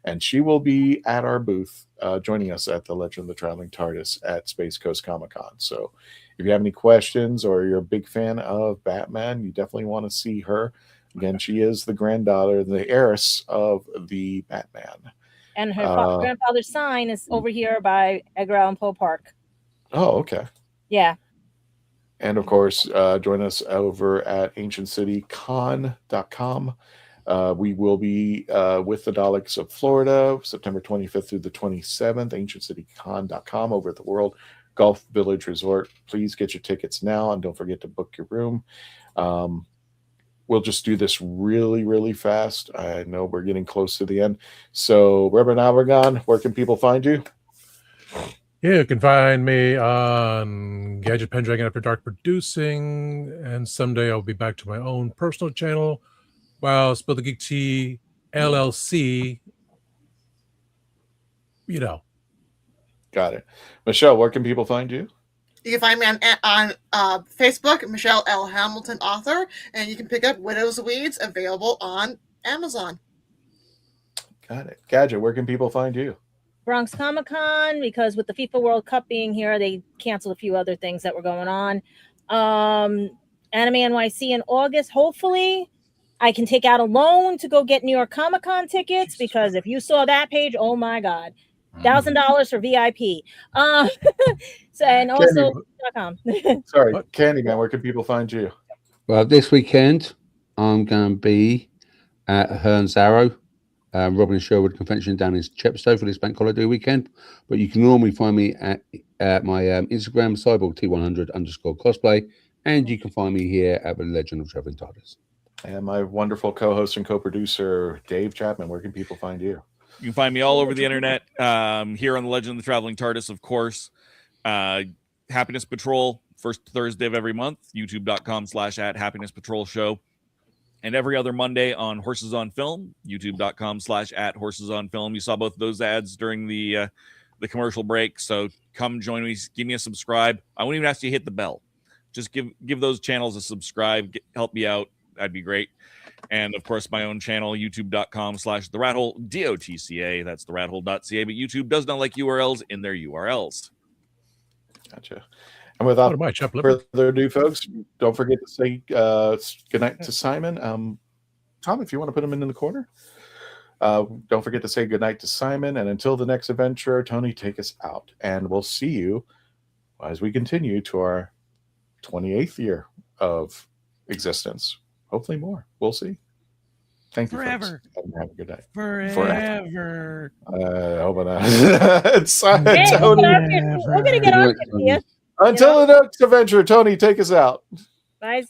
Speaker 2: And she will be at our booth joining us at the Legend of the Traveling TARDIS at Space Coast Comic Con. So if you have any questions or you're a big fan of Batman, you definitely want to see her. Again, she is the granddaughter, the heiress of the Batman.
Speaker 9: And her grandfather's sign is over here by Edgar Allan Poe Park.
Speaker 2: Oh, okay.
Speaker 9: Yeah.
Speaker 2: And of course, join us over at ancientcitycon.com. We will be with the Daleks of Florida, September 25th through the 27th, ancientcitycon.com over at the World Golf Village Resort. Please get your tickets now, and don't forget to book your room. We'll just do this really, really fast. I know we're getting close to the end. So, Reverend Albergon, where can people find you?
Speaker 4: You can find me on Gadget Pendragon After Dark Producing, and someday I'll be back to my own personal channel, while Spill the Geek Tea LLC,
Speaker 2: Got it. Michelle, where can people find you?
Speaker 5: You can find me on Facebook, Michelle L. Hamilton, author, and you can pick up Widow's Weeds, available on Amazon.
Speaker 2: Got it. Gadget, where can people find you?
Speaker 9: Bronx Comic Con, because with the FIFA World Cup being here, they canceled a few other things that were going on. Anime NYC in August, hopefully. I can take out a loan to go get New York Comic Con tickets, because if you saw that page, oh my God, $1,000 for VIP. So, and also .com.
Speaker 2: Sorry, Candyman, where can people find you?
Speaker 6: Well, this weekend I'm going to be at Hearns Arrow, Robin and Sherwood Convention down in Chepstow for this bank holiday weekend. But you can normally find me at my Instagram, cyborgt100_cosplay, and you can find me here at the Legend of Traveling Tardis.
Speaker 2: And my wonderful co-host and co-producer, Dave Chapman. Where can people find you?
Speaker 3: You can find me all over the internet, here on the Legend of the Traveling TARDIS, of course. Happiness Patrol, first Thursday of every month, youtube.com/@Happiness Patrol Show. And every other Monday on Horses on Film, youtube.com/@Horses on Film. You saw both of those ads during the commercial break, so come join me, give me a subscribe. I won't even ask you to hit the bell. Just give those channels a subscribe, help me out. That'd be great. And of course, my own channel, youtube.com/therathole, DOTCA. That's therathole.ca. But YouTube does not like URLs in their URLs.
Speaker 2: Gotcha. And without further ado, folks, don't forget to say goodnight to Simon. Tom, if you want to put him in the corner. Don't forget to say goodnight to Simon. And until the next adventure, Tony, take us out. And we'll see you as we continue to our 28th year of existence. Hopefully more. We'll see. Thank you,
Speaker 3: forever.
Speaker 2: Folks. Have a good night.
Speaker 3: Forever.
Speaker 2: Hope not.
Speaker 9: We're gonna get on to you.
Speaker 2: Until the next adventure, Tony, take us out.
Speaker 9: Bye.